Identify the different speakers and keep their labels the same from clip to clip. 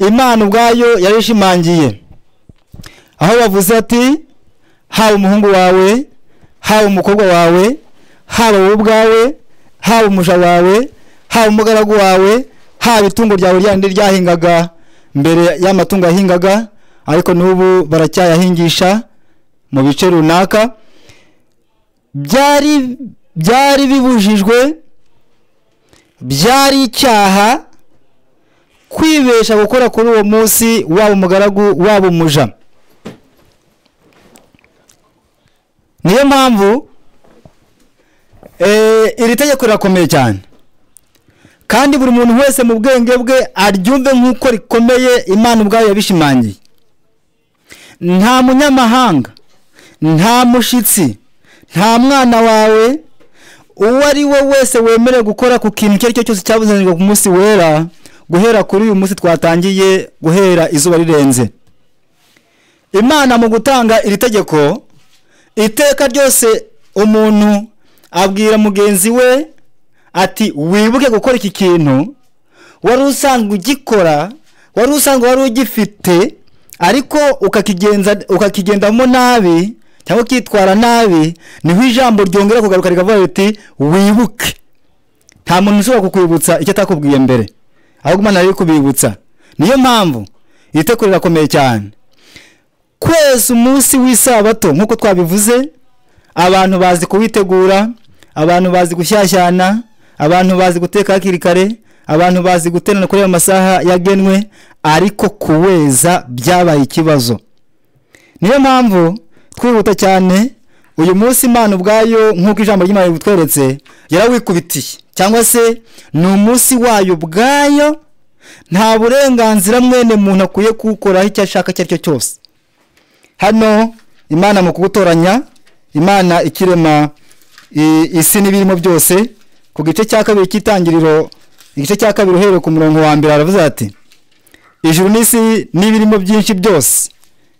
Speaker 1: Imana ubwayo yarishimangiye aho bavuze ati haba umuhungu wawe, haba umukobwa wawe, haba wowe ubwawe, haba umuja wawe, haba umugaragu wawe, haba itungo ryawe ryandi ryahingaga mbere y'amatungo yahingaga ariko n'ubu baracyayahingisha mu bice runaka, byari bibujijwe, byari icyaha kwibesha gukora kuri uwo munsi, waba umugaragu waba umuja. Niyo mpamvu iri tegeko rirakomeye cyane, kandi buri muntu wese mu bwenge bwe aryumve nk'uko rikomeye. Imana ubwayo yabishimangiye. Nta munyamahanga, nta mushitsi, nta mwana wawe, uwo ari we wese wemerewe gukora ku kintu icyo ari cyo cyose cyabuzanirwa ku munsi wera, guhera kuri uyu munsi twatangiye, guhera izuba rirenze. Imana mu gutanga iri tegeko, iteka ryose umuntu abwira mugenzi we ati wibuke gukora iki kintu wari usanzwe ugikora, wari usanzwe wari ugifite, ariko ukakigendamo nabi cyangwa ukitwara nabi. Niho ijambo ryongera kugaruka rikavuga riti wibuke. Nta muntu ushobora kukwibutsa icyo atakubwiye mbere, ahubwo Imana ari kubibutsa. Niyo mpamvu iteko rirakomeye cyane. Kwezi umunsi w'isabato nk'uko twabivuze, abantu bazi kuwitegura, abantu bazi gushyashyana, abantu bazi guteka hakiri kare, abantu bazi guterana kuri amasaha yagenwe, ariko kuweza byabaye ikibazo. Niyo mpamvu twihuta cyane uyu munsi. Imana ubwayo nk'uko ijambo ry'Imana ritweretse yarawikubitiye, cyangwa se ni umunsi wayo ubwayo. Nta burenganzira mwene muntu akuye kuwukoraho icyo ashaka icyo ari cyo cyose. Hano Imana mu kugutoranya, Imana ikirema isi n'ibirimo byose, ku gice cya kabiri cy'itangiriro, igice cya kabiri uhereye ku murongo wa mbere aravuze ati ijuru n'isi n'ibirimo byinshi byose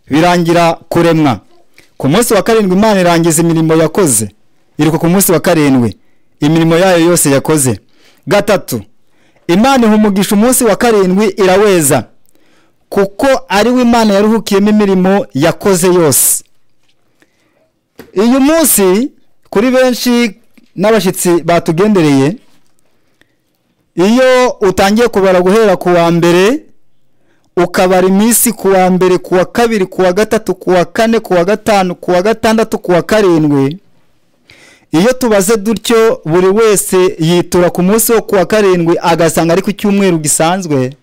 Speaker 1: birangira kuremwa. Ku munsi wa karindwi Imana irangiza imirimo yakoze, iri ku munsi wa karindwi imirimo yayo yose yakoze. Gatatu, Imana ihumugisha umunsi wa karindwi iraweza, kuko ari we Imana yaruhukiyemo imirimo yakoze yose. Uyu munsi kuri benshi n'abashitsi batugendereye, iyo utangiye kubara guhera ku wa mbere, ukabara iminsi ku wa mbere, ku wa kabiri, ku wa gatatu, ku wa kane, ku wa gatanu, ku wa gatandatu, ku wa karindwi, iyo tubaze dutyo buri wese yitura ku munsi wo ku wa karindwi agasanga ari ku cyumweru gisanzwe.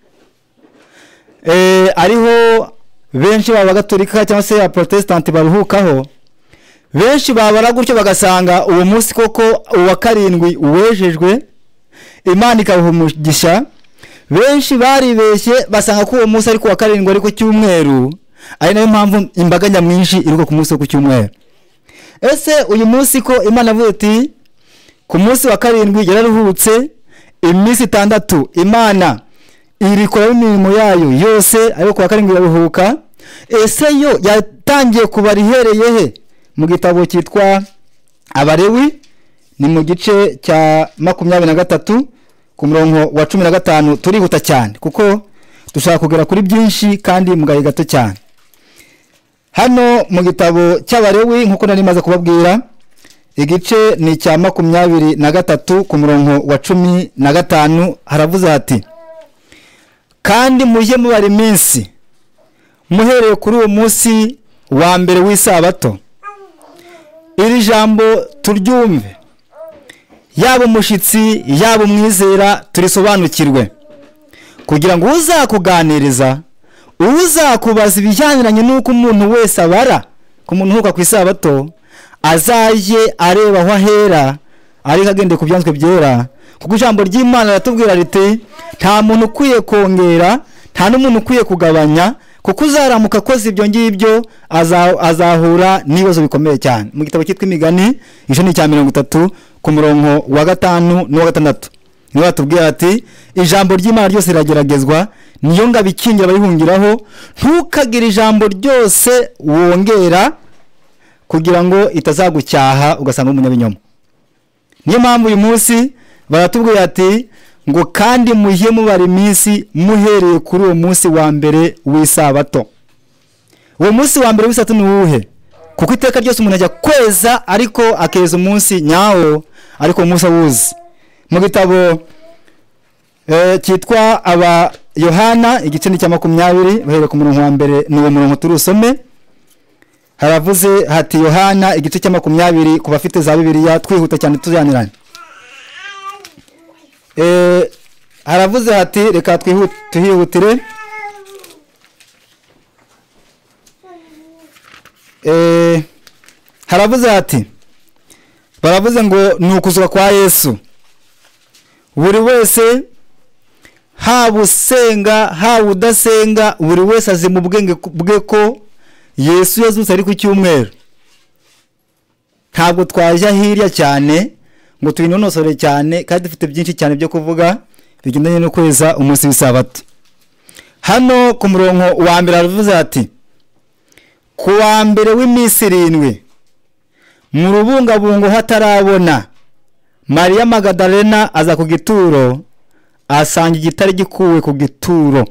Speaker 1: Ariho benshi baba gatolika cyangwa se ya protestanti baruhukaho. Benshi babara gutyo bagasanga uwo munsi koko uwa karindwi uwejejwe, Imana ikawumugisha. Benshi baribeshye basanga ko uwo munsi ari ku wa karindwi ari ku cyumweru, ari nayo mpamvu imbaga nyamwinshi iri ku munsi wo ku cyumweru. Ese uyu munsi ko Imana avuga ati ku munsi wa karindwi yararuhutse, iminsi 6 Imana irikora imirimo yayo yose, ariko ku wa karindwi yaruhuka. Ese yo yatangiye kubara ihereye he? Mu gitabo cyitwa Abarewi, ni mu gice cya 23 ku murongo wa 15. Turihuta cyane kuko dushaka kugera kuri byinshi kandi mu gahe gato cyane. Hano mu gitabo cy'Abarewi nkuko nari maze kubabwira, igice ni cya 23 ku murongo wa 15 haravuze ati kandi mujye mubara iminsi muhereye kuri uwo munsi wa mbere w'isabato. Iri jambo turyumve, yaba umushitsi yaba umwizera turisobanukirwe, kugira ngo uzakuganiriza, uzakubaza ibijyaniranye n'uko umuntu wese abara ku muntu uhuka ku isabato, azaje areba aho ahera, ariko agende ku byanzwe byera. Kuko ijambo ry'Imana ratubwira riti nta muntu ukwiye kongera, nta n'umuntu ukwiye kugabanya, kuko uzaramuka koze ibyo ngibyo azahura n'ibibazo bikomeye cyane. Mu gitabo cyitwa Imigani, igice ni cya 30 ku murongo wa 5 n'uwa 6, niho batubwira ati ijambo ry'Imana ryose rirageragezwa, niyo ngabikingira bayihungiraho, ntukagire ijambo ryose wongera kugira ngo itazagucyaha ugasanga umunyabinyoma. Niyo mpamvu uyu munsi baratubwira ati ngo kandi mujye mubara iminsi muhereye kuri uwo munsi wa mbere w'isabato. Uwo munsi wa mbere w'isabato ni uwuhe? Kuko iteka ryose umuntu ajya kweza ariko akeza umunsi nyawo ariko umunsi awuzi. Mu gitabo cyitwa aba Yohana igice ni cya 20 uhereye ku murongo wa mbere n'uwo murongo turusome. Haravuze hati Yohana igice cya 20 ku bafite za Bibiliya twihuta cyane tujaniranye. Haravuze hati reka twihutire. Haravuze hati baravuze ngo nukuzuka kwa Yesu. Buri wese haba usenga haba udasenga buri wese azi mu bwenge bwe ko Yesu yazutse ari ku cyumweru. Ntabwo twaje hirya cyane ngo tuyinonosore cyane kandi dufite byinshi cyane byo kuvuga bigendanye no kweza umunsi w'isabato. Hano ku murongo wa mbere aravuze ati ku wa mbere w'iminsi 7 mu rubungabungo hatarabona Mariya Magadalena aza ku gituro asanga igitare gikuwe ku gituro.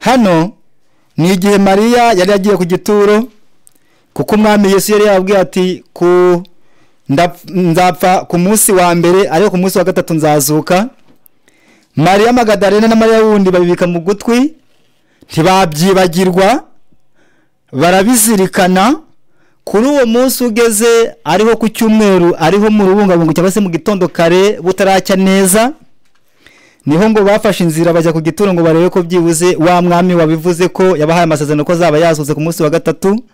Speaker 1: Hano ni igihe Mariya yari yagiye ku gituro kuko umwami Yesu yari yabwiye ati nzapfa ku munsi wa mbere ariko ku munsi wa gatatu nzazuka. Mariya Magadalena na Mariya wundi babibika mu gutwi ntibabyibagirwa barabizirikana. Kuri uwo munsi ugeze ariho ku cyumweru ariho mu rubungabungo cyangwa se mu gitondo kare butaracya neza niho ngo bafashe inzira bajya ku gituro ngo barebe ko byibuze wa mwami wabivuze ko yabahaye amasezerano ko zaba yazutse ku munsi wa gatatu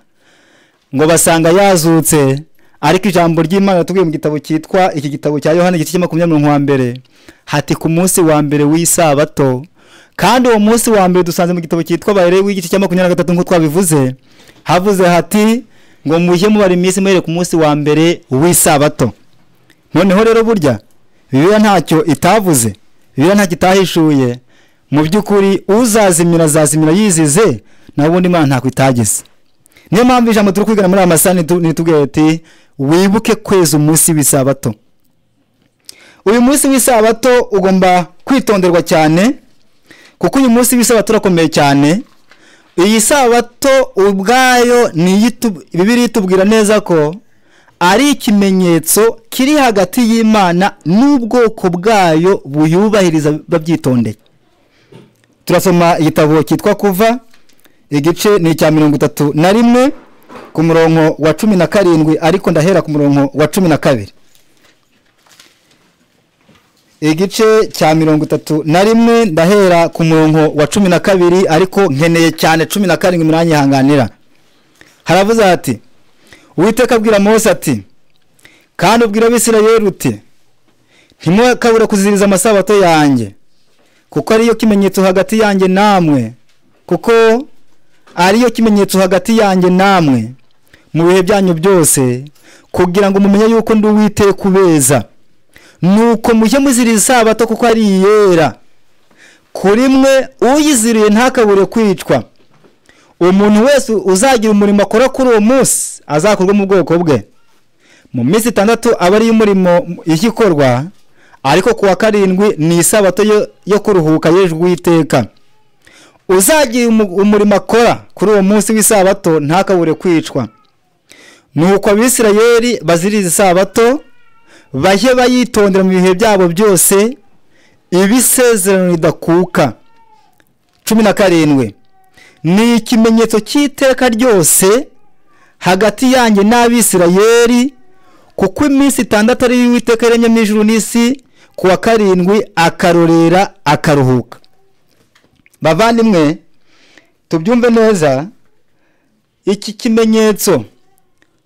Speaker 1: ngo basanga yazutse. Ariko ijambo ry'Imana tugiye mu gitabo cyitwa iki gitabo cya Yohana igice cya 20 hati ku munsi wa mbere w'isabato. Kandi uwo munsi wa mbere dusanze mu gitabo cyitwa Yabereye w'igice cya 23 nko twabivuze havuze hati ngo mujye mubara iminsi muhereye ku munsi wa mbere w'isabato. Noneho rero burya Bibiliya ntacyo itavuze, Bibiliya ntacyo itahishuye. Mu by'ukuri uzazimira azazimira yizize na ubundi Imana ntako itagize. Niyo mpamvu ijambo turi kwigana muri amasani nitubwiye ati wibuke kweza umunsi w'isabato. Uyu munsi w'isabato ugomba kwitonderwa cyane kuko uyu munsi w'isabato urakomeye cyane. Iyi sabato ubwayo ni Bibiliya itubwira neza ko ari ikimenyetso kiri hagati y'Imana n'ubwoko bwayo buyubahiriza babyitondeye. Turasoma igitabo cyitwa Kuva igice ni cya 31 ku murongo wa 17 ariko ndahera ku murongo wa 12. Igice cya 31 ndahera ku murongo wa 12 ariko nkeneye cyane 17 muranyihanganira. Haravuze ati Uwiteka abwira Mose ati kandi ubwira Abisirayeli uti ntimukabura kuziriza amasabato yanjye kuko ariyo kimenyetso hagati yanjye namwe mu bihe byanyu byose kugira ngo mumenye yuko ndi Uwiteka ubeza. Nuko mujye muziriza isabato kuko ari yera kuri mwe uyiziriye ntakabure kwicwa. Umuntu wese uzagira umurimo akora kuri uwo munsi azakorwa mu bwoko bwe. Mu minsi 6 aba ari umurimo igikorwa ariko kuwa 7 ni isabato yo kuruhuka yejwe Uwiteka. Uzagira umurimo akora kuri uwo munsi w'isabato ntakabure kwicwa. Nuko Abisirayeli baziriza isabato bajye bayitondera mu bihe byabo byose ibisezerano ridakuka. 17 ni ikimenyetso cy'iteka ryose hagati yanjye n'Abisirayeli kuko iminsi 6 ari Uwiteka yaremye ijuru n'isi kuwa 7 akarorera akaruhuka. Bavandimwe tubyumve neza iki kimenyetso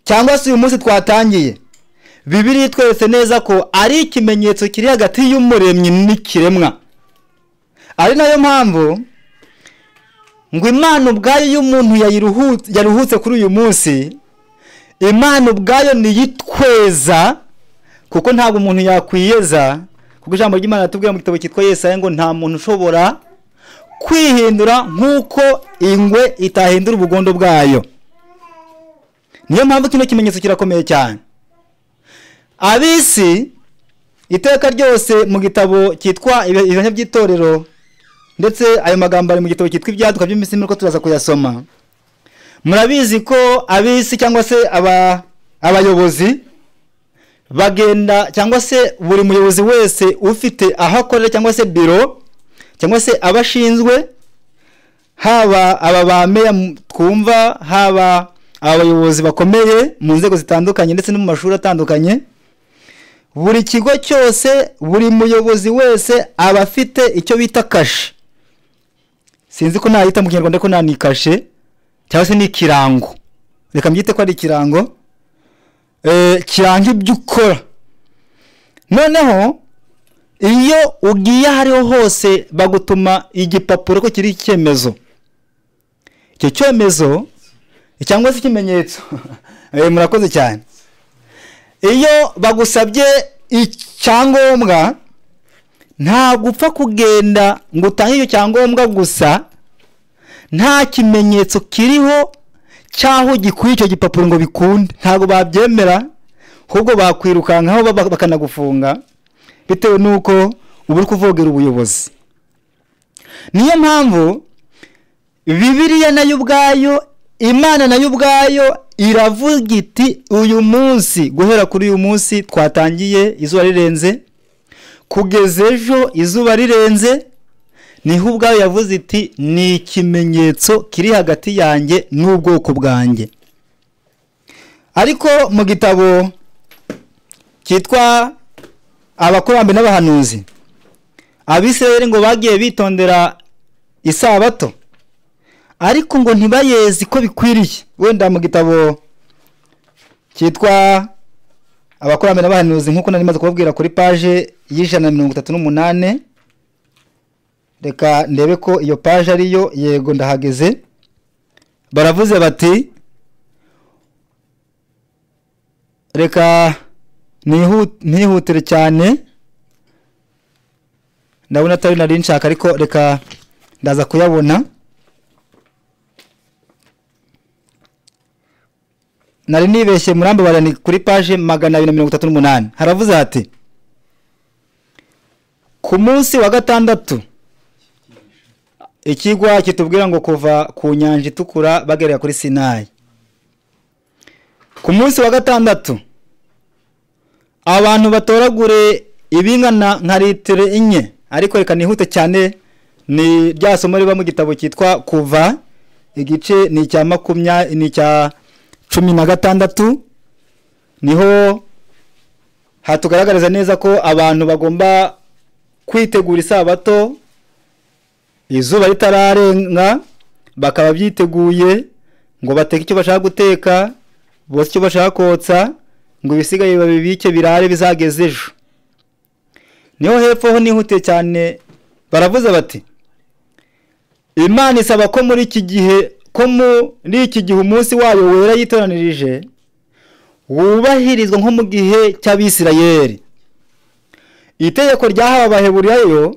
Speaker 1: cyangwa se uyu munsi twatangiye Bibiliya itweretse neza ko ari ikimenyetso kiri hagati y'umuremyi n'ikiremwa. Ari nayo mpamvu ngo Imana ubwayo y'umuntu yaruhutse kuri uyu munsi, Imana ubwayo niyitweza kuko ntabwo umuntu yakwiyeza kuko ijambo ry'Imana ratubwira mu gitabo cyitwa Yesaya ngo nta muntu ushobora kwihindura nk'uko ingwe itahindura ubugondo bwayo. Niyo mpamvu kino kimenyetso kirakomeye cyane. Abisi iteka ryose mu gitabo cyitwa ibihanya by'itorero, ndetse ayo magambo ari mu gitabo cyitwa ibyaduka by'iminsi ko turaza kuyasoma. Murabizi ko abisi cyangwa se abayobozi bagenda, cyangwa se buri muyobozi wese ufite aho akorera cyangwa se biro cyangwa se abashinzwe, haba aba ba meya twumva, haba abayobozi bakomeye mu nzego zitandukanye ndetse no mu mashuri atandukanye, buri kigo cyose, buri muyobozi wese aba afite icyo bita kashe. Sinzi ko nayita mu Kinyarwanda ko ni kashe cyangwa se ni ikirango, reka mbyite ko ari ikirango kiranga ibyo ukora. Noneho iyo ugiye hariho hose bagutuma igipapuro ko kiri icyemezo. Icyo cyemezo cyangwa se ikimenyetso murakoze cyane. Iyo bagusabye icyangombwa, ntabwo upfa kugenda ngo utange icyo cyangombwa gusa nta kimenyetso kiriho cyaho gikuye icyo gipapuro ngo bikunde. Ntabwo babyemera, ahubwo bakwirukankaho bakanagufunga bitewe n'uko uba uri kuvogera ubuyobozi. Niyo mpamvu Bibiliya nayo ubwayo, Imana nayo ubwayo iravuga iti uyu munsi, guhera kuri uyu munsi twatangiye izuba rirenze kugeza ejo izuba rirenze, niho ubwayo yavuze iti ni ikimenyetso kiri hagati yanjye n'ubwoko bwanjye. Ariko mu gitabo cyitwa abakurambere n'abahanuzi, Abisirayeli ngo bagiye bitondera isabato, ariko ngo ntibayezi ko bikwiriye. Wenda mu gitabo cyitwa abakurambere n'abahanuzi, nk'uko nari maze kubabwira, kuri paje y'138, reka ndebe ko iyo paje ariyo. Yego, ndahageze. Baravuze bati, reka ntihutire cyane, ndabona atari nari nshaka, ariko reka ndaza kuyabona. Nari nibeshye murambabarani, kuri paje 238 haravuze hati, ku munsi wa gatandatu ikigwa kitubwira ngo kuva ku nyanja itukura bagerera kuri Sinayi. Ku munsi wa gatandatu abantu batoragure ibingana nka litiro 4, ariko reka nihute cyane, ni rya somo riba mu gitabo cyitwa Kuva, igice ni cya 16, niho hatugaragariza neza ko abantu bagomba kwitegura isabato izuba ritararenga, bakaba byiteguye ngo bateke icyo bashaka guteka, bose icyo bashaka kotsa, ngo ibisigaye babibike birare bizageze ejo. Niho hepfo ho nihute cyane baravuze bati, Imana isaba ko muri iki gihe umunsi wayo wera yitoranirije wubahirizwa nko mu gihe cy'Abisirayeli. Itegeko ryahawe Abaheburayo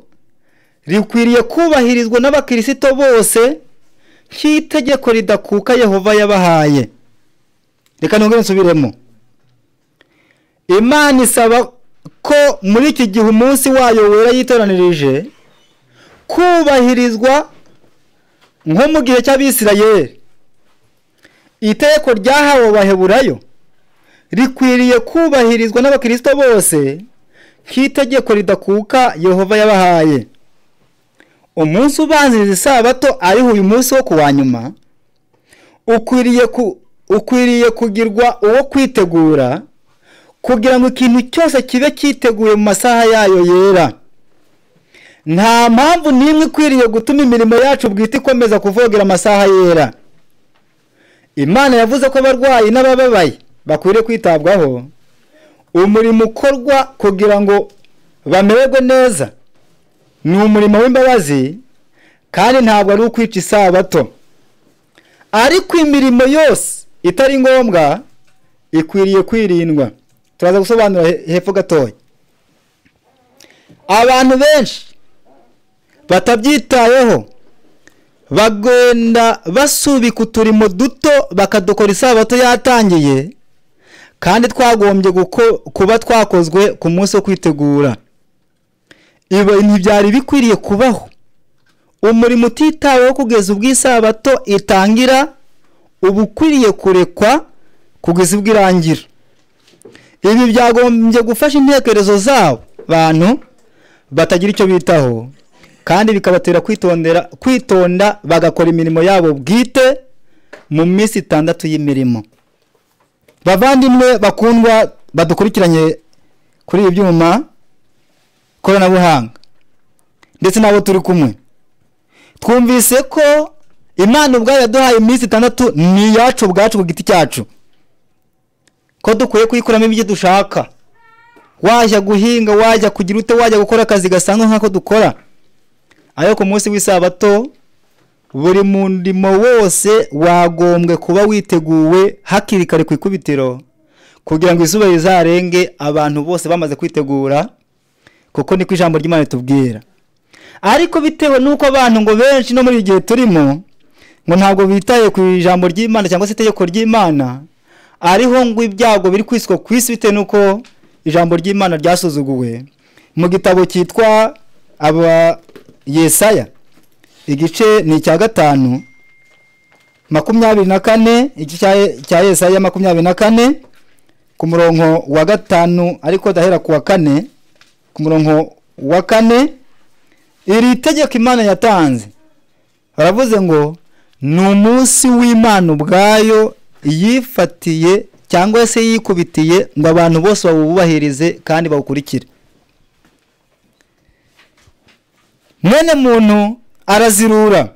Speaker 1: rikwiriye kubahirizwa n'abakristo bose nk'itegeko ridakuka Yehova yabahaye. Reka nongere nsubiremo. Imana isaba ko muri iki gihe umunsi wayo wera yitoranirije kubahirizwa nko mu gihe cy'Abisirayeli. Itegeko ryahawe Abaheburayo rikwiriye kubahirizwa n'abakristo bose nk'itegeko ridakuka Yehova yabahaye. Umunsi ubanziriza isabato ariho uyu munsi wo kuwa nyuma ukwiriye kugirwa uwo kwitegura, kugira ngo ikintu cyose kibe cyiteguye mu masaha yayo yera. Nta mpamvu n'imwe ikwiriye gutuma imirimo yacu bwite ikomeza kuvogera amasaha yera. Imana yavuze ko abarwayi n'abababaye bakwiriye kwitabwaho. Umurimo ukorwa kugira ngo bamererwe neza ni umurimo w'imbabazi, kandi ntabwo ari ukwica isabato. Ariko imirimo yose itari ngombwa ikwiriye kwirindwa. Turaza gusobanura hepfo gatoya. Abantu benshi batabyitayeho bagenda basubika uturimo duto bakadukora isabato yatangiye, kandi twagombye kuba twakozwe ku munsi wo kwitegura. Ibi ntibyari bikwiriye kubaho. Umurimo utitaweho kugeza ubwo isabato itangira uba ukwiriye kurekwa kugeza ubwo irangira. Ibi byagombye gufasha intekerezo zabo bantu batagira icyo bitaho, kandi bikabatera kwitonda bagakora imirimo yabo bwite mu minsi 6 y'imirimo. Bavandimwe bakundwa badukurikiranye kuri ibi byuma ikoranabuhanga ndetse nabo turi kumwe, twumvise ko Imana ubwayo yaduhaye iminsi 6 ni yacu bwacu ku giti cyacu, ko dukwiye kuyikuramo ibyo dushaka. Wajya guhinga, wajya kugira ute, wajya gukora akazi gasanzwe nk'ako dukora, ayo ku munsi w'isabato buri murimo wose wagombwe kuba witeguwe hakiri kare ku ikubitiro, kugira ngo izuba rizarenge abantu bose bamaze kwitegura, kuko niko ijambo ry'Imana ritubwira. Ariko bitewe nuko abantu ngo benshi no muri igihe turimo ngo ntabwo bitaye ku ijambo ry'Imana cyangwa se itegeko ry'Imana, ariho ngo ibyago biri kwiswa ku isi bitewe nuko ijambo ry'Imana ryasuzuguwe. Mu gitabo cyitwa Yesaya igice ni cya 5 24, igice cya Yesaya 24 ku murongo wa 5, ariko dahera ku wa 4 ku murongo wa 4, iri tegeko Imana yatanze. Baravuze ngo ni umunsi w'Imana ubwayo yifatiye cyangwa se yikubitiye ngo abantu bose babubahirize kandi bawukurikire. Mwene muntu arazirura,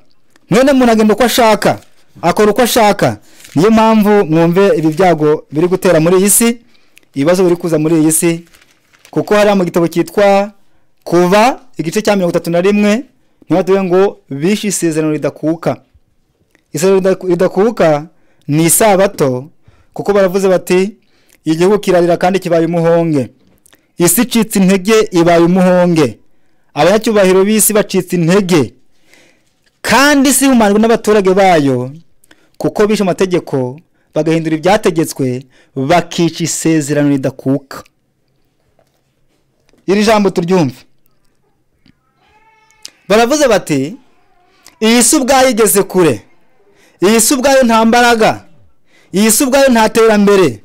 Speaker 1: mwene muntu agenda uko ashaka, akora uko ashaka. Niyo mpamvu mwumve ibi byago biri gutera muri iyi si, ibibazo biri kuza muri iyi si, kuko hari mu gitabo cyitwa Kuva igice cya 31 niho ngo bishe isezerano ridakuka. Isezerano ridakuka ni isabato, kuko baravuze bati igihugu kirarira kandi kibaye umuhonge, isi icitse intege ibaye umuhonge, abanyacyubahiro b'isi bacitse intege, kandi si humanirwa n'abaturage bayo, kuko bishe amategeko bagahindura ibyategetswe, bakica isezerano ridakuka. Iri jambo turyumve. Baravuze bati iyi si ubwayo igeze kure, iyi si ubwayo nta mbaraga, iyi si ubwayo nta terambere.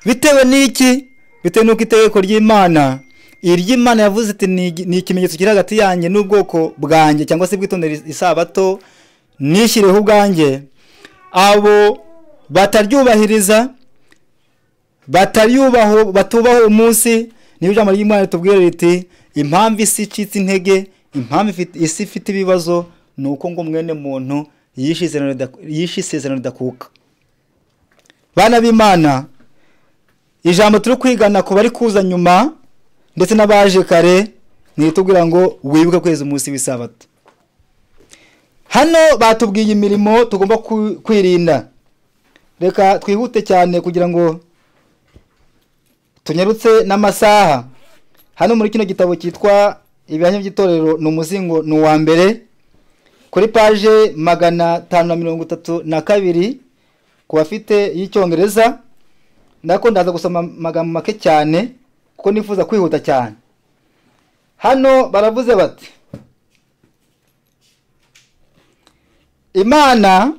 Speaker 1: Bitewe n'iki? Bitewe n'uko itegeko ry'Imana, iry'Imana yavuze ati ni ikimenyetso kiri hagati yanjye n'ubwoko bwanjye, cyangwa se bwitondera isabato nishyireho ubwanjye. Abo bataryubahiriza, batubaho umunsi, niyo ijambo ry'Imana ritubwira riti impamvu isi icitse intege, impamvu isi ifite ibibazo, nuko ngo mwene muntu yishe isezerano ridakuka. Bana b'Imana, ijambo turi kwigana ku bari kuza nyuma ndetse n'abaje kare, nitubwira ngo wibuke kweza umunsi w'isabato. Hano batubwiye imirimo tugomba kwirinda. Reka twihute cyane kugira ngo tunyarutse n'amasaha. Hano muri kino gitabo cyitwa Ibihamya by'itorero ni umuzingo ni uwa mbere, kuri page 532 ku bafite y'Icyongereza. Ndako ndaza gusoma amagambo make cyane kuko nifuza kwihuta cyane. Hano baravuze bati Imana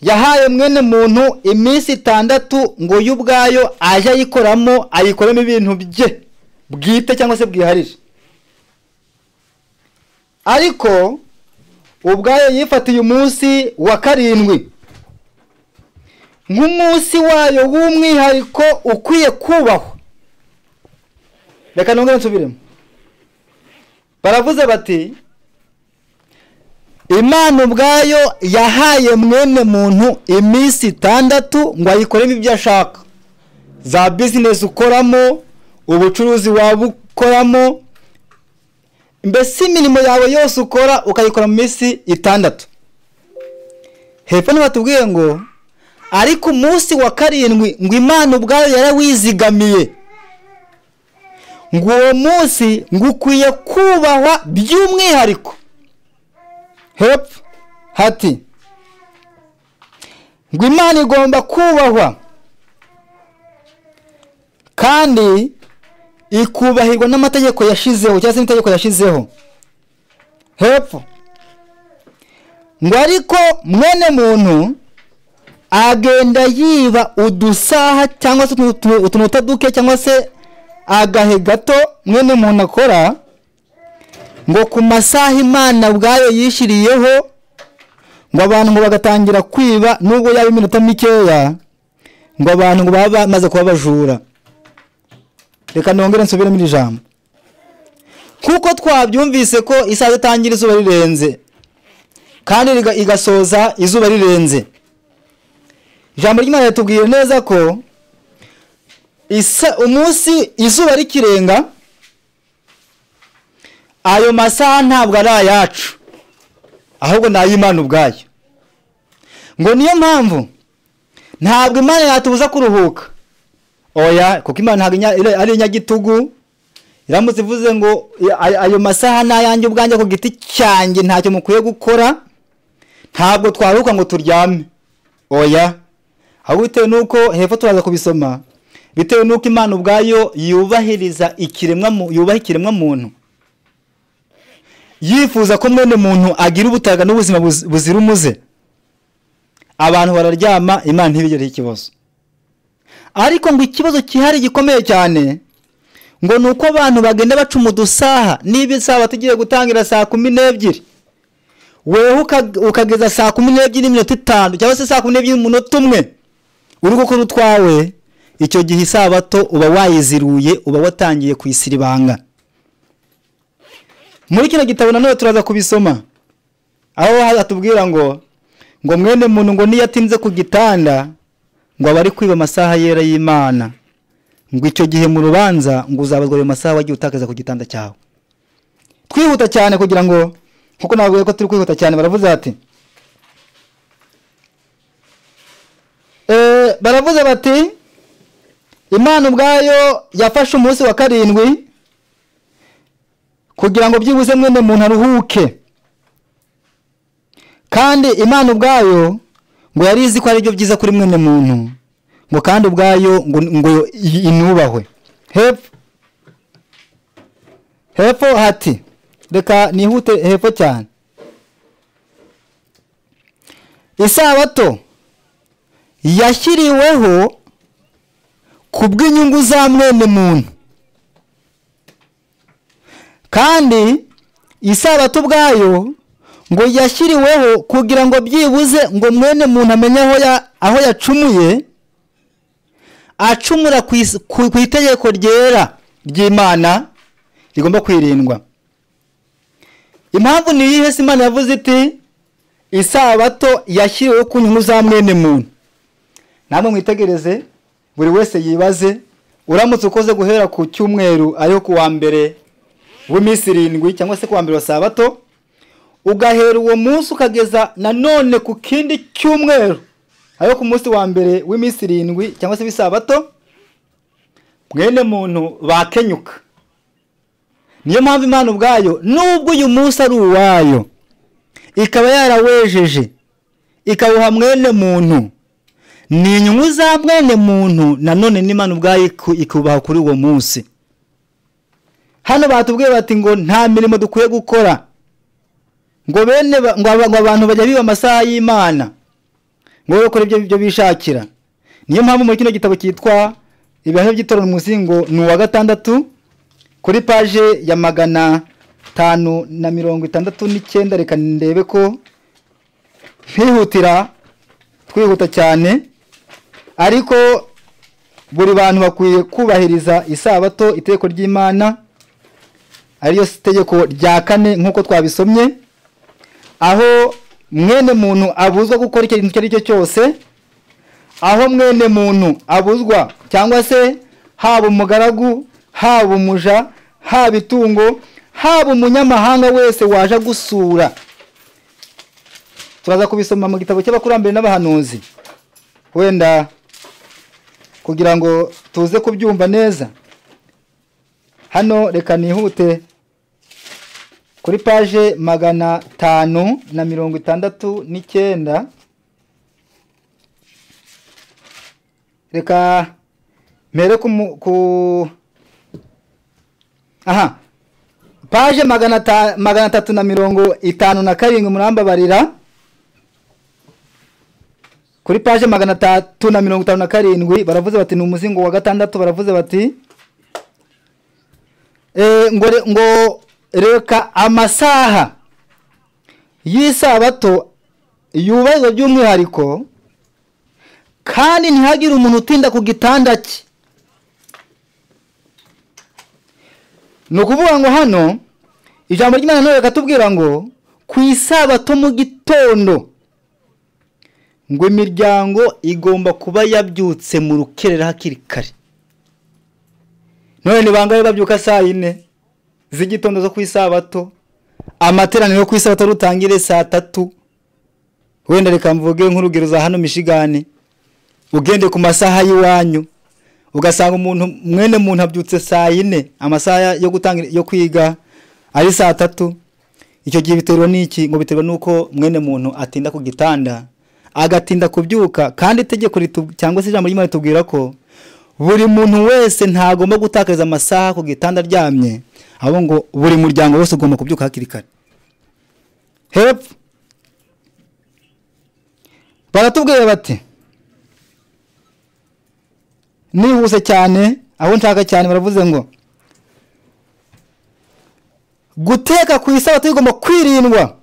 Speaker 1: yahaye mwene muntu iminsi 6 ngo y'ubwayo aje ayikoramo, ayikoremo ibintu bye bwite cyangwa se bwiharije. Ariko ubwayo yifatiye umunsi wa 7 nk'umunsi wayo w'umwihariko ukwiye kubahwa. Reka nongere nsubiremo. Baravuze bati Imana ubwayo yahaye mwene muntu iminsi 6 ngo ayikoremo ibyo ashaka. Za business ukoramo, ubucuruzi wabukoramo, mbese imirimo yawe yose ukora ukayikora mu minsi 6. Hepfo batubwiye ngo ariko umunsi wa 7 ngo Imana ubwayo yarawizigamiye, ngo uwo munsi ngo ukwiye kubahwa by'umwihariko. Hepfo hati ngo Imana igomba kubahwa kandi ikubahirwa n'amategeko yashizeho cyangwa se n'itegeko yashizeho. Hepfo ngo ariko mwene muntu agenda yiba udusaha cyangwa se utunota duke cyangwa se agahe gato mwene muntu akora, ngo ku masaha Imana ubwayo yishiriyeho, ngo abantu ngo bagatangira kwiba nubwo yaba iminota mikeya, ngo abantu ngo baba bamaze kuba bajura. Reka nongere nsubiremo iri jambo, kuko twabyumvise ko isaha itangira izuba rirenze kandi igasoza izuba rirenze. Ijambo ry'Imana ritubwiye neza ko umunsi izuba rikirenga, ayo masaha ntabwo ari ayacu, ahubwo ni ay'Imana ubwayo. Ngo niyo mpamvu ntabwo Imana yatubuza kuruhuka. Oya, kuko Imana ntabwo ari inyagitugu. Iramutse ivuze ngo ayo masaha n'ayanjye ubwanjye ku giti cyanjye ntacyo mukwiye gukora, ntabwo twaruka ngo turyame. Oya, ahubwo bitewe nuko hepfo turaza kubisoma, bitewe nuko Imana ubwayo yubahiriza ikiremwa muntu, yifuza ko mwene muntu agira ubutaga n'ubuzima buzira umuze. Abantu bararyama, Imana ntibigire ikibazo. Ariko ngo ikibazo kihari gikomeye cyane, ngo nuko abantu bagenda baca umudusaha. Niba isabato igiye gutangira saa 12, wewe ukageza saa 12:05 cyangwa se saa 12:01 uri gukora utwawe, icyo gihe isabato uba wayiziruye, uba watangiye kuyisiribanga. Muri kino gitabo nanone turaza kubisoma, aho hatubwira ngo mwene muntu ngo niyatinze ku gitanda, ngo abari kwiba amasaha yera y'Imana, ngo icyo gihe mu rubanza ngo uzabazwa ayo masaha wagiye utakaza ku gitanda cyawe. Twihuta cyane kugira ngo, kuko nabwiye ko turi kwihuta cyane, baravuze ati baravuze bati Imana ubwayo yafashe umunsi wa 7 kugira ngo byibuze mwene muntu aruhuke, kandi Imana ubwayo ngo yari izi ko ari byo byiza kuri mwene muntu, ngo kandi ubwayo ngo inubahwe. Hepfo hati, reka nihute hepfo cyane. Isabato yashyiriweho kubw'inyungu za mwene muntu, kandi isabato ubwayo ngo yashyiriweho kugira ngo byibuze ngo mwene muntu amenye aho yacumuye, acumura ku itegeko ryera ry'Imana rigomba kwirindwa. Impamvu ni iyihe? Imana yavuze iti isabato yashyiriweho ku nyungu za mwene muntu. Namwe mwitegereze, buri wese yibaze, uramutse ukoze guhera ku cyumweru ariho ku wa mbere w'iminsi 7 cyangwa se ku wa mbere wa sabato, ugahera uwo munsi ukageza nanone ku kindi cyumweru ariho ku munsi wa mbere w'iminsi 7 cyangwa se w'isabato, mwene muntu bakenyuka. Niyo mpamvu Imana ubwayo nubwo uyu munsi ari uwayo, ikaba yarawejeje ikawuha mwene muntu, ni inyungu za mwene muntu nanone n'Imana ubwayo ikubaha kuri uwo munsi. Hano batubwiye bati ngo nta mirimo dukwiye gukora, ngo abantu bajya biba amasaha y'Imana, ngo bakore ibyo bishakira. Niyo mpamvu muri kino gitabo cyitwa Ibihe by'itorero umuzingo ni uwa 6 kuri page ya 569, reka ndebe ko twihuta cyane, ariko buri bantu bakwiye kubahiriza isabato, itegeko ry'Imana ariyo tegeko rya 4 nkuko twabisomye, aho mwene muntu abuzwa gukora ikintu icyo ari cyo cyose, aho mwene muntu abuzwa cyangwa se haba umugaragu, haba umuja, haba itungo, haba umunyamahanga wese waje gusura. Turaza kubisoma mu gitabo cy'abakurambere n'abahanuzi, wenda kugira ngo tuze kubyumva neza. Hano reka nihute kuri page 569, reka mere aha paje 357 murambabarira kuri paje 357 baravuze bati ni umuzingo wa gatandatu baravuze bati ngo reka amasaha y'isabato yubahirizwa by'umwihariko kandi ntihagire umuntu utinda ku gitanda cye. No kuvuga ngo hano ijambo ry'Imana none katubwira ngo ku isabato mu gitondo ngo imiryango igomba kuba yabyutse mu rukerera hakiri kare. None ni bangaye babyuka saa 4 z'igitondo zo ku isabato, amateraniro ku isabato rutangire saa 3. Wenda reka mvuge nk'urugero za hano Michigan, ugende ku masaha y'iwanyu ugasanga mwene muntu abyutse saa 4, amasaha yo gutangira yo kwiga ari saa 3. Icyo gihe biterwa n'iki? Ngo biterwa nuko mwene muntu atinda ku gitanda, agatinda kubyuka. Kandi itegeko cyangwa se ijambo ry'Imana ritubwira ko buri muntu wese ntagomba gutakaza amasaha ku gitanda aryamye, abo ngo buri muryango wose ugomba kubyuka hakiri kare. Hepfo baratubwira bati nihuse cyane, aho nshaka cyane baravuze ngo guteka ku isabato igomba kwirindwa.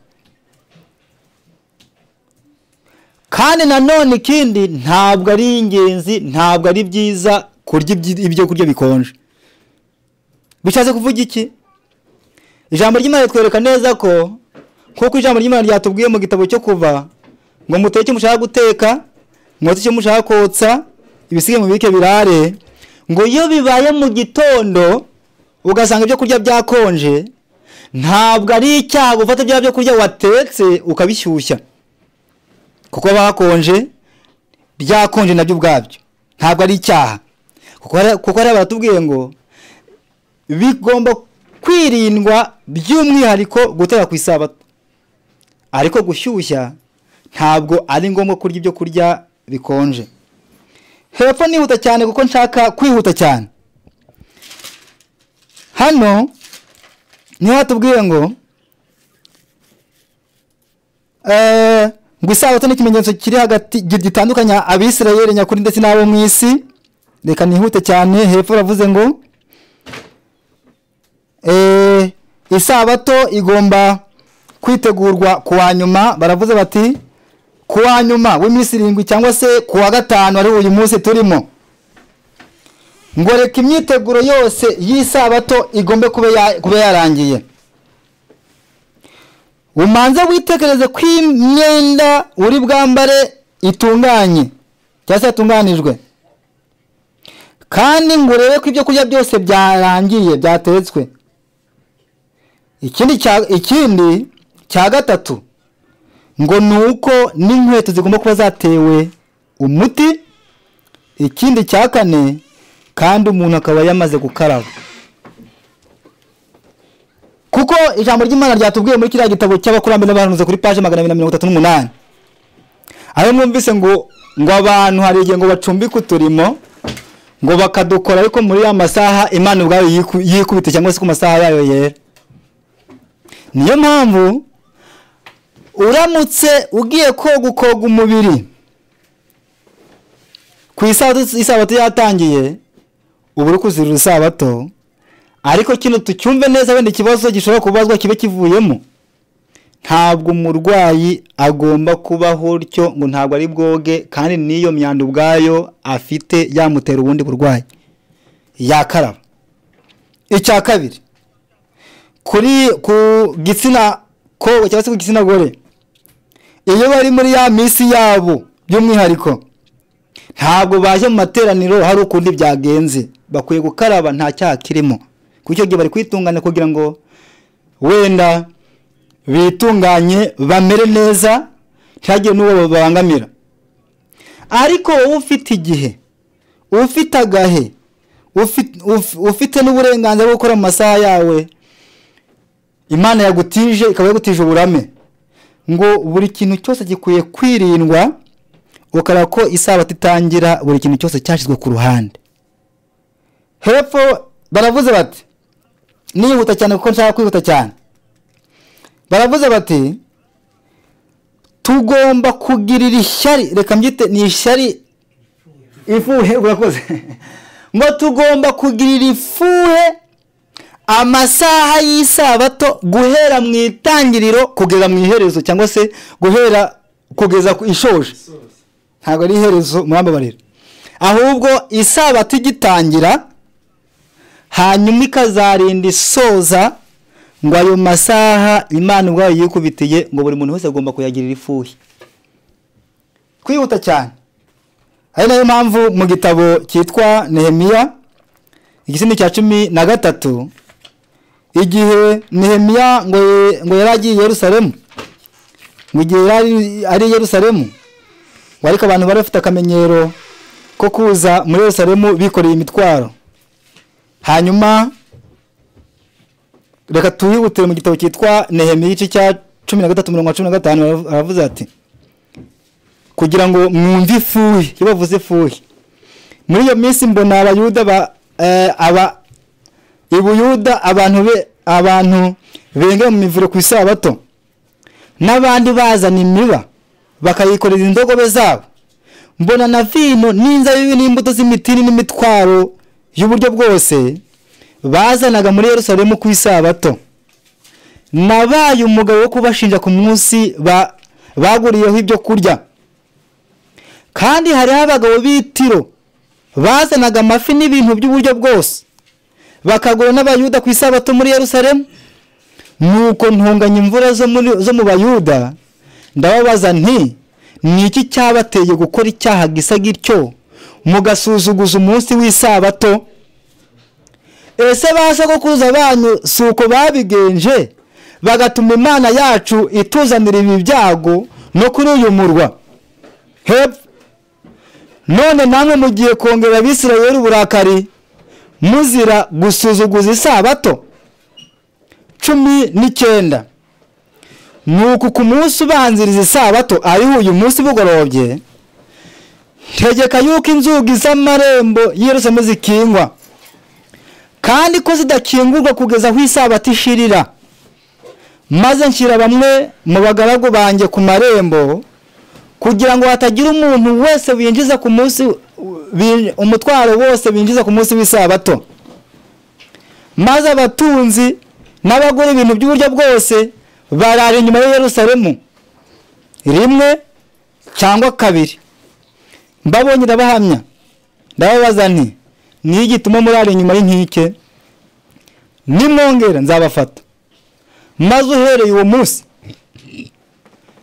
Speaker 1: Kandi nanone ikindi ntabwo ari ingenzi, ntabwo ari byiza kurya ibyo kurya bikonje. Bishatse kuvuga iki? Ijambo ry'Imana ritwereka neza ko kuko ijambo ry'Imana ryatubwiye mu gitabo cyo Kuva ngo muteke mushaka guteka, mwote cyo mushaka kotsa, ibisige mu bike birare. Ngo iyo bibaye mu gitondo ugasanga ibyo kurya byakonje, ntabwo ari icyaha gufata byo kurya watetse ukabishyushya, kuko bakonje byakonje nabyo ubwabyo ntabwo ari icyaha. Kuko ari baratubwiye ngo bigomba kwirindwa by'umwihariko guteka ku isabato, ariko gushyushya ntabwo ari ngombwa kurya ibyo kurya bikonje. Hepfo nihuta cyane kuko nshaka kwihuta cyane. Hano niho hatubwiye ngo ngo isabato ni ikimenyetso kiri hagati gitandukanya Abisirayeli nyakuri ndetse n'abo mu isi. Reka nihute cyane. Hepfo ravuze ngo isabato igomba kwitegurwa kuwa nyuma. Baravuze bati kuwa nyuma w'iminsi 7 cyangwa se kuwa gatanu ari uyu munsi turimo. Ngo reka imyiteguro yose y'isabato igombe kuba yarangiye. Umanze witekereze ko imyenda uri bwambare itunganye cyangwa se itunganijwe, kandi ngo urebe ko ibyo kurya byose byarangiye byatetswe. Ikindi cya gatatu ngo nuko n'inkweto zigomba kuba zatewe umuti. Ikindi cya kane kandi umuntu akaba yamaze gukaraba, kuko ijambo ry'Imana ryatubwiye muri kiriya gitabo cy'abakurambere n'abahanuzi kuri page 238 aho mwumvise ngo abantu hari igihe ngo bacumbike uturimo ngo bakadukora, ariko muri ya masaha Imana ubwayo yikubite cyangwa se ku masaha yayo yera. Niyo mpamvu uramutse ugiye koga umubiri ku isabato yatangiye, ubu uri kuzirura isabato. Ariko kino tucyumve neza, wenda ikibazo gishobora kubazwa kibe kivuyemo. Ntabwo umurwayi agomba kubaho cyo ngo ntabwo ari bwoge, kandi niyo myanda ubwayo afite yamutera ubundi burwayi yakaraba. Icya kabiri ku gitsina ko cyangwa se ku gitsina gore, iyo bari muri ya misi yabo by'umwihariko ntabwo baje mu materaniro hari ukundi byagenze, bakwiye gukaraba nta cyaha kirimo. Kucyo gihe bari kwitunganya kugira ngo wenda bitunganye bamere neza, ntihagire n'uwo babangamira. Ariko wowe ufite igihe, ufite agahe, ufite n'uburenganzira bwo gukora mu masaha yawe Imana yagutije, ikaba yagutije uburame, ngo buri kintu cyose gikwiye kwirindwa, ukara ko isabato itangira buri kintu cyose cyashizwe ku ruhande. hepfo baravuze bati, nihuta cyane kuko nshaka kwihuta cyane, baravuze bati tugomba kugirira ishyari, reka mbyite ni ishyari ifuhe, urakoze ngo tugomba kugirira ifuhe amasaha y'isabato guhera mu itangiriro kugeza mu iherezo, cyangwa se guhera kugeza ku ishoje. Ntabwo ari iherezo murambabarira, ahubwo isabato igitangira hanyuma ikazarinda isoza, ngo ayo masaha Imana ubwayo yikubitiye ngo buri muntu wese agomba kuyagirira ifuhe. Kwihuta cyane, ari nayo mpamvu mu gitabo cyitwa Nehemiya igisindi cya 13, igihe Nehemiya ngo yaragiye Yerusalemu, mu gihe ari Yerusalemu, ariko abantu bari bafite akamenyero ko kuza muri Yerusalemu bikoreye imitwaro. Hanyuma reka tuhihutire mu gitabo cyitwa Nehemiya igice cya 13:15, aravuze ati kugira ngo mwumve ifuhe, iyo bavuze ifuhe, muri iyo minsi mbona abayuda ibuyuda abantu bengera mu mivure ku isabato, n'abandi bazana imiba bakayikoreza indogobe zabo, mbona na vino n'inzabibu n'imbuto z'imitini n'imitwaro y'uburyo bwose bazanaga muri Yerusalemu ku isabato. Nabaye umugabo wo kubashinja ku munsi baguriyeho ibyo kurya, kandi hariho abagabo b'Itiro bazanaga amafi n'ibintu by'uburyo bwose bakagura n'abayuda ku isabato muri Yerusalemu. Nuko ntunganya imvura zo mu bayuda, ndababaza nti ni iki cyabateye gukora icyaha gisa gityo mugasuzuguza umunsi w'isabato? Ese basogokuruza banyu si uko babigenje bagatuma Imana yacu ituzanira ibi byago no kuri uyu murwa? None namwe mugiye kongera Abisirayeli uburakari muzira gusuzuguza isabato. 19 Nuko ku munsi ubanziriza isabato ariho uyu munsi bugorobye, tegeka yuko inzugi z'amarembo y'Yerusalemu zikingwa, kandi ko zidakingurwa kugeza aho isabato ishirira. Maze nshyira bamwe mu bagaragu banjye ku marembo, kugira ngo hatagira umuntu wese winjiza ku munsi umutwaro wose binjiza ku munsi w'isabato. Maze abatunzi n'abagura ibintu by'uburyo bwose barara inyuma ya Yerusalemu rimwe cyangwa kabiri. Mbabonye ndabahamya, ndababaza nti ni igituma murara inyuma y'inkike? Nimwongera nzabafata, maze uhereye uwo munsi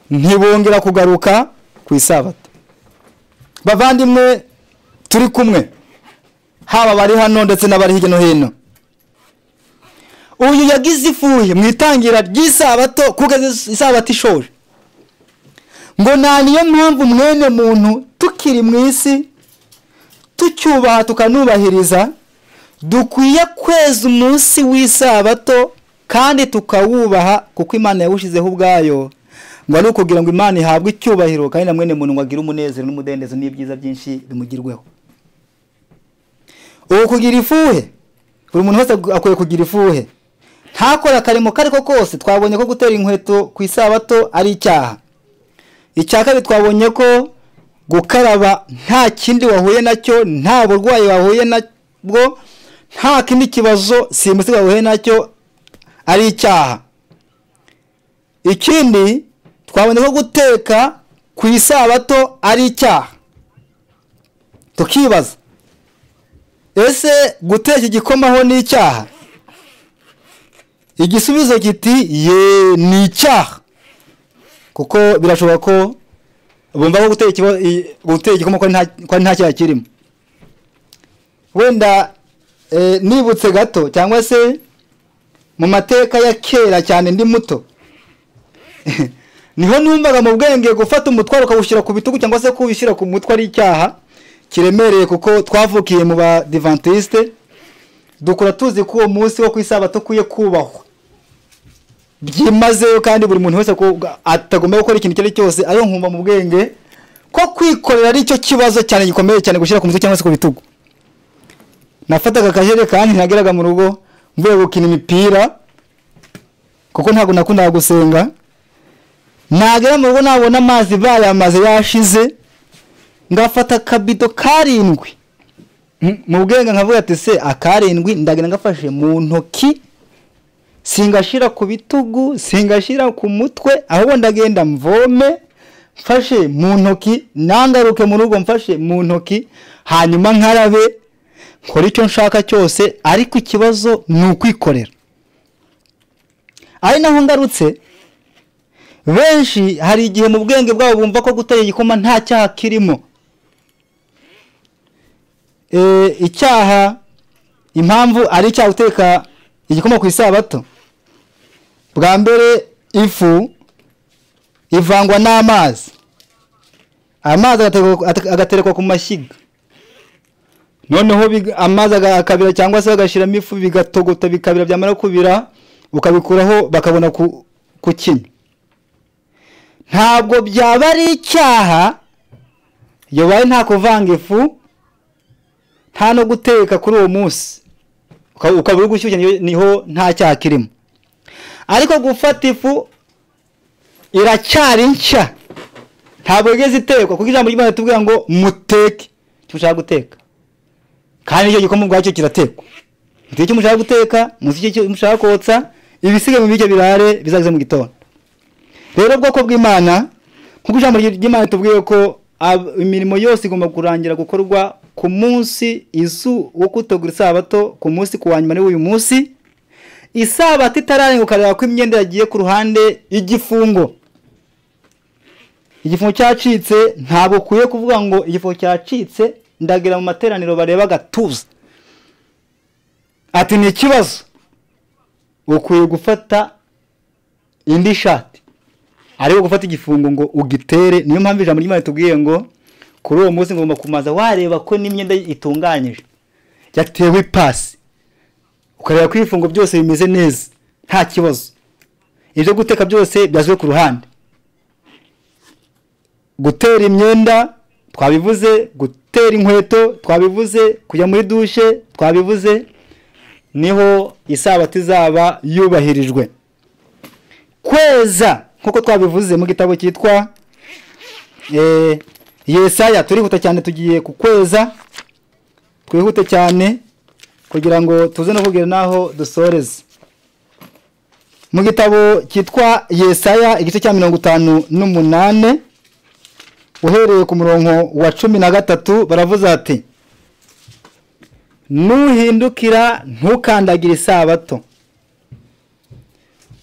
Speaker 1: ntibongera kugaruka ku isabato. Bavandimwe turi kumwe, haba bari hano ndetse n'abari hirya no hino, uyu yagize ifuhe mu itangira ry'isabato kugeza isabato ishoje. Ngo nta niyo mpamvu mwene muntu tukiri mu isi tucyubaha tukanubahiriza, dukwiye kweza umunsi w'isabato kandi tukawubaha, kuko Imana yawushizeho ubwayo ngo ari ukugira ngo Imana ihabwe icyubahiro, kandi na mwene muntu ngo agire umunezero n'umudendezo n'ibyiza byinshi bimugirweho. Ubu kugira ifuhe, buri muntu wese akwiye kugira ifuhe, ntakora akarimo kariko kose. Twabonye ko gutera inkweto ku isabato ari icyaha. Icyaka twabonye ko gukaraba nta kindi wahuye nacyo, nta burwayi wahuye nabwo, nta kindi kibazo simusi wahuye nacyo ari icyaha. Ikindi twabonye ko guteka ku isabato ari icyaha. Tukibaza, ese guteka igikoma ho ni icyaha? Igisubizo kiti ni icyaha, kuko birashoboka ko bumva ko guteka igikoma ko nta cyaha kirimo. Wenda nibutse gato, cyangwa se mu mateka ya kera cyane ndi muto, niho numvaga mu bwenge gufata umutwaro ukawushyira ku bitugu cyangwa se kuwishyira ku mutwe ari icyaha kiremereye, kuko twavukiye mu Badiventiste, dukora tuzi ko uwo munsi wo ku isabato kuye kubahwa byimazeyo, kandi buri muntu wese ko atagomba gukora ikintu cyari cyose. Ayo nkumva mu bwenge ko kwikorera ari cyo kibazo cyane gikomeye cyane, gushyira ku mutwe cyangwa se ku bitugu. nafataga akajerekani nageraga mu rugo mvuye gukina imipira kuko ntabwo nakundaga gusenga, nagera mu rugo nabona amazi bayamaze yashize, ngafata akabido karindwi mu bwenge nkavuga ati se akarindwi ndagenda ngafashe mu ntoki, singashira ku bitugu, singashira ku mutwe, ahubwo ndagenda mvome mfashe mu ntoki, nangaruke mu rugo mfashe mu ntoki, hanyuma nkarabe nkora icyo nshaka cyose, ariko ikibazo ni ukwikorera. Ari naho ngarutse, benshi hari igihe mu bwenge bwabo bumva ko gutera igikoma nta cyaha kirimo. Icyaha, impamvu ari icyaha guteka igikoma ku isabato, bwa mbere ifu ivangwa n'amazi, amazi agaterekwa ku mashyiga, noneho amazi akabira cyangwa se bagashiramo ifu bigatogota bikabira, byamara kubira ukabikuraho bakabona kukinywa. Ntabwo byaba ari icyaha iyo baye nta kuvanga ifu, nta no guteka kuri uwo munsi, ukaba uri gushyushya, niho nta cyaha kirimo. Ariko gufata ifu iracyari nshya, ntabwo igeze itekwa, kuko ijambo ry'Imana ritubwira ngo muteke icyo ushaka guteka, kandi icyo gikoma ubwacyo kiratekwa. Muteke icyo mushaka guteka, muteke icyo mushaka kotsa, ibisigaye mu biryo birare bizageze mu gitondo. Rero bwoko bw'Imana, kuko ijambo ry'Imana ritubwiye ko imirimo yose igomba kurangira gukorwa ku munsi wo gutegura isabato, ku munsi ku wanyuma n'uyu munsi. Isabato itararenga ukareba ko imyenda yagiye ku ruhande, igifungo cyacitse, ntabwo kuye kuvuga ngo igifungo cyacitse ndagera mu materaniro bareba gatuza ati ni ikibazo. Ukwiye gufata indi shati, ariko gufata igifungo ngo ugitere. Niyo mpamvu ijambo ry'Imana ritubwiye ngo kuri uwo munsi ngomba kumaza wareba ko n'imyenda itunganyije, yatewe ipasi, ukareba ko ibifungo byose bimeze neza nta kibazo. Ibyo guteka byose byazwe ku ruhande. Gutera imyenda twabivuze, gutera inkweto twabivuze, kujya muri dushe twabivuze, niho isabato izaba yubahirijwe. Kweza nkuko twabivuze mu gitabo cyitwa Yesaya, turihuta cyane, tugiye ku kweza, twihute cyane kugira ngo tuze no kugera naho dusoreze. Mu gitabo cyitwa Yesaya igice cya 58 uhereye ku murongo wa 13 baravuze ati, nuhindukira ntukandagire isabato,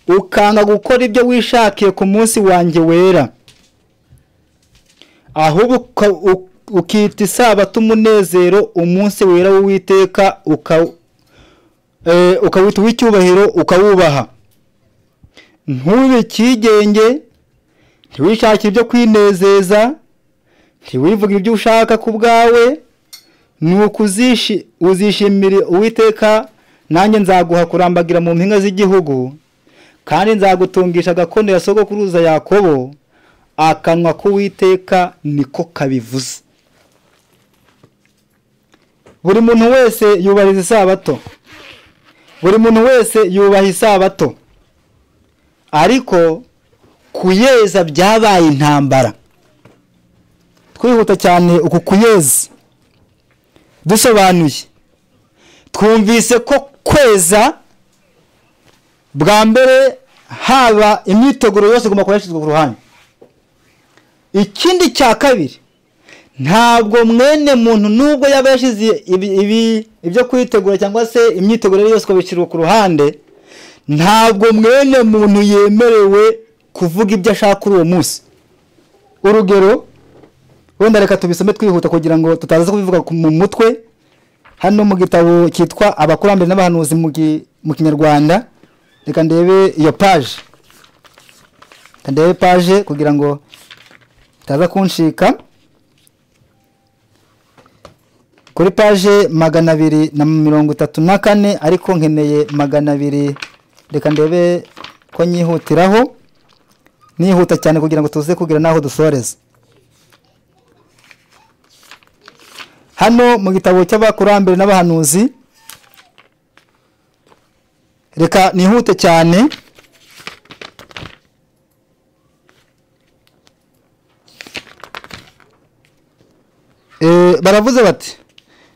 Speaker 1: ukanga gukora ibyo wishakiye ku munsi wanjye wera, ahubwo ukita isabato umunezero, umunsi wera w'Uwiteka ukawita uw'icyubahiro, ukawubaha. Ntube ikigenge, ntiwishakire ibyo kwinezeza, ntiwivuge ibyo ushaka ku bwawe, nuko uzishimire Uwiteka, nanjye nzaguha kurambagira mu mpinga z'igihugu, kandi nzagutungisha agakondo ya sogokuruza Yakobo, akanwa k'Uwiteka niko kabivuze. Buri muntu wese yubahiriza isabato, buri muntu wese yubaha isabato, ariko kuyeza byabaye intambara. Twihuta cyane uku kuyeza dusobanuye. Twumvise ko kweza bwa mbere haba imyiteguro yose igomba kuba yashyizwe ku ruhande. Ikindi cya kabiri, ntabwo mwene muntu nubwo yaba yashize ibyo kwitegura cyangwa se imyiteguro yose kubishyirwa ku ruhande, ntabwo mwene muntu yemerewe kuvuga ibyo ashaka kuri uwo munsi. Urugero, wenda reka tubisome twihuta kugira ngo tutaza kubivuga mu mutwe. Hano mu gitabo cyitwa Abakurambere n'Abahanuzi mu Kinyarwanda, reka ndebe iyo page, ndebe page kugira ngo taza kunshika. Kuri page 234, ariko nkeneye 200. Reka ndebe ko nyihutiraho, nihuta cyane kugira ngo tuze kugira naho dusoreza. hano mu gitabo cy'abakurambere n'abahanuzi. Reka nihute cyane. Baravuze bati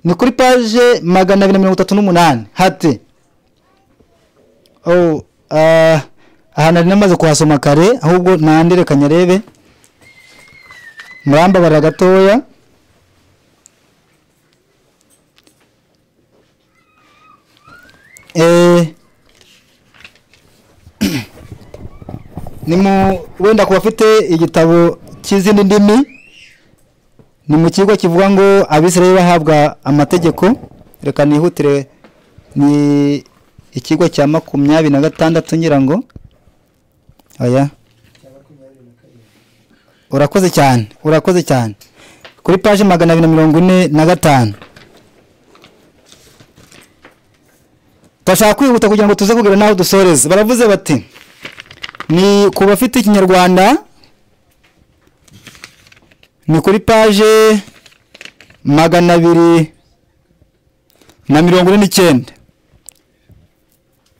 Speaker 1: ni kuri page 238 hati aha nari namaze kuhasoma kare, ahubwo nandire kanyarebe muramba bara gatoya. Ni mu wenda kuba afite igitabo cy'izindi ndimi, ni mu kigo kivuga ngo Abisirayeli bahabwa amategeko. Reka nihutire, ni ikigo cya 26 ngira ngo. Aya, urakoze cyane, urakoze cyane. Kuri page 245 tashaka kwihuta kugira ngo tuze kugira naho dusoreze. Baravuze bati ni kuba afite ikinyarwanda, ni kuri page 249.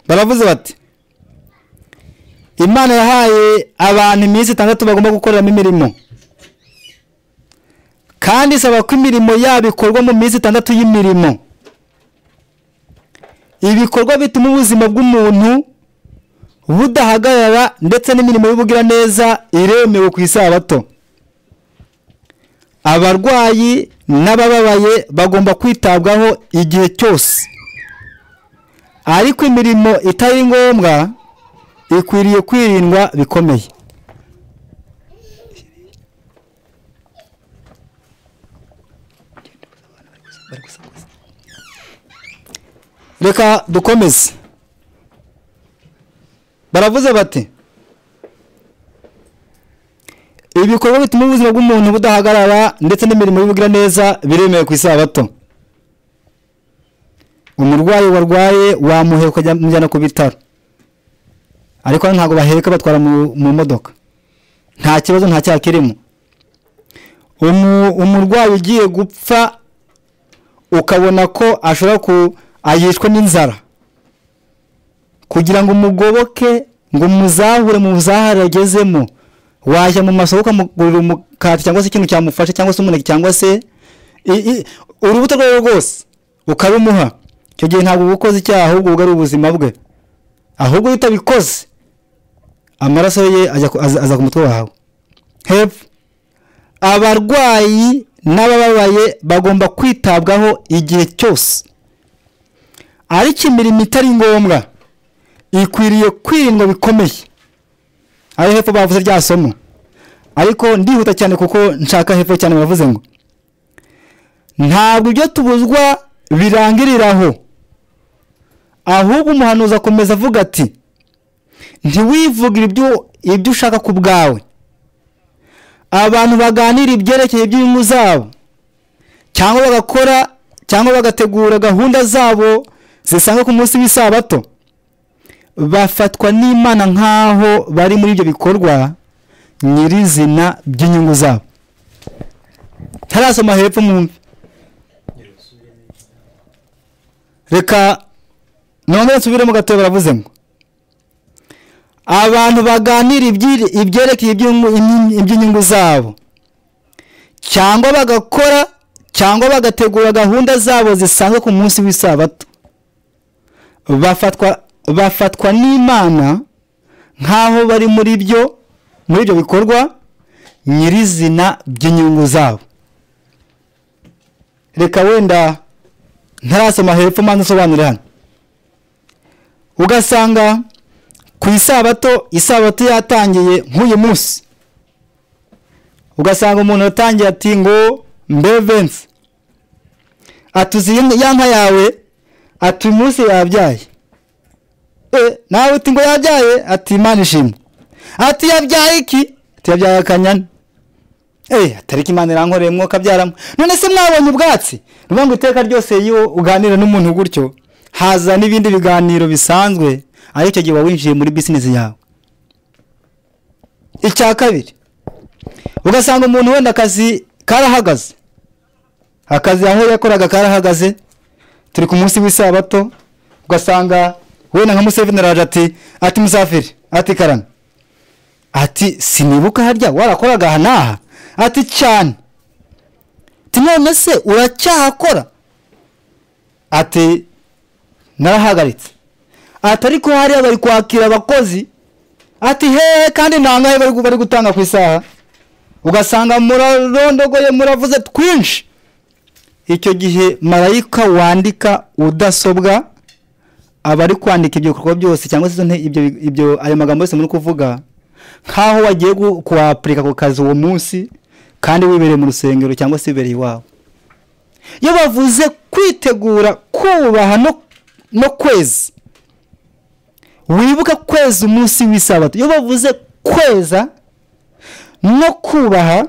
Speaker 1: Baravuze bati Imana yahaye abantu iminsi 6 bagomba gukoreramo imirimo, kandi isaba ko imirimo yabo ikorwa mu minsi 6 y'imirimo. Ibikorwa bituma ubuzima bw'umuntu budahagarara, ndetse n'imirimo y'ubugira neza iremewe ku isabato. Abarwayi n'abababaye bagomba kwitabwaho igihe cyose, ariko imirimo itari ngombwa ikwiriye kwirindwa bikomeye. Reka dukomeze. Baravuze bati ibikorwa bituma ubuzima bw'umuntu budahagarara, ndetse n'imirimo y'ubugira neza biremewe ku isabato. Umurwayi warwaye wamuheka ukajya mujyana ku bitaro, ariko ntago baheka batwara mu modoka, nta kibazo nta cyaha kirimo. Umurwayi ugiye gupfa ukabona ko ashobora ayishwe n'inzara, kugira ngo umugoboke ngo muzahure mu buzahara yagezemo, wajya mu masoko ukamugurira umukati cyangwa se ikintu cyamufasha, cyangwa se umuneke, cyangwa se urubuto rwe rwose ukarumuha. Icyo gihe ntabwo ubukoze icyaha, ahubwo ubwo ari ubuzima bwe. Ahubwo utabikoze amaraso ye aza ku mutwe wawe. Hepfo, abarwayi n'abababaye bagomba kwitabwaho igihe cyose, ariko imirimo itari ngombwa ikwiriye kwirindwa bikomeye. Aho hepfo bavuze rya somo, ariko ndihuta cyane kuko nshaka hepfo cyane. Baravuze ngo ntabwo ibyo tubuzwa birangiriraho, ahubwo umuhanuzi akomeza avuga ati ntiwivugire ibyo ushaka ku bwawe. Abantu baganira ibyerekeye iby'inyungu zabo, cyangwa bagakora cyangwa bagategura gahunda zabo zisanzwe ku munsi w'isabato, bafatwa n'Imana nkaho bari muri ibyo bikorwa nyirizina by'inyungu zabo. Tarasoma hepfo mwumve. Reka nongere nsubiremo gato. Baravuze ngo abantu baganira ibyerekeye iby'inyungu zabo, cyangwa bagakora cyangwa bagategura gahunda zabo zisanzwe ku munsi w'isabato, bafatwa n'Imana nkaho bari muri ibyo bikorwa nyirizina by'inyungu zabo. Reka wenda ntarasoma hepfo maze nsobanure hano. Ugasanga ku isabato yatangiye nk'uyu munsi, ugasanga umuntu yatangiye ati ngo mbevense atuzi yanka yawe, ati umunsi yabyaye. Nawe uti ngo yabyaye, ati Imana ishimwe. Ati yabyaye iki? Ati yabyaye akanyana. Atariki Imana irankoreye mwuka byaramo. None se mwabonye ubwatsi? Rubango iteka ryose iyo uganira n'umuntu gutyo, haza n'ibindi biganiro bisanzwe, ariko icyo gihe winjiye muri business yawe. Icya kabiri, ugasanga umuntu wenda akazi karahagaze, akazi aho yakoraga karahagaze, turi ku munsi w'isabato, ugasanga wenda nka Musafiri araje ati Musafiri, ati karame, ati sinibuka harya warakoraga aha n'aha, ati cyane, ati none se uracyahakora, ati narahagaritse, ati ariko hariya bari kwakira abakozi, ati hehe kandi ntangahe bari gutanga ku isaha, ugasanga murarondogoye muravuze twinshi. Icyo gihe marayika wandika udasobwa aba ari kwandika ibyo bikorwa byose cyangwa se ibyo ayo magambo yose muri kuvuga nkaho wagiye kuapurika ku kazi uwo munsi kandi wibereye mu rusengero cyangwa se wibereye iwawe. Iyo bavuze kwitegura kubaha no kweza, wibuka kweza umunsi w'isabato. Iyo bavuze kweza no kubaha,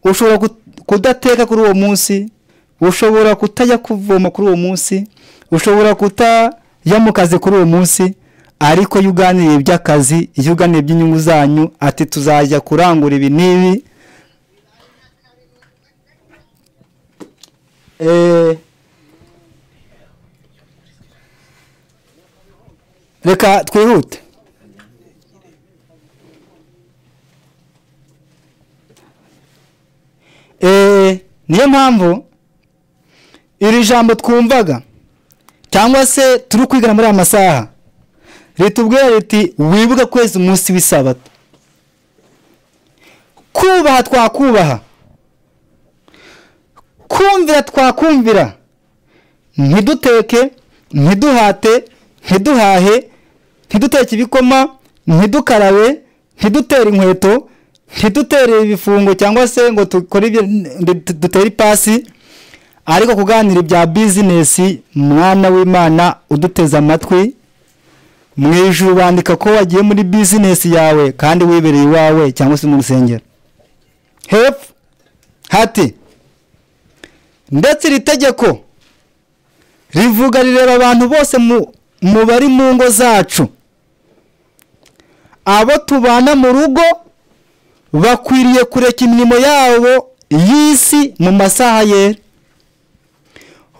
Speaker 1: ushobora kudateka kuri uwo munsi, ushobora kutajya kuvoma kuri uwo munsi, ushobora kutajya mu kazi kuri uwo munsi, ariko iyo uganiriye iby'akazi, iyo uganiriye iby'inyungu zanyu, ati tuzajya kurangura ibi n'ibi, reka twihute. Niyo mpamvu iri jambo twumvaga cyangwa se turi kwigana muri amasaha ritubwira riti wibuke kweza umunsi w'isabato. Kubaha twakubaha, kumvira twakumvira, ntiduteke, ntiduhate, ntiduhahe, ntiduteke ibikoma, ntidukarabe, ntidutere inkweto, ntidutere ibifungo cyangwa se ngo dutere ipasi, ariko kuganira ibya bizinesi. Mwana w'Imana uduteza amatwi, mu ijuru bandika ko wagiye muri bizinesi yawe kandi wibereye iwawe cyangwa se mu rusengero. Hepfo hati ndetse iri tegeko rivuga rireba abantu bose mu bari mu ngo zacu. Abo tubana mu rugo bakwiriye kureka imirimo yabo y'isi mu masaha yera.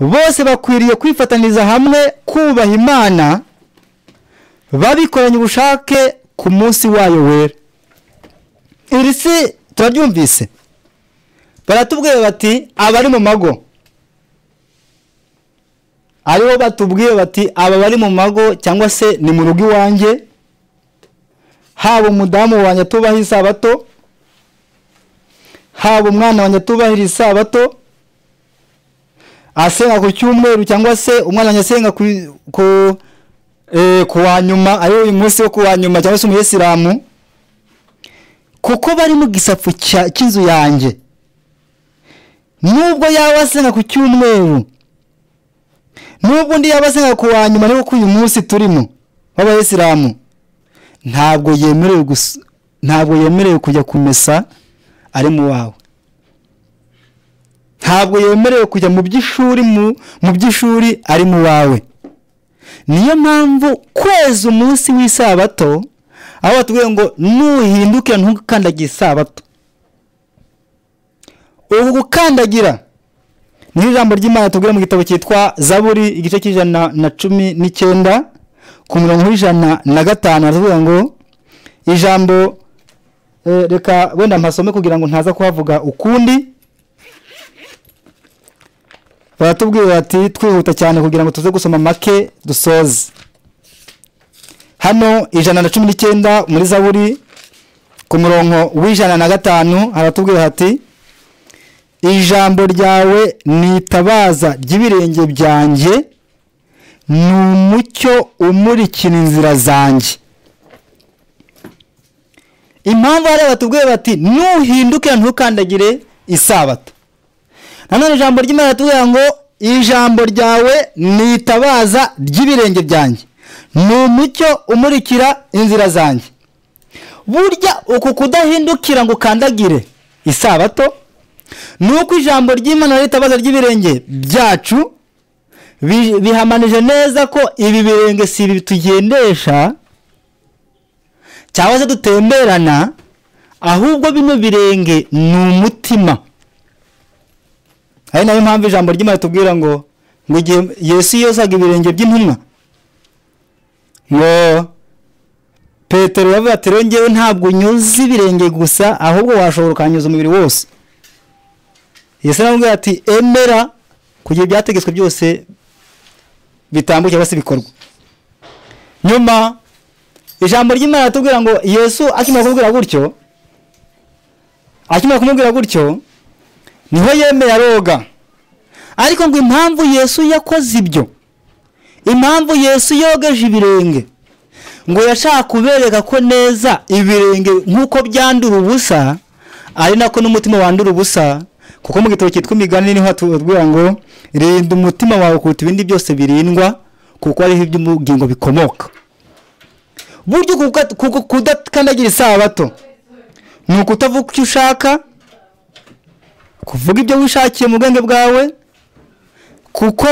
Speaker 1: Bose bakwiriye kwifataniza hamwe kubaha Imana, babikoranye ubushake ku munsi wayo wera. Iri si turabyumvise, baratubwiye bati abari mu mago, aribo batubwiye bati aba bari mu mago cyangwa se ni mu rugo iwanjye, haba umudamu wanjye tubaha isabato, haba umwana wanjye tubahira isabato, asenga ku cyumweru cyangwa se umwana wanjye asenga ku wa nyuma, ariwo uyu munsi wo ku wa nyuma cyangwa se umuyisilamu, kuko bari mu gisapfu cy'inzu yanjye. Nubwo yaba asenga ku cyumweru, nubwo undi yaba asenga ku wa nyuma, ariko ku uyu munsi turimo w'abayisilamu, ntabwo yemerewe kujya kumesa ari mu wawe, ntabwo yemerewe kujya mu by'ishuri ari mu wawe. Niyo mpamvu kweza umunsi w'isabato aho batubwiye ngo nuhindukira ntukandagira isabato. Ubu gukandagira ni ijambo ry'Imana tubwira mu gitabo cyitwa Zaburi igice cy'119 ku murongo w'105, aravuga ngo ijambo reka wenda mpasome kugira ngo ntaza kuhavuga ukundi. Baratubwira bati twihuta cyane kugira ngo tuze gusoma make dusoze. Hano 119 muri Zaburi ku murongo w'105 haratubwira hati ijambo ryawe ni itabaza ry'ibirenge byanjye, ni umucyo umurikira inzira zanjye. Impamvu hari batubwiye bati nuhindukira ntukandagire isabato. Nanone ijambo ry'Imana tuvuga ngo ijambo ryawe ni itabaza ry'ibirenge byanjye, ni umucyo umurikira inzira zanjye. Burya uku kudahindukira ngo ukandagire isabato, nuko ijambo ry'Imana ari itabaza ry'ibirenge byacu, bihamanije neza ko ibi birenge si ibi tugendesha cyangwa se dutemberana, ahubwo bino birenge ni umutima. ari nayo mpamvu ijambo ry'Imana tubwira ngo igihe Yesu yozaga ibirenge by'intumwa ngo Petero yavuze ati rero ngewe ntabwo nyuze ibirenge gusa ahubwo washobora ukanyuza umubiri wose. Yesu aramubwira ati emera kugira ibyategetswe byose bitambuke basi bikorwa. Nyuma ijambo ry'Imana tubwira ngo Yesu akimara kumubwira gutyo niho yemeye aroga. Ariko ngo impamvu Yesu yakoze ibyo, impamvu Yesu yogeje ibirenge, ngo yashaka kubereka ko neza ibirenge nk'uko byandura ubusa ari nako n'umutima wandura ubusa. Kuko mu gitabo cyitwa Imigani niho hatubwira ngo rinda umutima wawe kuruta ibindi byose birindwa, kuko ariho iby'ubugingo bikomoka. Buryo kudakandagira isabato ni ukutavuga icyo ushaka, kuvuga ibyo wishakiye mu bwenge bwawe, kuko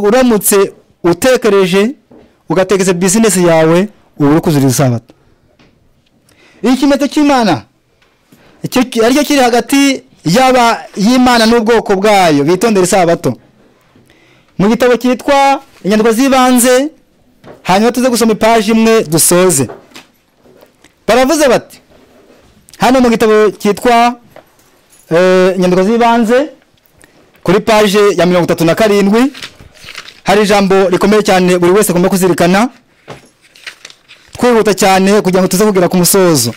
Speaker 1: uramutse utekereje ugategeza business yawe uri kuzira isabato. Ikimenyetso cy'Imana aricyo kiri hagati y'Imana n'ubwoko bwayo bitondera isabato. Mu gitabo cyitwa inyandiko z'ibanze, hanyuma tuze gusoma ipaji imwe dusoze. Baravuze bati hano mu gitabo cyitwa inyandiko z'ibanze kuri paje ya 37 hari ijambo rikomeye cyane buri wese agomba kuzirikana, twihuta cyane kugira ngo tuze kugera ku musozo.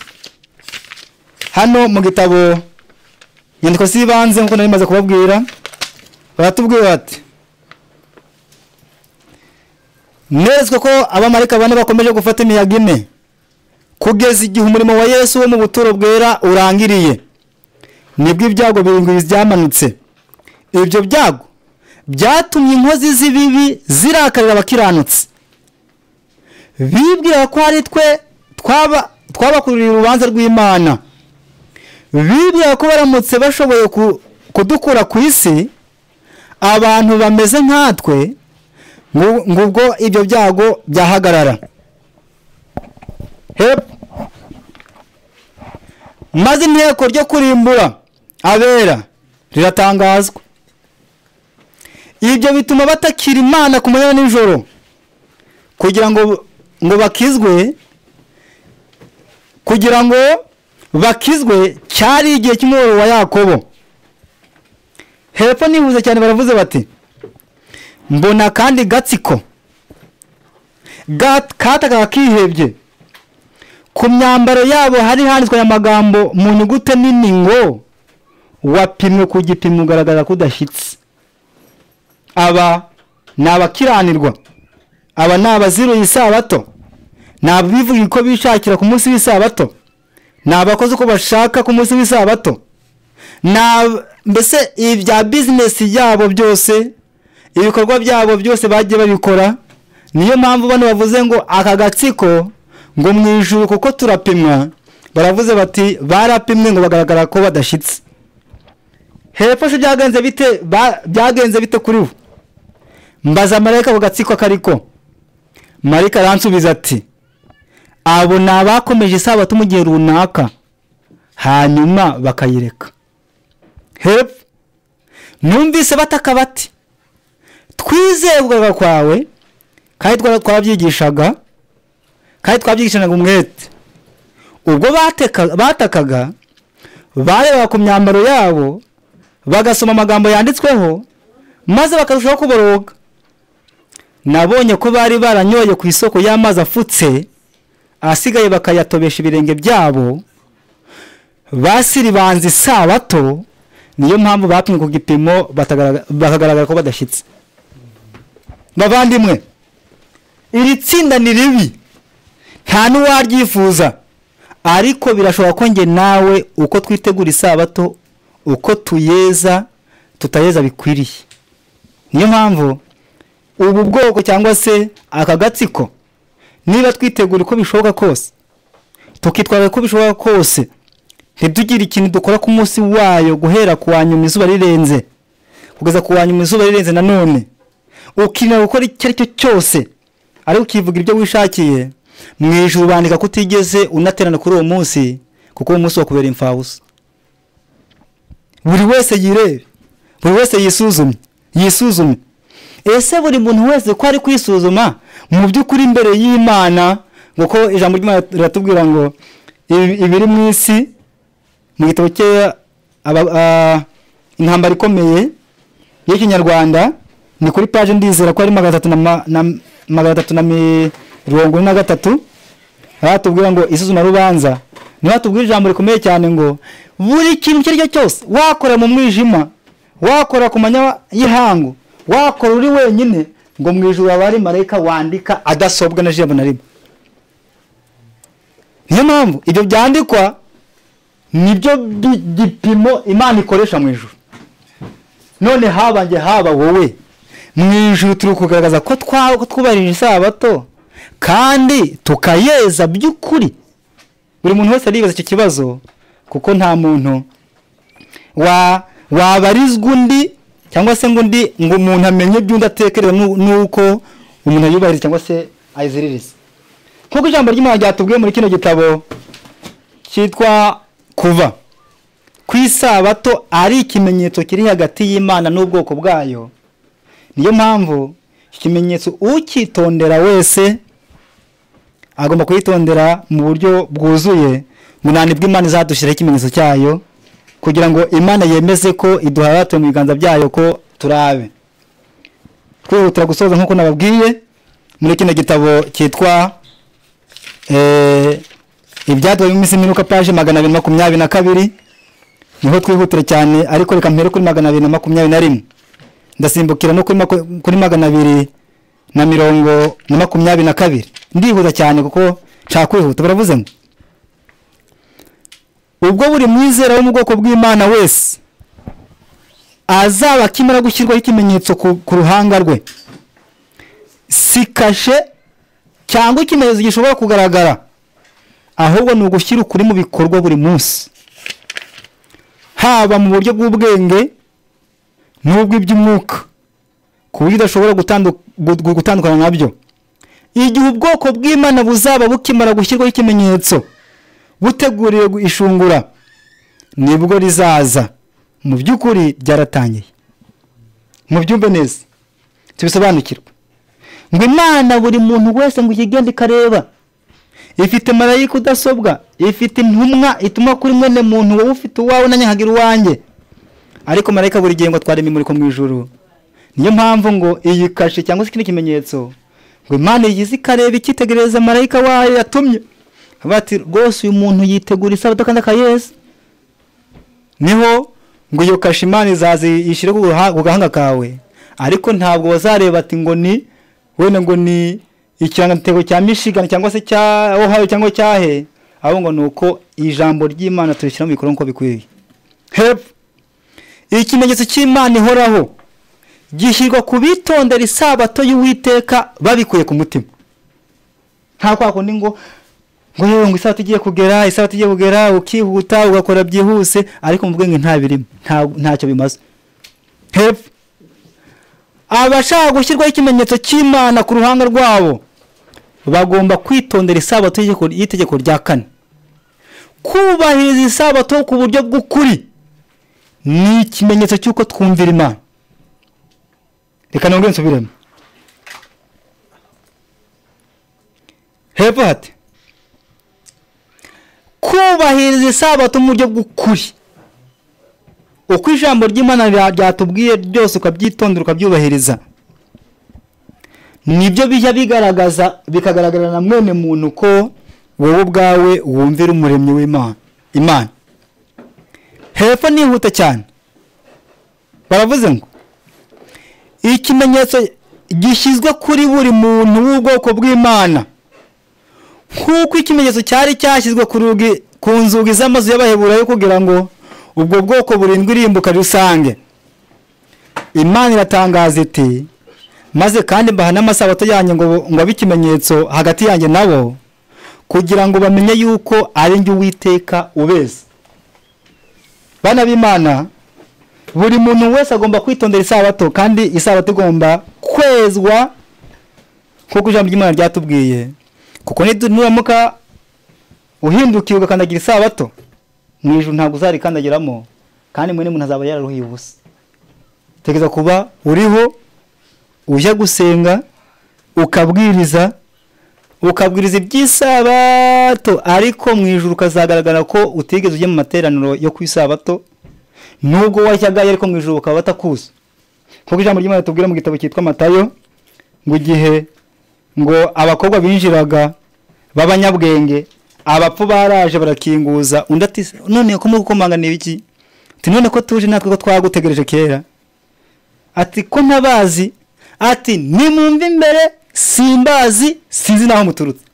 Speaker 1: Hano mu gitabo inyandiko z'ibanze nkuko nari maze kubabwira, baratubwira bati nezwe ko abamarika bane bakomeje gufata imiyaga ine kugeza igihe umurimo wa Yesu wo mu buturo bwera urangiriye, nibwo ibyago birindwi byamanutse. Ibyo byago byatumye inkozi z'ibibi zirakarira abakiranutsi, bibwira ko ari twe twabakurira urubanza rw'Imana, bibwira ko baramutse bashoboye kudukura ku isi abantu bameze nkatwe, ngubwo ibyo byago byahagarara. Maze inteko ryo kurimbura abera riratangazwa. Ibyo bituma batakira Imana ku manywa n'ijoro kugira ngo bakizwe cyari igihe cy'umubabaro wa Yakobo. Hepfo nihuze cyane baravuze bati mbona kandi gatsiko kataga kihebye, ku myambaro yabo hari handitswe amagambo mu nyugute nini ngo wapimwe ku gipimo ugaragara kudashyitse. Aba ni abakiranirwa, aba ni abaziruye isabato, ni abivuga ko bishakira ku munsi w'isabato, ni abakoze uko bashaka ku munsi w'isabato, mbese ibya business yabo byose, ibikorwa byabo byose bagiye babikora. Niyo mpamvu bano bavuze ngo aka gatsiko ngo mu ijuru kuko turapimwa, baravuze bati barapimwe ngo bagaragara ko badashyitse. Hepfo se byagenze bite kuri bo? Mbaza marayika ku gatsiko kariko, marayika aransubiza ati abo ni abakomeje isabato mu gihe runaka hanyuma bakayireka. Hepfo numvise bataka bati twizerwaga kwawe kandi twabyigishaga umwete. Ubwo batakaga barebaga ku myambaro yabo bagasoma amagambo yanditsweho maze bakarushaho kuboroga. Nabonye ko bari baranyoye ku isoko y'amazi afutse, asigaye bakayatobesha ibirenge byabo, basiribanze isabato. Niyo mpamvu bapimwe ku gipimo bakagaragara ko badashyitse. Bavandimwe, iri tsinda ni ribi, nta n'uwaryifuza, ariko birashobora ko nge nawe uko twitegura isabato, uko tuyeza tutayeza bikwiriye. Niyo mpamvu ubu bwoko cyangwa se aka gatsiko, niba twitegura uko bishoboka kose, tukitwara uko bishoboka kose, ntitugire ikintu dukora ku munsi wayo guhera ku wanyuma izuba rirenze kugeza ku wanyuma izuba rirenze. Nanone ukina gukora icyo ari cyo cyose ariko ukivuga ibyo wishakiye, mu ijuru bandika kutigeze unaterana kuri uwo munsi, kuko uwo munsi wakubera imfabusa. Buri wese yirebe, buri wese yisuzume ese buri muntu wese ko ari kwisuzuma mu by'ukuri imbere y'Imana, kuko ijambo ry'Imana riratubwira ngo ibiri mu isi mu gitabo cye intambara ikomeye y'ikinyarwanda ni kuri page ndizera ko ari 343 batubwira ngo isuzuma rubanza. Niba tubwira ijambo rikomeye cyane ngo buri kintu cyo cyose wakora mu mwijima, wakora ku manywa y'ihangu, wakora uri wenyine, ngo mu ijuru abari marayika wandika adasobwa na jambo na rimwe. Niyo mpamvu ibyo byandikwa nibyo gipimo Imana ikoresha mu ijuru. None haba wowe mu ijuru turi kugaragaza ko twubarije isabato kandi tukayeza by'ukuri. Buri muntu wese aribaza icyo kibazo, kuko nta muntu wabarizwa undi cyangwa se ngo umuntu amenye by'undi atekereza nuko umuntu ayubahiriza cyangwa se ayiziririza. Kuko ijambo ry'Imana ryatubwiye muri kino gitabo cyitwa Kuva ku isabato ari ikimenyetso kiri hagati y'Imana n'ubwoko bwayo. Niyo mpamvu ikimenyetso ukitondera wese agomba kuyitondera mu buryo bwuzuye, munani bw'Imana izadushyiraho ikimenyetso cyayo kugira ngo Imana yemeze ko iduharate mu biganza byayo ko turabe. Twihutira gusoza nk'uko nababwiye muri kino gitabo cyitwa ibyaduhaye mu minsi minuka page 222 niho twihutira cyane, ariko reka mpere kuri 221 ndasimbukira no kuri 222 ndihuta cyane kuko nshaka kwihuta. Baravuze ngo ubwo buri mwizera wo mu bwoko bw'Imana wese azaba akimara gushyirwaho ikimenyetso ku ruhanga rwe, si kashe cyangwa ikimenyetso gishobora kugaragara, ahubwo ni ugushyira ukuri mu bikorwa buri munsi, haba mu buryo bw'ubwenge n'ubw'iby'umwuka, ku buryo udashobora gutandukana nabyo. Igihe ubwoko bw'Imana buzaba bukimara gushyirwaho ikimenyetso buteguriye ishungura, nibwo rizaza. Mu by'ukuri byaratangiye, mu byumve neza tubisobanukirwe ngo Imana buri muntu wese ngo igende kareba ifite marayika udasobwa, ifite intumwa ituma kuri mwene muntu wowe ufite uwawe nanyahagira uwanjye, ariko marayika buri gihe ngo tware imuriko mu ijuru. Niyo mpamvu ngo iyi kashe cyangwa se kino kimenyetso ngo Imana yizi kareba ikitegereza marayika wayo yatumye, bati rwose uyu muntu yitegura isabato kandi akayeza. Niho ngo iyo kashe Imana izazi yishire ku gahanga kawe, ariko ntabwo bazareba ati ngo ni wene ngo ni ikirangantego cya Michigan cyangwa se cya Ohio cyangwa cyahe, abo ngo nuko ijambo ry'Imana turishyira mu bikorwa nko bikwiye. Hepfo ikimenyetso cy'Imana ihoraho gishyirwa ku bitondera isabato y'Uwiteka babikuye ku mutima. Nta kwakundi ngo yewe ngo isabato igiye kugera ukihuta ugakora byihuse, ariko mu bwenge nta birimo, ntacyo bimaze. Hepfo abashaka gushyirwaho ikimenyetso cy'Imana ku ruhanga rwabo bagomba kwitondera isabato y'itegeko rya 4. Kubahiriza isabato ku buryo bw'ukuri ni ikimenyetso cy'uko twumvira Imana. Reka nongere nsubiremo. Hepfo hati kubahiriza isabato mu buryo bw'ukuri, uko ijambo ry'Imana ryatubwiye byose ukabyitondera ukabyubahiriza, nibyo bijya bikagaragarira na mwene muntu ko wowe ubwawe wumvira umuremyi w'Imana. Hepfo nihuta cyane baravuze ngo ikimenyetso gishyizwe kuri buri muntu w'ubwoko bw'Imana, kuko ikimenyetso cyari cyashyizwe ku nzugi z'amazu y'Abaheburayo kugira ngo ubwo bwoko burindwi irimbuka rusange. Imana iratangaza iti maze kandi mbaha n'amasabato yanyu ngo abe ikimenyetso hagati yanjye nabo, kugira ngo bamenye yuko ari njye Uwiteka ubeza. Bana b'Imana, buri muntu wese agomba kwitondera isabato, kandi isabato igomba kwezwa kuko ijambo ry'Imana ryatubwiye, kuko nuramuka uhindukiye ugakandagira isabato mu ijuru ntabwo uzarikandagiramo, kandi mwene muntu azaba yararuhiye ubusa. tegeza kuba uriho ujya gusenga ukabwiriza iby'isabato, ariko mu ijuru ukazagaragara ko utigeze ujya mu materaniro yo ku isabato, nubwo wajyaga ariko mu ijuru ukaba batakuzi. Kuko ijambo ry'Imana tubwira mu gitabo cyitwa Matayo ngo igihe ngo abakobwa binjiraga b'abanyabwenge, abapfu baraje barakinguza, undi ati none ko muri gukomanganira iki? Ati none ko tuje natwe ko twagutegereje kera. Ati ko ntabazi, ati nimumve imbere simbazi, sinzi naho muturutse.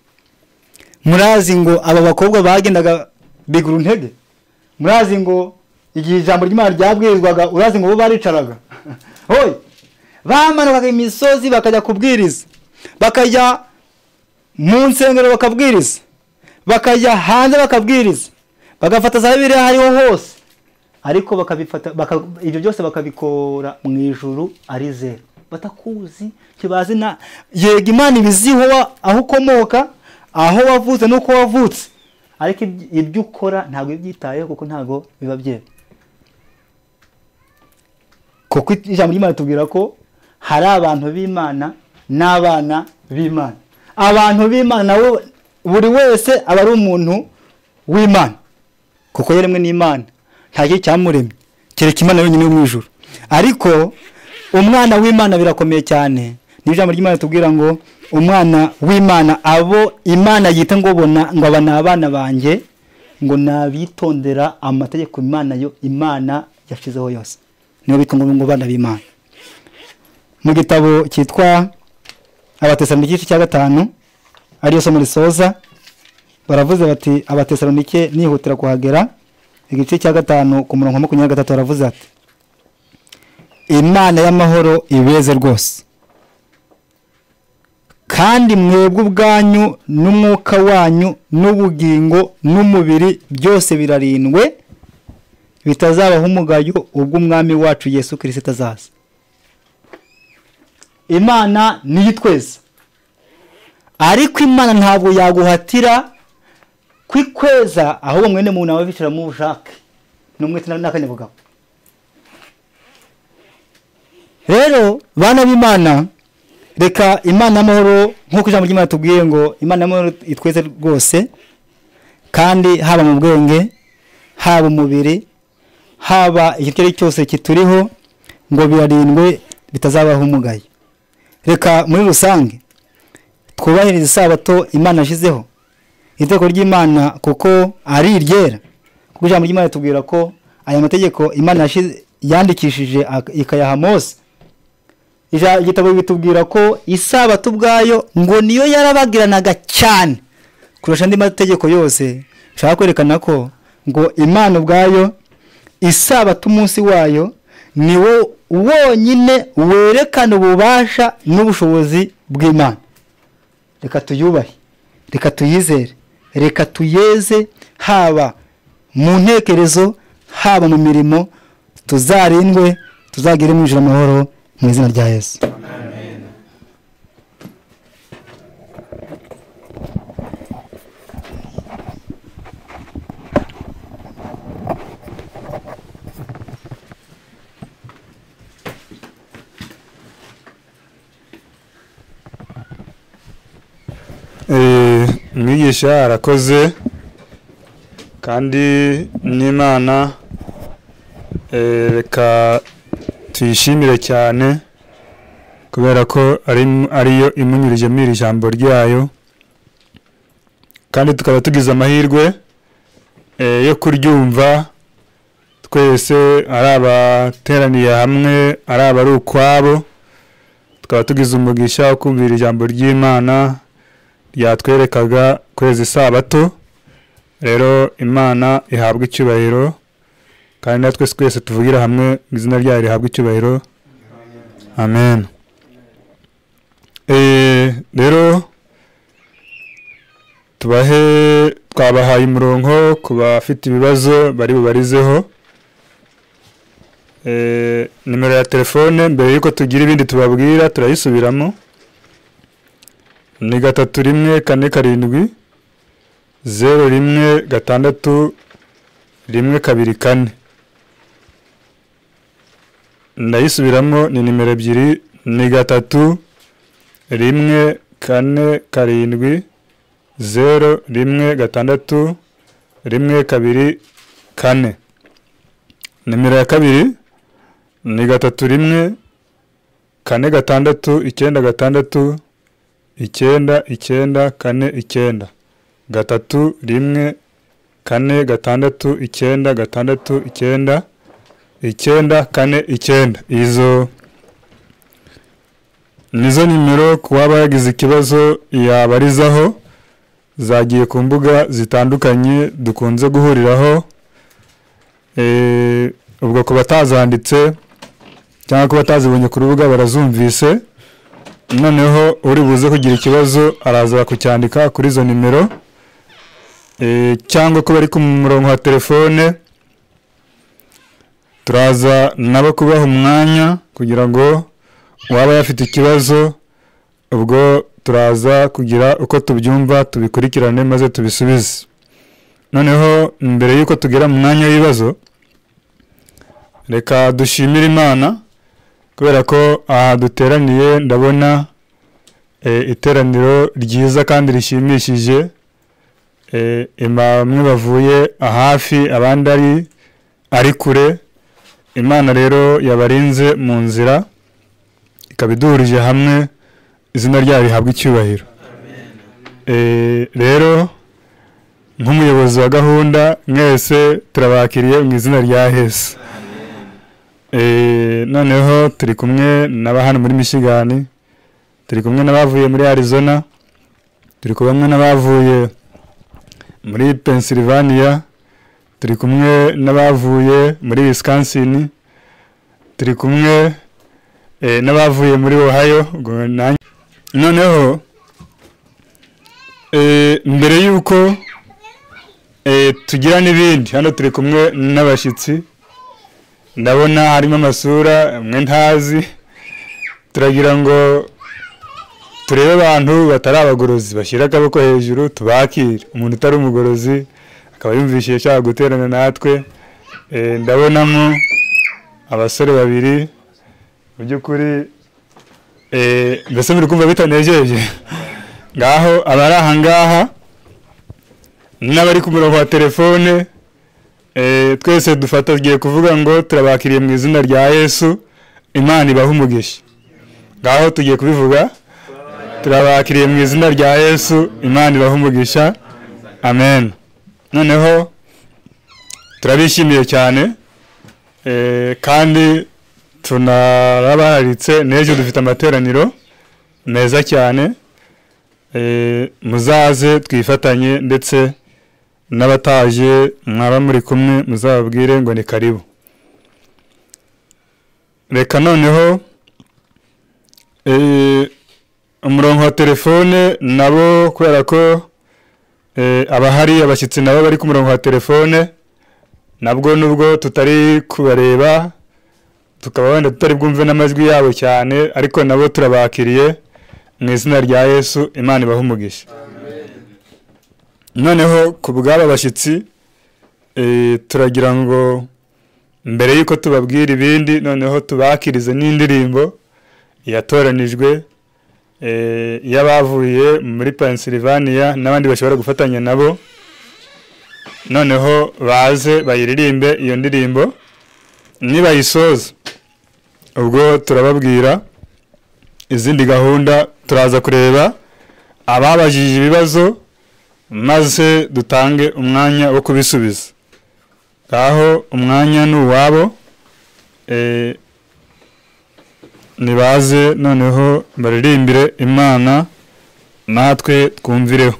Speaker 1: Murazi ngo aba bakobwa bagendaga bigura intege? Murazi ngo igihe ijambo ry'Imana ryabwirizwaga, urazi ngo bo baricaraga? Hoy, bamanukaga imisozi bakajya kubwiriza, bakajya mu nsengero bakabwiriza, bakajya hanze bakabwiriza, bagafata za Bibiliya hariho hose, ariko bakabifata ibyo byose bakabikora mu ijuru ari zero, batakuzi kibazi na yega Imana ibiziho aho ukomoka, aho wavutse nuko wavutse, ariko ibyo ukora ntabwo ibyitayeho kuko ntabwo biba byera. Kuko ijambo ry'Imana tubwira ko hari abantu b'Imana n'abana b'Imana. Abantu b'Imana nawe buri wese aba ari umuntu w'Imana, kuko yaremwe n'Imana, nta gihe cyamuremye kereka Imana yonyine yo mu ijuru. Ariko umwana w'Imana birakomeye cyane. N'ijambo ry'Imana tubwira ngo umwana w'Imana abo Imana yita ngo bona ngo abana abana banjye, ngo nabitondera amategeko Imana yashizeho yose, niyo bita ngo bana b'Imana. Mu gitabo cyitwa Abatesalonike igice cya 5 ariyo somo risoza, baravuze bati Abatesalonike nihutira kuhagera, igice cya 5 ku murongo 23 baravuze ati Imana y'amahoro ibeze rwose, kandi mwebwe ubwanyu n'umwuka wanyu n'ubugingo n'umubiri byose birarindwe, bitazabaho umugayo ubwo umwami wacu Yesu Kristo azaza. Imana ni twese, ariko Imana ntabwo yaguhatira kwikweza, ahubwo mwene muntu nawe bishira mu bushake n'umwete n'akanyabugabo. Rero bana b'Imana, reka Imana y'amahoro nk'uko ijambo ry'Imana tubwiye ngo Imana y'amahoro itweze rwose, kandi haba mu bwenge, haba umubiri, haba ikirere cyose kituriho, ngo birarindwe bitazabaho umugayo. Reka muri rusange twubahiriza isabato Imana yashizeho, iteko ry'Imana kuko ari iryera. Kuko ijambo ry'Imana tubwira ko aya mategeko Imana yandikishije ikayaha Mose. Igitabo bitubwira ko isabato ubwayo ngo niyo yarabagiranaga cyane kurusha andi mategeko yose. Nshaka kwerekana ko ngo Imana ubwayo isabato umunsi wayo niwo wonyine werekana ububasha n'ubushobozi bw'Imana. Reka tuyubahe, reka tuyizere, reka tuyeze, haba mu ntekerezo, haba mu mirimo, tuzarindwe, tuzagire mu ijuru amahoro mu izina rya Yesu. Amen.
Speaker 2: Mwigisha arakoze, kandi n'Imana reka tuyishimire cyane kubera ko ariyo imunyurije muri ijambo ryayo, kandi tukaba tugize amahirwe yo kuryumva twese, ari abateraniye hamwe, ari abari ukwabo. Tukaba tugize umugisha wo kumvira ijambo ry'Imana ryatwerekaga kwezi isabato. Rero Imana ihabwa icyubahiro, kandi natwe twese tuvugira hamwe mu izina ryayo rihabwa icyubahiro. Amen. Rero twabahaye umurongo ku bafite ibibazo bari bubarizeho. Nimero ya telefone mbere yuko tugira ibindi tubabwira turayisubiramo, ni 3147 01 6 124. ndayisubiramo ni nimero ebyiri ni 3 1 4 7 0 1 6 1 2 4. Nimero ya kabiri ni 3 1 4 6 9 6 9 9 4 9 3 1 4 6 9 6 9 9 4 9. Izo nizo nimero kuwaba yagize ikibazo yabarizaho, zagiye ku mbuga zitandukanye dukunze guhuriraho. Ubwo ko batazanditse cyangwa ko batazibonye ku rubuga barazumvise, noneho uri buze kugira ikibazo araza kucyandika kuri izo nimero, cyangwa ko bari ku murongo wa telefone turaza nabo kubaha umwanya kugira ngo waba yafite ikibazo, ubwo turaza kugira uko tubyumva tubikurikirane maze tubisubize. Noneho mbere yuko tugera mu mwanya w'ibibazo, reka dushimire Imana kubera ko aha duteraniye ndabona iteraniro ryiza kandi rishimishije. Bamwe bavuye hafi abandi ari kure. Imana rero yabarinze mu nzira ikabiduhurije hamwe, izina ryayo rihabwa icyubahiro. Rero nk'umuyobozi wa gahunda mwese turabakiriye mu izina rya Yesu. Noneho turi kumwe n'abahana muri Michigan, turi kumwe n'abavuye muri Arizona, turi kumwe n'abavuye muri Pennsylvania, turi kumwe n'abavuye muri Wisconsin, turi kumwe n'abavuye muri Ohio. Noneho mbere yuko tugira n'ibindi, hano turi kumwe n'abashyitsi, ndabona harimo amasura mwe ntazi. Turagira ngo turebe abantu batari abagorozi bashyira akaboko hejuru tubakire. Umuntu utari umugorozi akaba yumvishije ashaka guterana natwe. Ndabonamo abasore babiri mu by'ukuri, mbese muri kumva bitanejeje. Ngaho abari aha ngaha n'abari ku murongo wa telefone, twese tugiye kuvuga ngo turabakiriye mu izina rya Yesu, Imana ibahe umugisha. Ngaho tugiye kubivuga, turabakiriye mu izina rya Yesu, Imana ibahe umugisha. Amen. Noneho turabishimiye cyane, kandi tunarabaharitse n'ejo dufite amateraniro meza cyane. Muzaze twifatanye, ndetse n'abataje mwaba muri kumwe muzababwire ngo ni karibu. Reka noneho umurongo wa telefone nabo, kubera ko abahari abashyitsi nabo bari ku murongo wa telefone, nabwo nubwo tutari kubareba tukaba wenda tutari bwumve n'amajwi yabo cyane, ariko nabo turabakiriye mu izina rya Yesu, Imana ibahe umugisha. Noneho ku bw'aba bashyitsi turagira ngo mbere yuko tubabwira ibindi, noneho tubakirize n'indirimbo yatoranijwe y'abavuye muri Pennsylvania n'abandi bashobora gufatanya nabo. Noneho baze bayiririmbe iyo ndirimbo, nibayisoza ubwo turababwira izindi gahunda. Turaza kureba ababajije ibibazo maze dutange umwanya wo kubisubiza. Aho umwanya ni uwabo, nibaze noneho baririmbire Imana natwe twumvireho.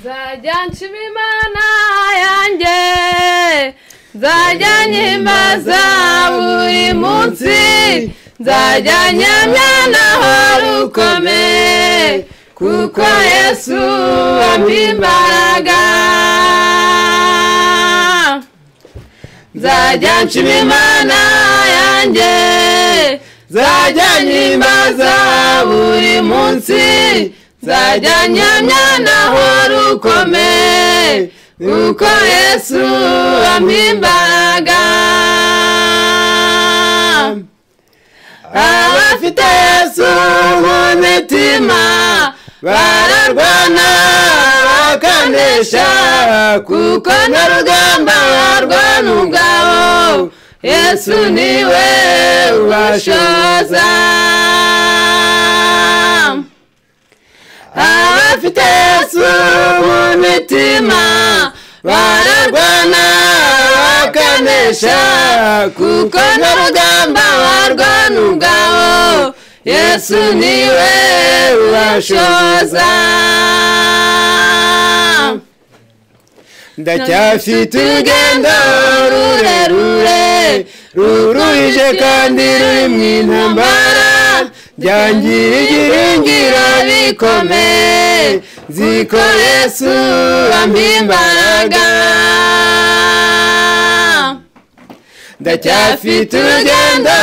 Speaker 3: Zajya nshima Imana yanjye, zajya nyimbaza buri munsi, zajya nyamya naho rukomeye, kuko Yesu ampa imbaraga. Zajya nshima Imana yanjye, nzajya nyimbaza buri munsi nzajya nyamya naho rukomeye kuko Yesu ampimbaraga abafite Yesu mu mitima bararwana bakanesha kuko nta rugamba barwana ubwabo Yesu niwe ubashoza abafite Yesu mu mitima bararwana bakanesha kuko nta rugamba barwana ubwabo Yesu niwe ubashoza ndacyafite urugendo rurerure ruruhije kandi ruri mu intambara byangira igiringiro bikomeye nziko Yesu ampimbaraga ndacyafite urugendo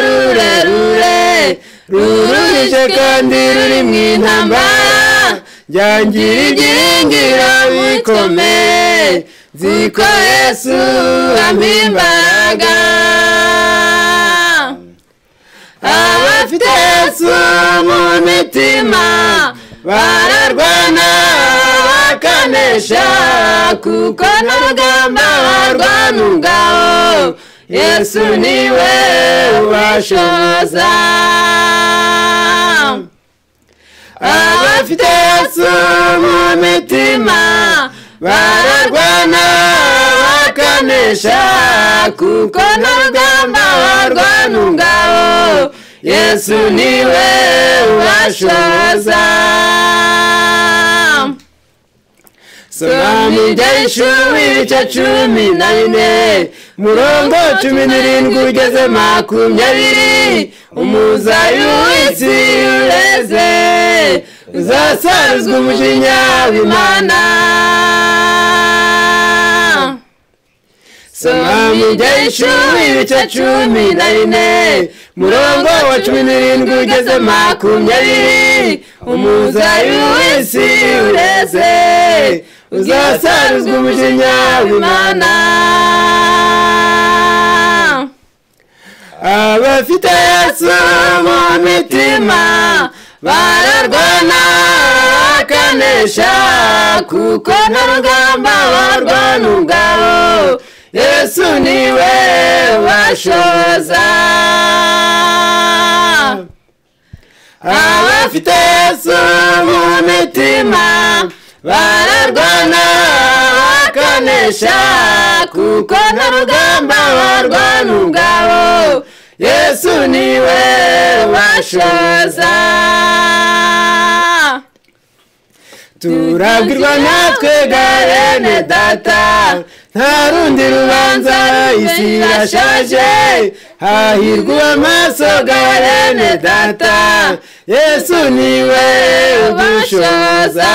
Speaker 3: rurerure ruruhije kandi ruri mu intambara byangira igiringiro bikomeye nziko Yesu ampimbaraga abafite Yesu mu mitima bararwana bakanesha kuko nta rugamba barwana ubwabo Yesu niwe ubashoza abafite Yesu mu mitima bararwana bakanesha kuko nta rugamba barwana ubwabo Yesu niwe ubashoza soma iby'ishuri ibice 14 murongo 17 ugeze 20 umuzabibu w'isi ureze uzasaruzwa umujinya w'Imana soma iby'ishuri ibice 14 murongo wa 17 ugeze 20 umuzabibu w'isi ureze uzasaruzwa umujinya w'Imana abafite Yesu mu mitima bararwana bakanesha kuko nta rugamba barwana ubwabo Yesu niwe ubashoza abafite Yesu mu mitima bararwana bakanesha kuko nta rugamba barwana ubwabo Yesu niwe ubashoza turabwirwa natwe bene data nta rundi rubanza isi irashaje hahirwa amaso bene data Yesu niwe ubashoza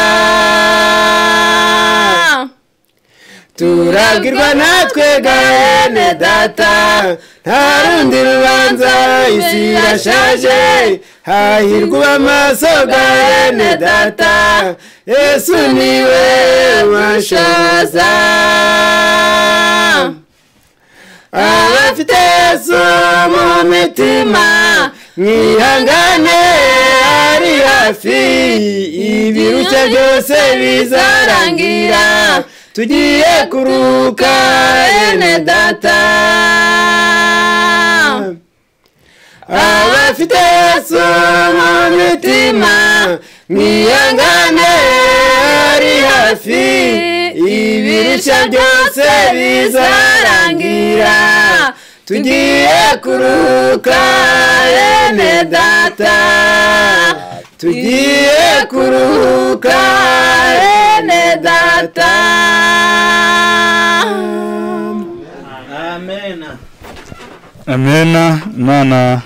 Speaker 3: turabwirwa natwe bene data nta rundi rubanza isi irashaje hahirwa amaso bene data Yesu niwe ubashoza abafite Yesu mu mitima mwihangane ari hafi ibirushya byose bizarangira tugiye kuruka bene data abafite Yesu mu mitima mwihangane ari hafi ibirushya byose bizarangira tugiye kuruka bene data tugiye kuruka bene data amen
Speaker 2: amena Imana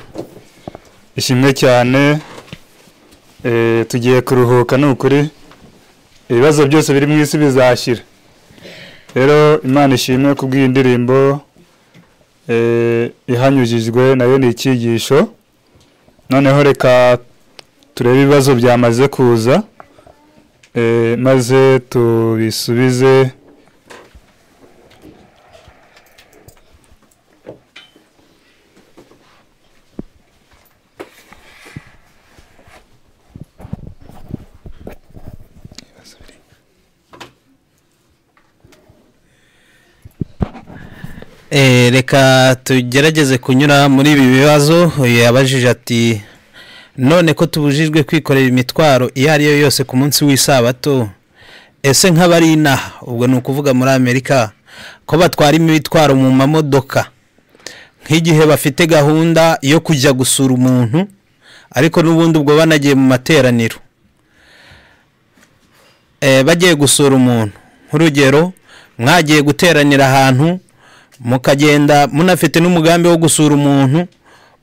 Speaker 2: ishimwe cyane tugiye kuruhuka n'ukuri ibibazo byose biri mu isi bizashira rero Imana ishimwe kubw'indirimbo ihanyujijwe nayo ni icyigisho noneho reka turebe ibibazo byamaze kuza maze tubisubize.
Speaker 4: Reka tugerageze kunyura muri ibi bibazo. Yabajije ati none ko tubujijwe kwikorera imitwaro iyo ari yo yose ku munsi w'isabato, ese nk'abari inaha, ubwo ni ukuvuga muri Amerika, ko batwara imitwaro mu mamodoka nk'igihe bafite gahunda yo kujya gusura umuntu ariko n'ubundi ubwo banagiye mu materaniro, bagiye gusura umuntu, nk'urugero mwagiye guteranira ahantu mukagenda munafite n'umugambi wo gusura umuntu,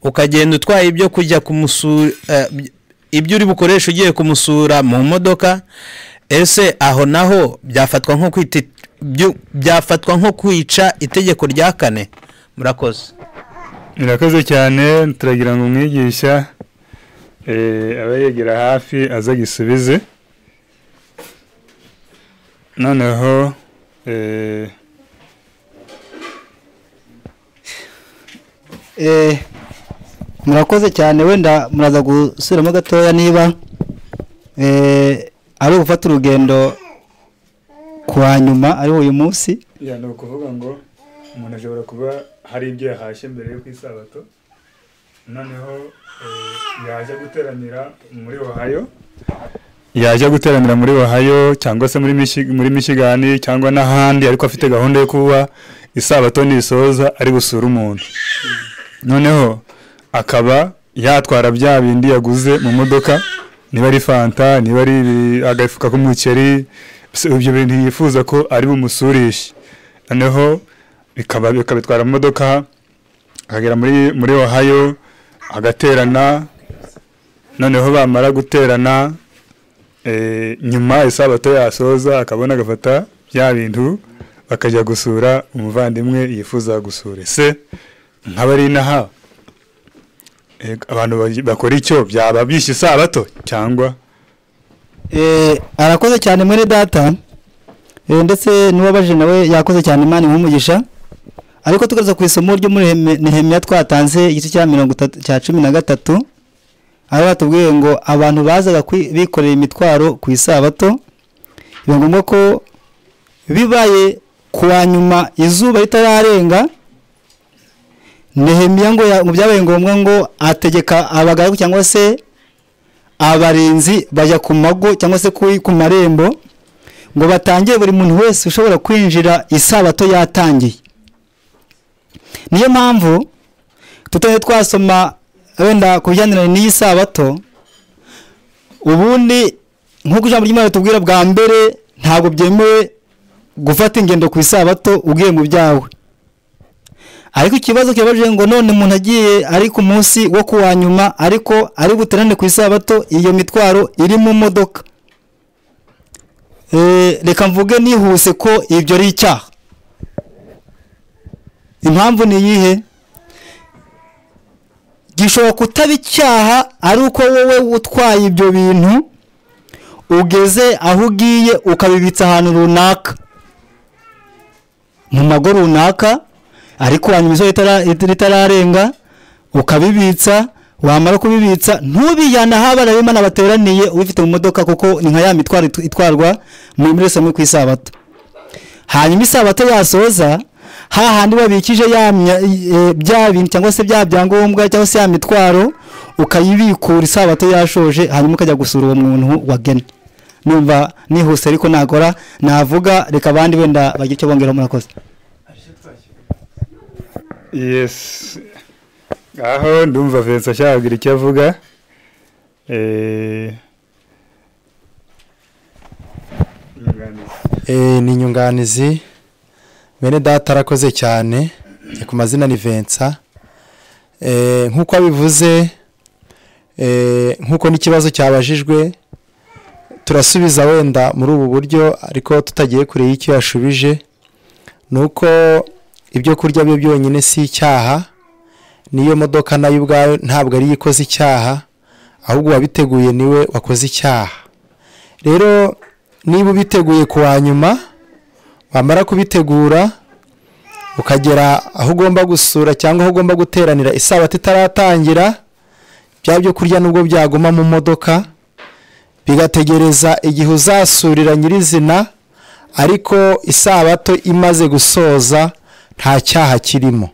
Speaker 4: ukagenda utwaye ibyo kujya kumusura, ibyo uri bukoresha ugiye kumusura mu modoka, ese aho naho byafatwa nko kwica itegeko rya 4? Murakoze.
Speaker 2: Murakoze cyane. Turagira ngo umwigisha aba yegera hafi aza gisubize. Noneho
Speaker 1: murakoze cyane. Wenda muraza gusubiramo gatoya niba ari gufata urugendo kwa nyuma ari uyu munsi.
Speaker 2: No kuvuga ngo umuntu ashobora kuba hari ibyo yahashye mbere yo kwisabato, noneho yaje guteranira muri Ohio, cyangwa se muri Michigan cyangwa n'ahandi, ariko afite gahunda yo kuba isabato nisoza ari gusura umuntu. Noneho akaba yatwara bya bindi yaguze mu modoka, niba ari fanta, niba ari agafuka k'umuceri, ibyo bintu yifuza ko ari bumusurishe. Noneho bikabitwara mu modoka, akagera muri Ohio, agaterana. Noneho bamara guterana, nyuma isabato yasoza akabona agafata bya bintu bakajya gusura umuvandimwe yifuza gusura. Se nk'abari inaha, abantu bakora icyo byaba bishe isabato cyangwa?
Speaker 1: Arakoze cyane muri data, ndetse n'uwabaje nawe yakoze cyane, Imana nk'umugisha. Ariko tugaruza ku isomo ryo muri Nehemiya twatanze igice cya 13, aho batubwiye ngo abantu bazaga bikorera imitwaro ku isabato, biba ngombwa ko bibaye kuwa nyuma izuba ritararenga, Nehemiya ngo byabaye ngombwa ngo ategeka abagaragu cyangwa se abarinzi bajya ku mago cyangwa se ku marembo, ngo batangiye buri muntu wese ushobora kwinjira isabato yatangiye. Niyo mpamvu tutari twasoma wenda kubijyaniranye n'iyi sabato, ubundi nk'uko ijambo ry'Imana ritubwira bwa mbere ntabwo byemewe gufata ingendo ku isabato ugiye mu byawe. Ariko ikibazo kibaje ngo none umuntu agiye ari ku munsi wo kuwa nyuma ariko ari buterane ku isabato, iyo mitwaro iri mu modoka. Reka mvuge nihuse ko ibyo ari icyaha. Impamvu ni iyihe? Gishobora kutaba icyaha ari uko wowe utwaye ibyo bintu ugeze aho ugiye ukabibitsa ahantu runaka, mu mago runaka, ariko wanyuma izuba ritararenga ukabibitsa. Wamara kubibitsa ntubijyana aho Imana bateraniye ubifite mu modoka, kuko ni nka ya mitwaro itwarwa muri semwe ku isabato. Hanyuma isabato yasoza, hahandi babikije bya bintu cyangwa se bya byangombwa cyangwa se ya mitwaro, ukayibikura isabato yashoje, hanyuma ukajya gusura uwo muntu wagennye. Numva nihuse ariko nagora navuga, reka abandi wenda bagira icyo bongera. Murakoze.
Speaker 2: Yes. Aho ndumva Vincent ashaka icyo avuga.
Speaker 5: Ni inyunganizi. Bene data arakoze cyane. Ku mazina ni Vincent. Nkuko abivuze, nkuko n'ikibazo cyabajijwe, turasubiza wenda muri ubu buryo, ariko tutagiye kure y'icyo yashubije. Nuko ibyo kurya byo byonyine si icyaha, n'iyo modoka nayo ubwayo ntabwo ari ikoze icyaha, ahubwo wabiteguye niwe wakoze icyaha. Rero niba ubiteguye ku wa nyuma, wamara kubitegura ukagera aho ugomba gusura cyangwa aho ugomba guteranira isabato itaratangira, bya byo kurya nubwo byaguma mu modoka bigategereza igihe uzasurira nyirizina, ariko isabato imaze gusoza nta cyaha kirimo.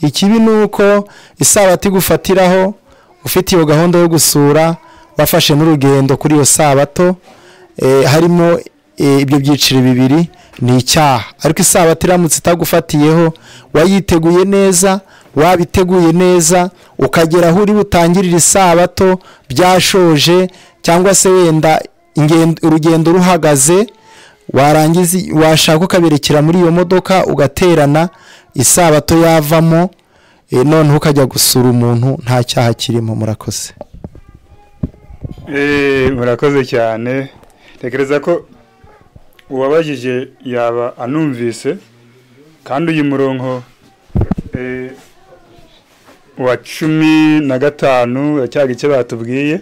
Speaker 5: Ikibi ni uko isabato igufatiraho ufite iyo gahunda yo gusura, wafashe n'urugendo kuri iyo sabato, harimo ibyo byiciro bibiri, ni icyaha. Ariko isabato iramutse itagufatiyeho, wayiteguye neza, wabiteguye neza, ukagera aho uri butangirira isabato byashoje, cyangwa se wenda urugendo ruhagaze, warangiza washaka ukaberekera muri iyo modoka ugaterana, isabato yavamo, noneho ukajya gusura umuntu, nta cyaha kirimo. Murakoze.
Speaker 2: Murakoze cyane. Tekereza ko uwabajije yaba anumvise, kandi uyu murongo wa 15 ya cya gice batubwiye,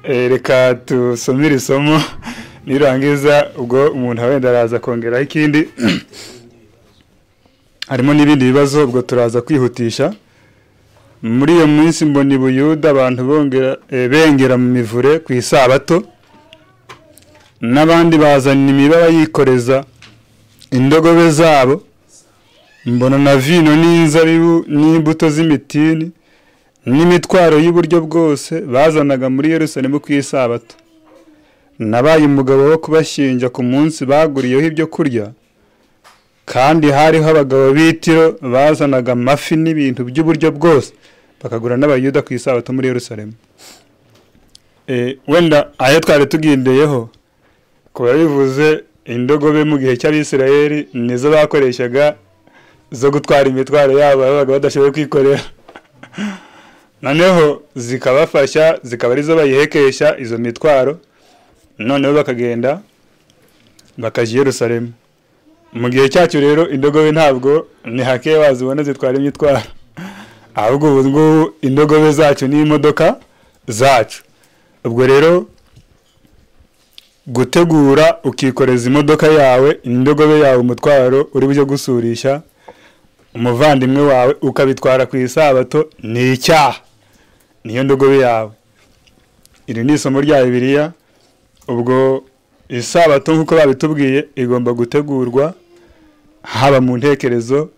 Speaker 2: reka tusomere isomo nirangiza ubwo umuntu wenda araza kongeraho ikindi. Harimo n'ibindi bibazo ubwo turaza kwihutisha. Muri iyo minsi mboni buyuda abantu bengera mu mivure ku isabato, n'abandi bazana imibaba yikoreza indogobe zabo, mbona na vino n'inzabibu n'imbuto z'imitini n'imitwaro y'uburyo bwose bazanaga muri Yerusalemu ku isabato. Nabaye umugabo wo kubashinja ku munsi baguriyeho ibyo kurya, kandi hariho abagabo b'itiro bazanaga amafi n'ibintu by'uburyo bwose bakagura n'abayuda ku isabato muri Yerusalemu. Wenda ayo twari tugendeyeho kuba bivuze indogobe mu gihe cy'Abisirayeli nizo bakoreshaga zo gutwara imitwaro yabo babaga badashoboye kwikorera, noneho zikabafasha, zikaba arizo bayihekesha izo mitwaro, noneho bakagenda bakajya Yerusalemu. Mu gihe cyacu rero indogobe ntabwo ni hake wazibona zitwara imitwaro, ahubwo ubu indogobe zacu ni imodoka zacu. Ubwo rero gutegura ukikoreza imodoka yawe, indogobe yawe, umutwaro uri bujye gusurisha umuvandimwe wawe ukabitwara ku isabato, ni icyaha. Niyo ndogobe yawe. Iri ni isomo rya Bibiliya. Ubwo isabato nk'uko babitubwiye igomba gutegurwa, haba mu ntekerezo,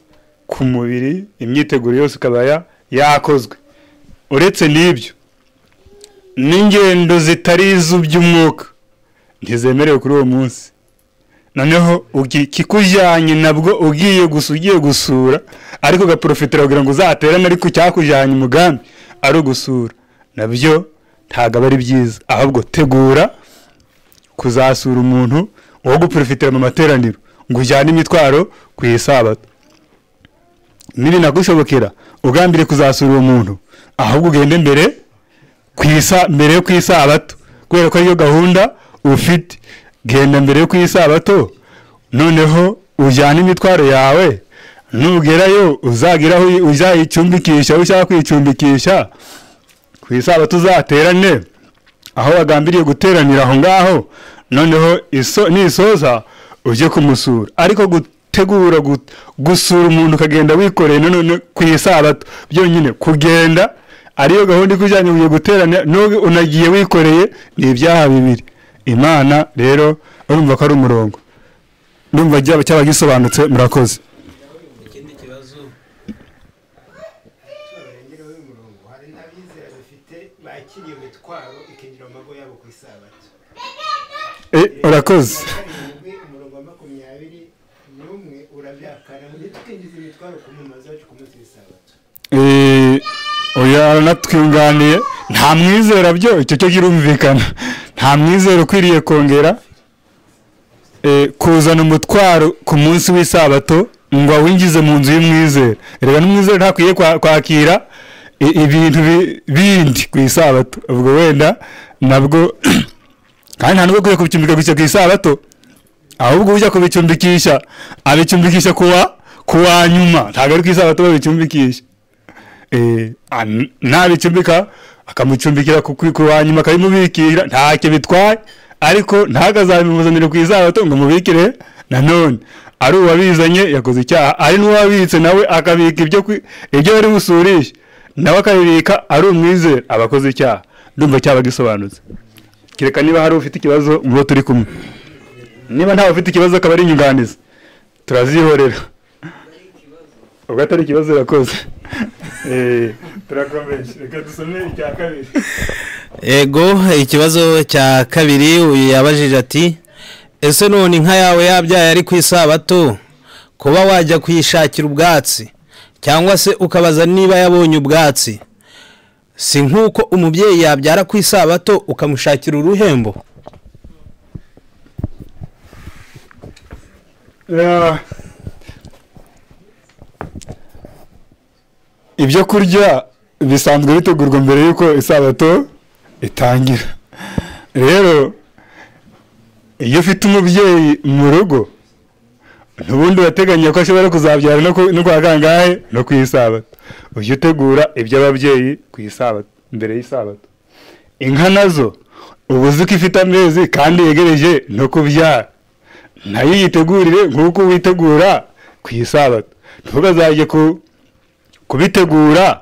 Speaker 2: ku mubiri, imyiteguro yose ukaba yakozwe. Uretse n'ibyo, n'ingendo zitari iz'uby'umwuka ntizemerewe kuri uwo munsi. Noneho kikujyanye nabwo ugiye gusura, ariko ugaprofitira kugira ngo uzaterane, ariko cyakujyanye umugambi ari ugusura, nabyo ntabwo ari byiza. Ahubwo tegura kuzasura umuntu wo guprofitira mu materaniro, ngo ujyane imitwaro ku isabato. Nibi nagushobokera ugambire kuzasura uwo muntu, ahubwo ugende mbere yo ku isabato, kubera ko ariyo gahunda ufite. Genda mbere yo ku isabato, noneho ujyane imitwaro yawe, nugerayo uzageraho uzayicumbikisha, ushaka kwicumbikisha ku isabato uzaterane aho wagambiriye guteranira aho ngaho, noneho nisoza ujye kumusura. Ariko gutegura gusura umuntu ukagenda wikoreye none ku isabato byonyine, kugenda ariyo gahunda ikujyanye ugiye guterana, n'ubwo unagiye wikoreye, ni ibyaha bibiri. Imana rero urumva ko ari umurongo, ndumva cyaba gisobanutse. Murakoze.
Speaker 4: Ikindi kibazo
Speaker 6: hari n'abizera bafite bakiriye imitwaro ikinjira mu mago yabo ku isabato.
Speaker 2: Urakoze.
Speaker 6: Umurongo wa 21 urabyakana muri twinjiza imitwaro ku mumazi wacu ku munsi w'isabato.
Speaker 2: Oya aranatwunganiye, nta mwizera byo icyo cyo kirumvikana. Nta mwizera ukwiriye kongera kuzana umutwaro ku munsi w'isabato ngo awinjize mu nzu y'umwizera. Rega n'umwizera ntakwiye kwakira ibintu bindi ku isabato. Ubwo wenda nabwo kandi nta nubwo kwiye kubicumbika gusa ku isabato, ahubwo ujya kubicumbikisha abicumbikisha kuwa nyuma ntabwo ari ku isabato babicumbikisha nabicumbika akamucumbikira kuwa nyuma akabimubikira ntacyo bitwaye ariko ntagazabimuzanire ku isabato ngo mubikire nanone ari uwabizanye yakoze icyaha ari n'uwabitse nawe akabika ibyo bari busurishe nawe akabibika ari umwizera abakoze icyaha ndumva cyaba gisobanutse kereka niba hari ufite ikibazo mu bo turi kumwe niba ntawe ufite ikibazo akaba ari inyunganizi turazihorera ubwo atari ikibazo yakoze turakomeje reka dusome icya kabiri
Speaker 4: ego ikibazo cya kabiri uyu yabajije ati ese none inka yawe yabyaye ari ku isabato kuba wajya kuyishakira ubwatsi cyangwa se ukabaza niba yabonye ubwatsi si nk'uko umubyeyi yabyara ku isabato ukamushakira uruhembo
Speaker 2: ibyo kurya bisanzwe bitegurwa mbere y'uko isabato itangira rero iyo ufite umubyeyi mu rugo n'ubundi wateganya ko ashobora kuzabyara no kwa kangahe no ku isabato ujye utegura iby'ababyeyi ku isabato mbere y'isabato inka nazo uba uzi ko ifite amezi kandi yegereje no kubyara nayo yitegurire nk'uko witegura ku isabato ntugazajye kubitegura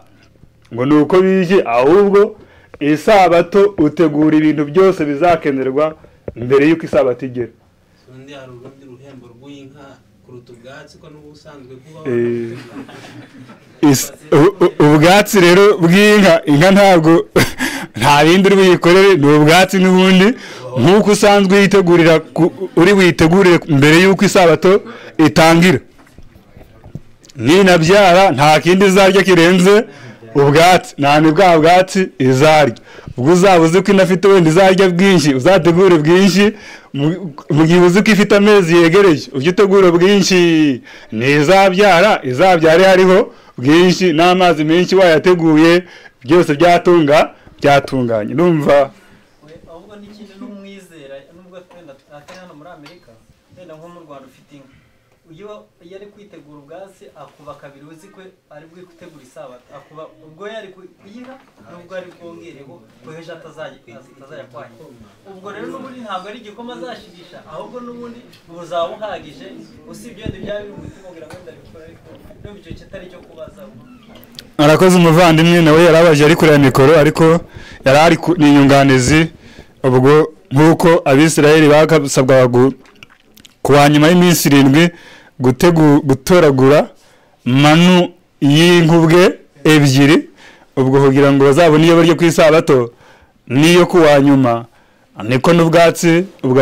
Speaker 2: ngo ni uko bije ahubwo isabato utegura ibintu byose bizakenerwa mbere y'uko isabato igera
Speaker 4: undi hari urundi ruhembo rw'inka kuruta ubwatsi ko n'ubusanzwe kuba
Speaker 2: ubwatsi rero bw'inka inka ntabwo nta bindi uri buyikorere ni ubwatsi n'ubundi nk'uko usanzwe yitegurira uri buyitegurire mbere y'uko isabato itangira ninabyara nta kindi izarya kirenze ubwatsi nta ni bwa bwatsi izarya ubwo uzaba uzi ko inafite wenda izarya bwinshi uzategure bwinshi mu gihe uzi ko ifite amezi yegereje ujye utegura bwinshi izabyare hariho bwinshi n'amazi menshi wayateguye byose byatunganye numva
Speaker 7: ahubwo n'ikindi n'umwizera nubwo atari hano muri Amerika wenda nko mu Rwanda ufite inka iyo ari kwitegura ubwatsi akuba kabiri uzi ko ari bwo gutegura isabato akuba ubwo yari kuyiha nubwo ari bwongereho ko hejo atazajya kwanya ubwo rero n'ubundi ntabwo ari igikoma azashigisha ahubwo n'ubundi buzaba buhagije usibye wenda byari umutima kugira ngo ndabikora ariko n'ubwo icyo kitari cyo kubaza
Speaker 2: arakoze umuvandimwe nawe yarabaje ari kureba mikoro ariko yarari ni inyunganizi ubwo nk'uko abisirayeli bakasabwa kuwa nyuma y'iminsi 7 gutoragura manu y'inkubwe ebyiri ubwo kugira ngo bazabone iyo baryo ku isabato niyo kuwa nyuma niko n'ubwatsi ubwo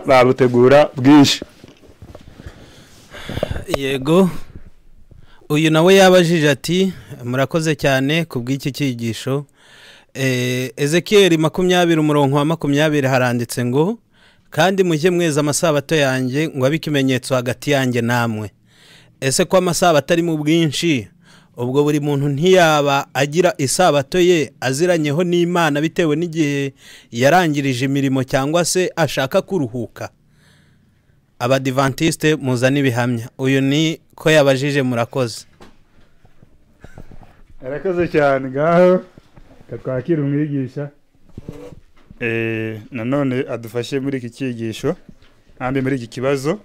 Speaker 2: babutegura bwinshi
Speaker 4: yego uyu nawe yabajije ati murakoze cyane ku bw'iki cyigisho Ezekiel 20:20 haranditse ngo kandi mujye mweza amasabato yanjye ngo abe ikimenyetso hagati yanjye namwe ese ko amasabato ari mu bwinshi ubwo buri muntu ntiyaba agira isabato ye aziranyeho n'Imana bitewe n'igihe yarangirije imirimo cyangwa se ashaka kuruhuka abadivantiste muzana ibihamya uyu ni ko yabajije murakoze
Speaker 2: arakoze cyane ngaho twakira umwigisha nanone adufashe muri iki cyigisho kandi muri iki kibazo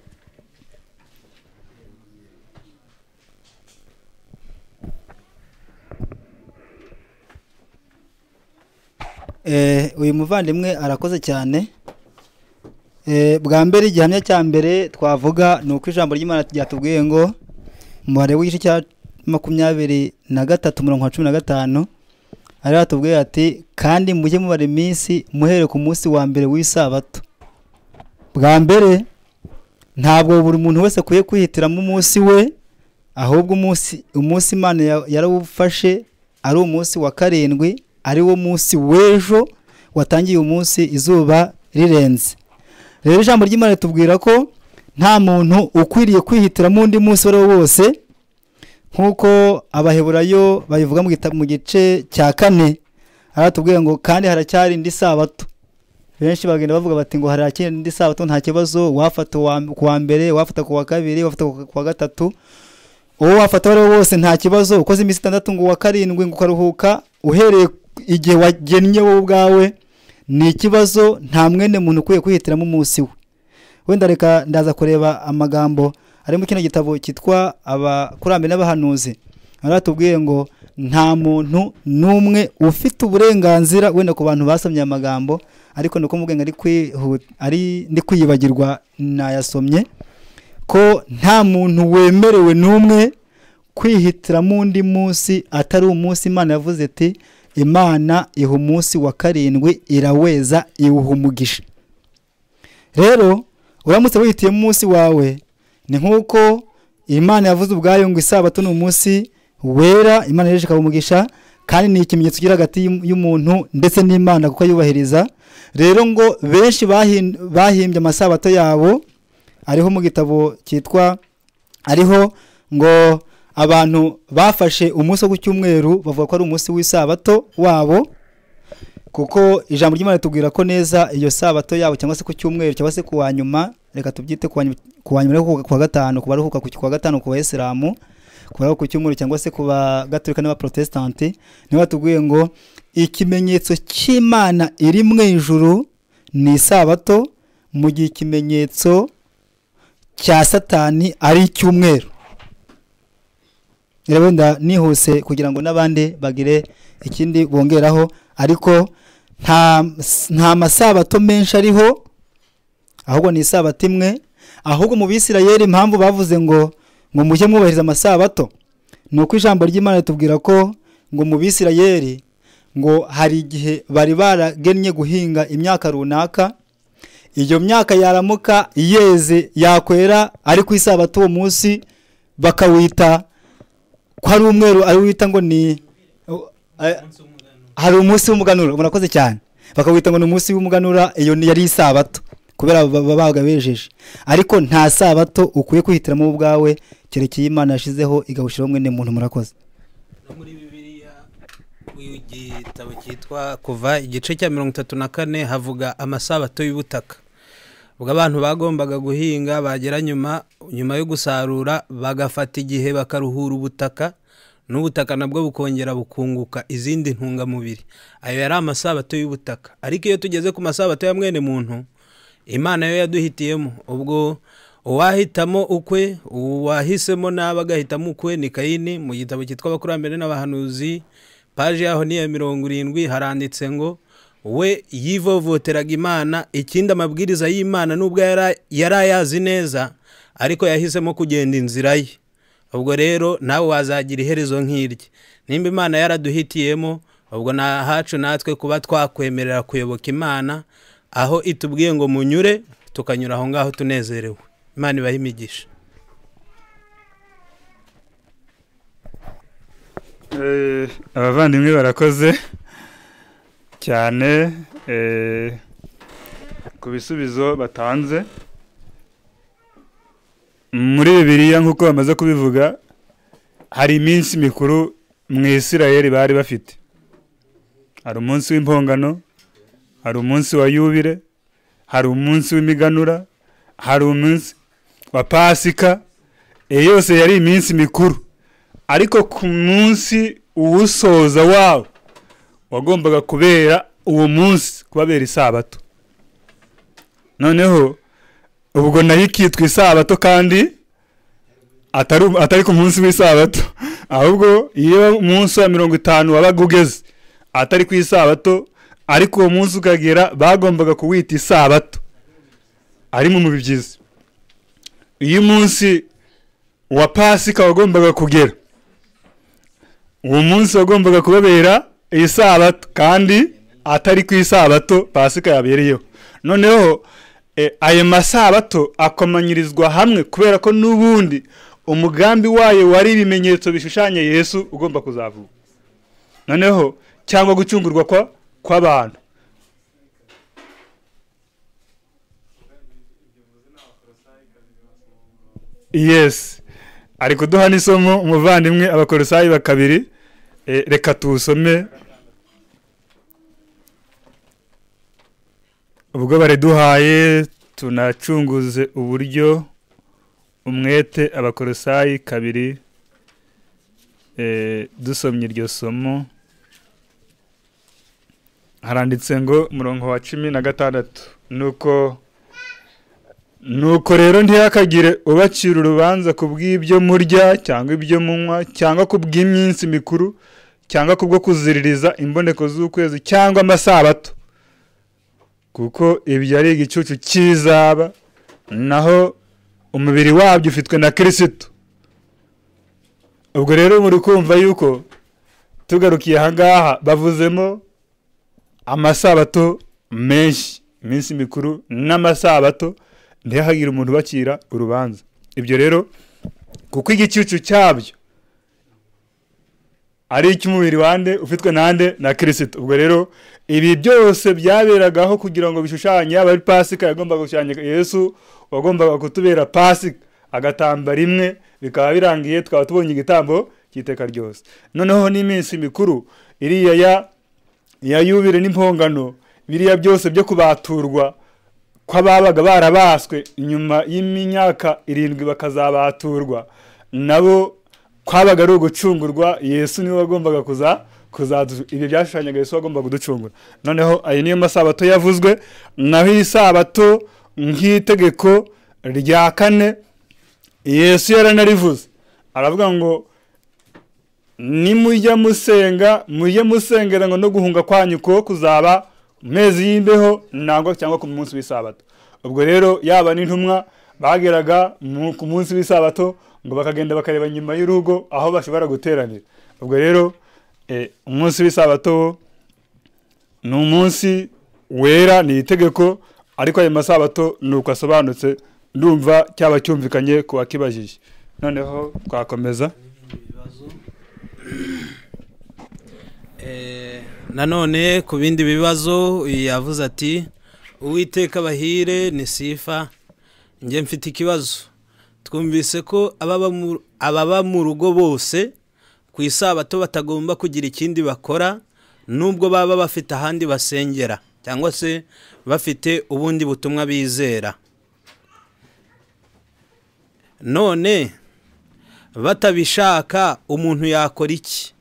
Speaker 1: uyu muvandimwe arakoze cyane bwa mbere igihamya cya mbere twavuga ni uko ijambo ry'Imana ryatubwiye ngo umubare w'igice cya 23:15 ari atubwiye ati kandi mujye mubara iminsi muhere ku munsi wa mbere w'isabato bwa mbere ntabwo buri muntu wese kuye kwihitiramo umunsi we ahubwo umunsi Imana yarawufashe ari umunsi wa 7 ari wo munsi w'ejo watangiye umunsi izuba rirenze rero ijambo ry'Imana ritubwira ko nta muntu ukwiriye kwihitiramo undi munsi wari wose nkuko abaheburayo babivuga mu gice cya 4 aratubwiye ngo kandi haracyari indi sabato benshi bagenda bavuga bati ngo hari indi sabato nta kibazo, wafata kuwa mbere, wafata kuwa kabiri, wafata kuwa gatatu, uwo wafata wari wose nta kibazo. Ukoze iminsi 6 ngo wa karindwi ngo ukaruhuka uhereye igihe wagennye wowe ubwawe, ni ikibazo. Nta mwene muntu ukwiye kwihitiramo umunsi we. Wenda reka ndaza kureba amagambo ari mu kino gitabo cyitwa abakurambere n'abahanuzi. Aratubwiye ngo nta muntu n'umwe ufite uburenganzira, wenda ku bantu basomye amagambo, ariko nuko mubwenga ndi kwiyibagirwa nayasomye, ko nta muntu wemerewe n'umwe kwihitiramo undi munsi atari umunsi Imana yavuze ati Imana iha umunsi wa karindwi iraweza iwuha umugisha. Rero uramutse wihitiyemo umunsi wawe, ni nk'uko Imana yavuze ubwayo ngo isabato ni umunsi wera, Imana yeje ikawumugisha, kandi ni ikimenyetso kiri hagati y'umuntu ndetse n'Imana kuko yubahiriza. Rero ngo benshi bahimbye amasabato yabo, ariho mu gitabo cyitwa, ariho ngo abantu bafashe umunsi wo ku cyumweru bavuga ko ari umunsi w'isabato wabo, kuko ijambo ry'Imana tubwira ko neza iyo sabato yabo cyangwa se ku cyumweru cyangwa se kuwa nyuma, reka tubyite kuwa nyuma kuwa gatanu, kubaruhuka kuwa gatanu ku Bayisilamu, kubaruhuka ku cyumweru cyangwa se kuba Gatolika n'Abaprotestanti, niho batubwiye ngo ikimenyetso cy'Imana iri mu ijuru ni isabato, mu gihe ikimenyetso cya Satani ari icyumweru. Rero wenda nihuse kugira ngo n'abandi bagire ikindi bongeraho, ariko nta masabato menshi ariho, ahubwo ni isabato imwe. Ahubwo mu Bisirayeli impamvu bavuze ngo mujye mwubahiriza amasabato, ni uko ijambo ry'Imana ritubwira ko ngo mu Bisirayeli ngo hari igihe bari baragennye guhinga imyaka runaka, iyo myaka yaramuka yeze yakwera, ari ku isabato uwo munsi bakawita ko ari umweru, ari wita ngo ni hari umunsi w'umuganura. Murakoze cyane. Bakawita ngo ni umunsi w'umuganura, iyo yari isabato kubera babaga bejeje. Ariko nta sabato ukwiye kwihitiramo ubwawe, kerekeye Imana yashizeho igawushiraho mwene muntu. Murakoze.
Speaker 4: No muri Bibiliya igitabo cyitwa Kuva igice cya 34 havuga amasabato y'ubutaka. Ubwo abantu bagombaga guhinga, bagera nyuma yo gusarura bagafata igihe bakaruhura ubutaka, n'ubutaka nabwo bukongera bukunguka izindi ntungamubiri. Ayo yari amasabato y'ubutaka. Ariko iyo tugeze ku masabato ya mwene muntu, Imana yo yaduhitiyemo. Ubwo uwahitamo ukwe, uwahisemo n'abagahitamo ukwe ni Kayini. Mu gitabo cyitwa abakurambere n'abahanuzi, paji yaho ni ya 70, haranditse ngo we yivovoteraga Imana. Ikindi amabwiriza y'Imana nubwo yarayazi neza, ariko yahisemo kugenda inzira ye. Ubwo rero nawe wazagira iherezo nk'irye. Nimba Imana yaraduhitiyemo, ubwo hacu natwe kuba twakwemerera kuyoboka Imana, aho itubwiye ngo munyure, tukanyura aho ngaho tunezerewe. Imana ibahe imigisha.
Speaker 2: Abavandimwe barakoze cyane ku bisubizo batanze. Muri Bibiliya nk'uko bamaze kubivuga, hari iminsi mikuru mu Isirayeli bari bafite. Hari umunsi w'impongano, hari umunsi wa yubile, hari umunsi w'imiganura, hari umunsi wa Pasika. Yose yari iminsi mikuru, ariko ku munsi uwusoza wawo wagombaga kubera uwo munsi kubabera isabato. Noneho ubwo nayo ikitwa isabato, kandi atari ku munsi w'isabato, ahubwo iyo umunsi wa 50 wabaga ugeze atari ku isabato, ariko uwo munsi ukagera bagombaga kuwita isabato, ari mu bibyiza. Iyo umunsi wa Pasika wagombaga kugera, uwo munsi wagombaga kubabera isabato, kandi atari ku isabato Pasika yabereyeho. Noneho ayo masabato akomanyirizwa hamwe kubera ko n'ubundi umugambi wayo wari ibimenyetso bishushanya Yesu ugomba kuzavuka. Noneho cyangwa gucungurwa kw'abantu. Yes, ariko duha n'isomo umuvandimwe abakolosayi 2, reka tusome ubwo bariduhaye tunacunguze uburyo umwete abakorosayi 2 dusomye iryo somo haranditse ngo murongo wa 16 nuko rero ntiyakagire ubacira urubanza kubw'ibyo murya cyangwa ibyo munywa cyangwa kubw'iminsi mikuru cyangwa kubwo kuziririza imboneko z'ukwezi cyangwa amasabato, kuko ibyo ari igicucu kizaba, naho umubiri wabyo ufitwe na Kristo. Ubwo rero muri kumva yuko tugarukiye ahangaha bavuzemo amasabato menshi, iminsi mikuru n'amasabato, ntihagire umuntu bacira urubanza. Ibyo rero kuko igicucu cyabyo ari icy'umubiri wande ufitwe nande na Kristo. Ubwo rero ibi byose byaberagaho kugira ngo bishushanye abari Pasika yagombaga gushushanya Yesu wagombaga kutubera Pasika, agatamba rimwe bikaba birangiye twaba tubonye igitambo cy'iteka ryose. Noneho n'iminsi mikuru iriya ya yubire n'impongano, biriya byose byo kubaturwa kw'ababaga barabaswe inyuma y'imyaka 7 bakazabaturwa, nabo kwabaga ari ugucungurwa. Yesu niwe wagombaga ibyo byashushanyaga Yesu wagombaga kuducungura. Noneho ayo niyo masabato yavuzwe, naho isabato nk'itegeko rya 4 Yesu yaranarivuze, aravuga ngo nimujya musenga mujye musengera ngo no guhunga kwanyu ko kuzaba mezi y'imbeho nangwa cyangwa ku munsi w'isabato. Ubwo rero yaba n'intumwa bageraga ku munsi w'isabato ngo bakagenda bakareba nyuma y'urugo aho bashobora guteranira. Ubwo rero umunsi w'isabato ni umunsi wera, ni itegeko, ariko ayo masabato nuko asobanutse. Ndumva cyaba cyumvikanye ku wakibajije. Noneho twakomeza.
Speaker 4: Nanone ku bindi bibazo yavuze ati Uwiteka bahire ni sifa. Nge mfite ikibazo. Twumvise ko ababa mu rugo bose ku isabato batagomba kugira ikindi bakora, nubwo baba bafite ahandi basengera cyangwa se bafite ubundi butumwa bizera. None batabishaka umuntu yakora iki?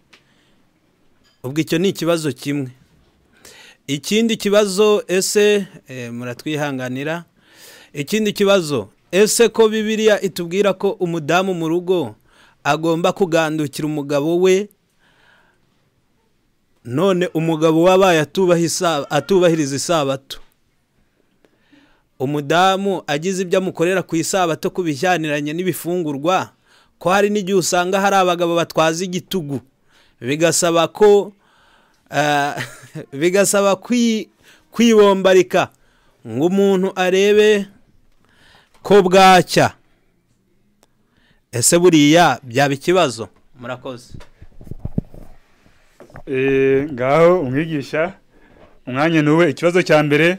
Speaker 4: Ubwo icyo ni ikibazo kimwe. Ikindi kibazo, ese muratwihanganira, ikindi kibazo, ese ko Bibiliya itubwira ko umudamu mu rugo agomba kugandukira umugabo we, none umugabo wabaye atubahiriza isabato, umudamu agize ibyo amukorera ku isabato kubijyaniranye n'ibifungurwa, ko hari n'igihe usanga hari abagabo batwaza igitugu, bigasaba ko bigasaba kwibombarika ngo umuntu arebe ko bwacya. Ese buriya byaba ikibazo? Murakoze.
Speaker 2: Ngaho umwigisha umwanya nuwe. Ikibazo cya mbere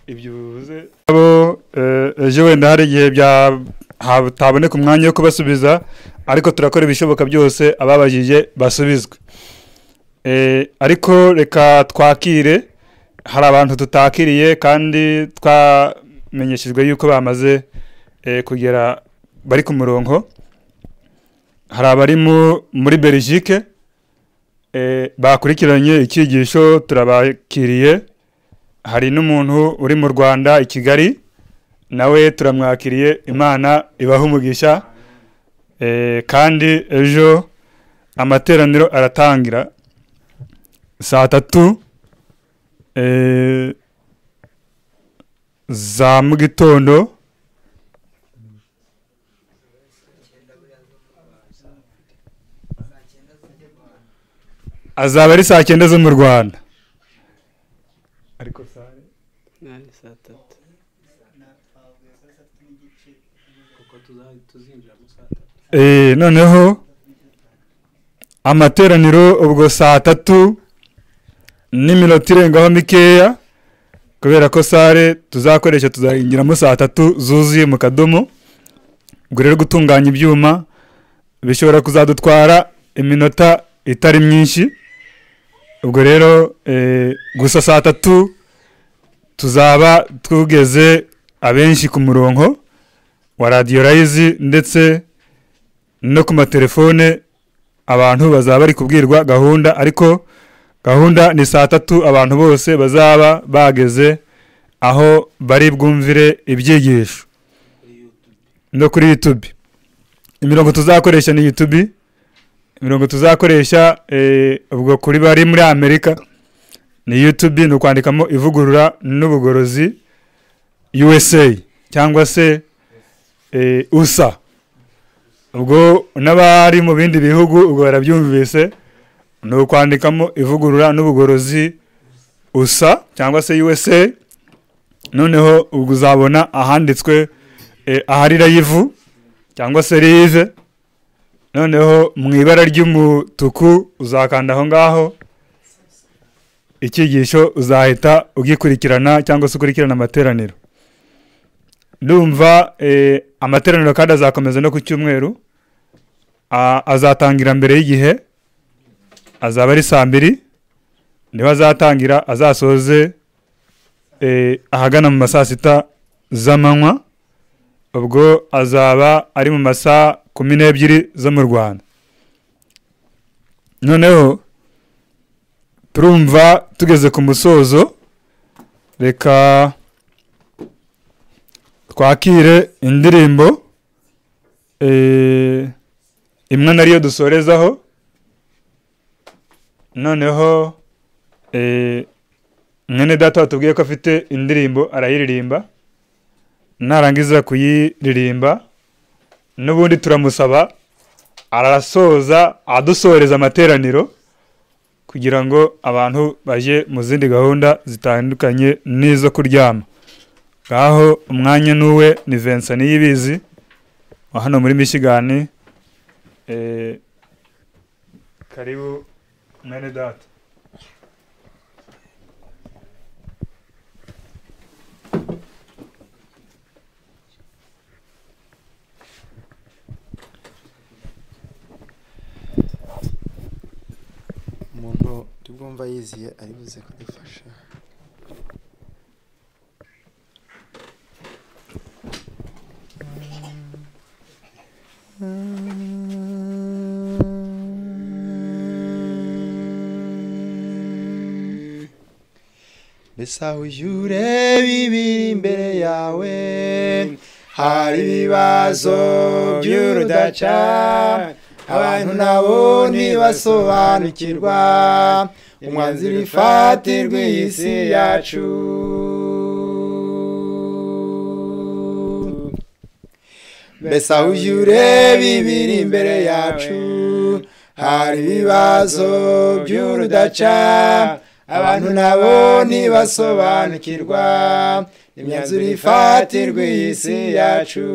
Speaker 2: ibyo bivuze abo ejo wenda hari igihe hataboneka umwanya wo kubasubiza, ariko turakora ibishoboka byose ababajije basubizwe. Ariko reka twakire, hari abantu tutakiriye kandi twamenyeshejwe yuko bamaze kugera bari ku murongo. Hari abari muri Belgique bakurikiranye icyigisho, turabakiriye. Hari n'umuntu uri mu Rwanda i Kigali, nawe turamwakiriye. Imana ibaha umugisha. Kandi ejo amateraniro aratangira saa 3 za mu gitondo, azaba ari saa 9 zo mu Rwanda, ariko saa 3 noneho amateraniro ubwo saa 3 n'iminota irengaho mikeya, kubera ko sare tuzakoresha tuzayingiramo saa 3 zuzuye mu kadomo. Ubwo rero gutunganya ibyuma bishobora kuzadutwara iminota itari myinshi. ubwo rero gusa saa 3 tuzaba tugeze abenshi ku murongo wa Rdaiolize ndetse no ku matelefone abantu bazaba bari kubwirwa gahunda, ariko gahunda ni saa 3 abantu bose bazaba bageze aho bari bwumvire ibyigisho no kuri YouTube. Imirongo tuzakoresha ni YouTube, imirongo tuzakoresha ubwo kuri bari muri Amerika ni YouTube, no kwandikamo Ivugurura n'ubugorozi USA cyangwa se USA. Ubwo n'abari mu bindi bihugu ubwo barabyumvise, no kwandikamo Ivugurura n'ubugorozi USA cyangwa se USA. Noneho ubwo uzabona ahanditswe ahari live cyangwa se live, noneho mu ibara ry'umutuku uzakanda aho ngaho, ikigisho uzahita ugikurikirana cyangwa se ukurikirana amateraniro. Ndumva amateraniro kandi azakomeza no ku cyumweru, azatangira mbere y'igihe, azaba ari saa 2 niba azatangira, azasoze ahagana mu masaa 6 z'amanywa, ubwo azaba ari mu masaa 12 zo mu Rwanda. Noneho turumva tugeze ku musozo, reka twakire indirimbo imwe nariyo dusorezaho. Noneho mwene data watubwiye ko afite indirimbo arayiririmba, narangiza kuyiririmba n'ubundi turamusaba arasoza adusoreza amateraniro kugira ngo abantu baje mu zindi gahunda zitandukanye n'izo kuryama. Ngaho umwanya nuwe ni Vincent Niyibizi wa hano muri Michigan. Karibu mwene data.
Speaker 5: umuntu tubwumva yiziye ari buze kudufasha. Mbese ahuje ureba ibiri imbere yawe, hari ibibazo by'urudaca, abantu nabo ntibasobanukirwa umwanzuro ifatirwa iyi si yacu. Mbese ahuje ureba ibiri imbere yacu, hari ibibazo by'urudaca, abantu nabo ntibasobanukirwa imyanzuro ifatirwa iyi si yacu.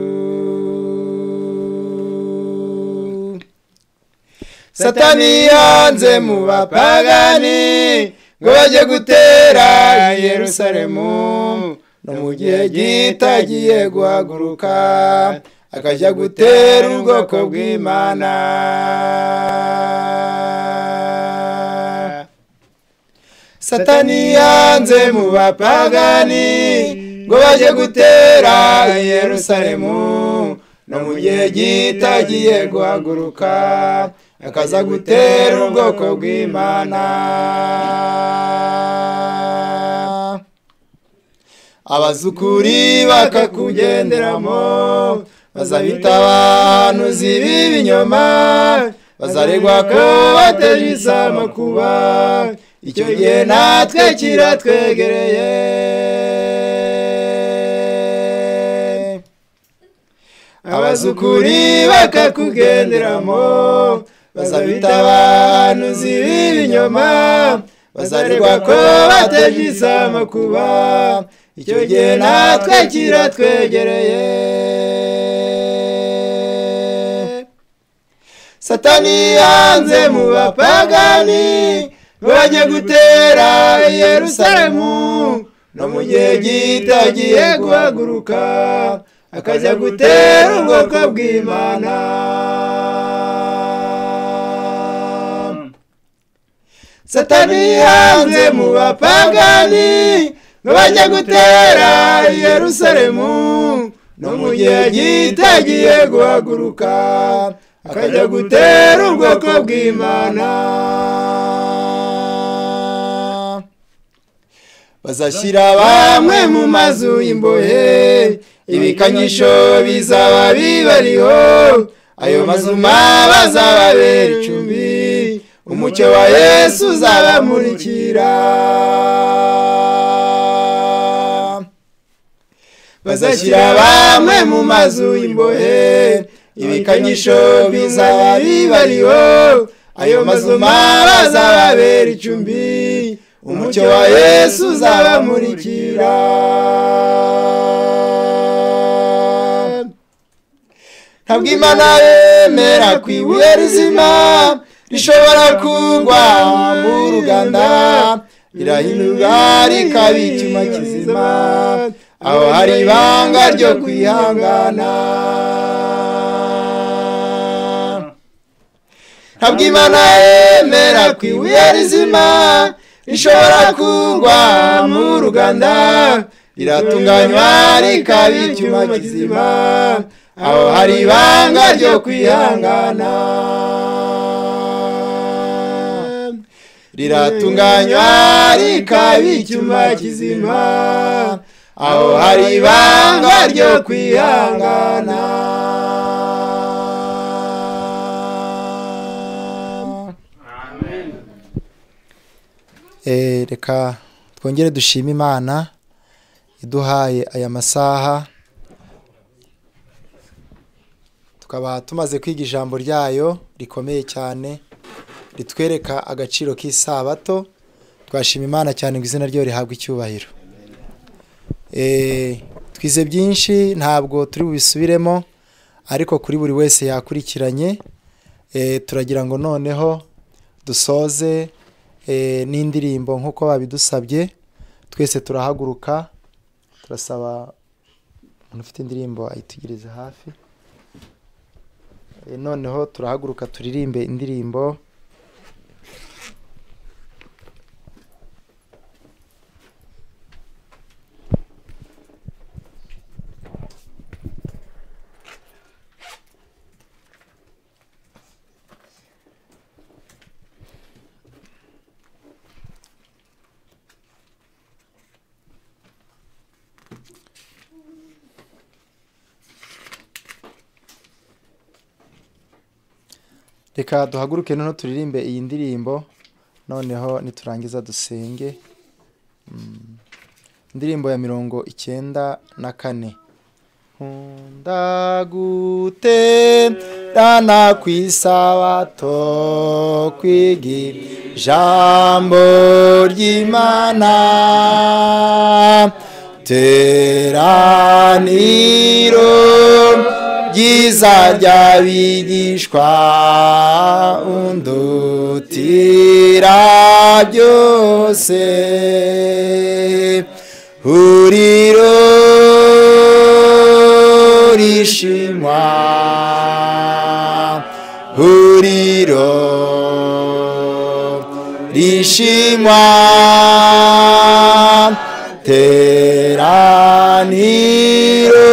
Speaker 5: Satani yanze mu bapagani ngo bajye gutera Yerusalemu, no mu gihe gitagiye guhaguruka akajya gutera ubwoko bw'Imana. Satani yanze mu bapagani ngo bajye gutera Yerusalemu, no mu gihe gitagiye guhaguruka akaza gutera ubwoko bw'Imana. Abazukuri bakakugenderamo bazabita abahanuzi b'ibinyoma, bazaregwa ko bateje isamakuba, icyo gihe natwe kiratwegereye. Abazukuri bakakugenderamo bazabita abahanuzi b'ibinyoma, bazaregwa ko bateje isamakuba, icyo gihe natwe kiratwegereye. Satani yanze mu bapagani ngo bajye gutera Yerusalemu, no mu gihe gitagiye guhaguruka akajya gutera ubwoko bw'Imana.
Speaker 6: satani hanze mu bapagani ngo bajya gutera i Yerusalemu no mu gihe gitagiye guhaguruka akajya gutera ubwoko bw'Imana. Bazashyira bamwe mu mazu y'imbohe ibikanyisho bizaba bibariho ayo mazu bazababera icumbi umucyo wa Yesu uzabamurikira. Bazashyira bamwe mu mazu y'imbohe ibikanyisho bizaba bibariho ayo mazu bazababera icumbi umucyo wa Yesu uzabamurikira. Ntabwo Imana yemera ku ibuye rizima rishobora kugwa mu ruganda rirahindurwa rikaba icyuma kizima aho hari ibanga ryo kwihangana. Ntabwo Imana yemera ku ibuye rizima rishobora kugwa mu ruganda riratunganywa rikaba icyuma kizima aho hari ibanga ryo kwihangana. Riratunganywa rikaba icyuma kizima aho hari ibanga ryo kwihangana.
Speaker 5: Reka twongere dushime Imana iduhaye aya masaha tukaba tumaze kwiga ijambo ryayo rikomeye cyane ritwereka agaciro k'isabato. Twashima Imana cyane ngo izina ryo rihabwe icyubahiro. Twize byinshi ntabwo turi bubisubiremo ariko kuri buri wese yakurikiranye turagira ngo noneho dusoze n'indirimbo nk'uko babidusabye. Twese turahaguruka turasaba umuntu ufite indirimbo ayitegereze hafi. Noneho turahaguruka turirimbe indirimbo reka duhaguruke noneho turirimbe iyi ndirimbo noneho niturangiza dusenge. Indirimbo ya 94. Nkunda guterana ku isabato kwiga ijambo ry'Imana teraniro ryiza ry'abigishwa undutira byose huriro rishimwa huriro rishimwa teraniro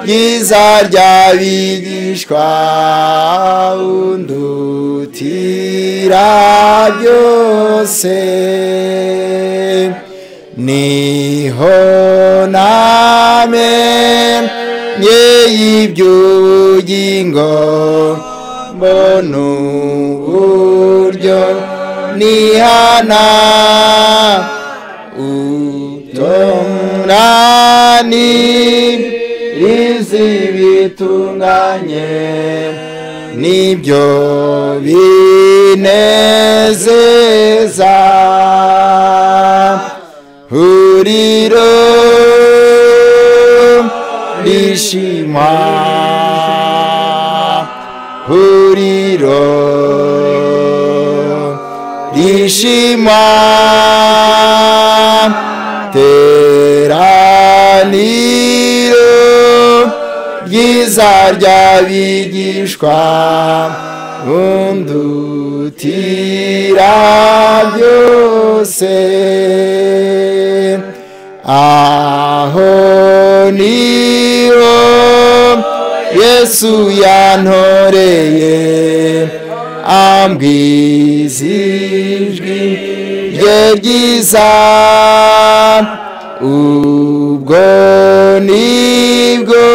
Speaker 5: ryiza ry'abigishwa undutira byose niho namenye iby'ubugingo mbona uburyo nihana utonani rizi bitunganye nibyo binezeza huriro rishimwa huriro rishimwa teraniro ryiza ry'abigishwa undutira byose aho niho Yesu yantoreye ambwiza ijwi rye ryiza ubwo nibwo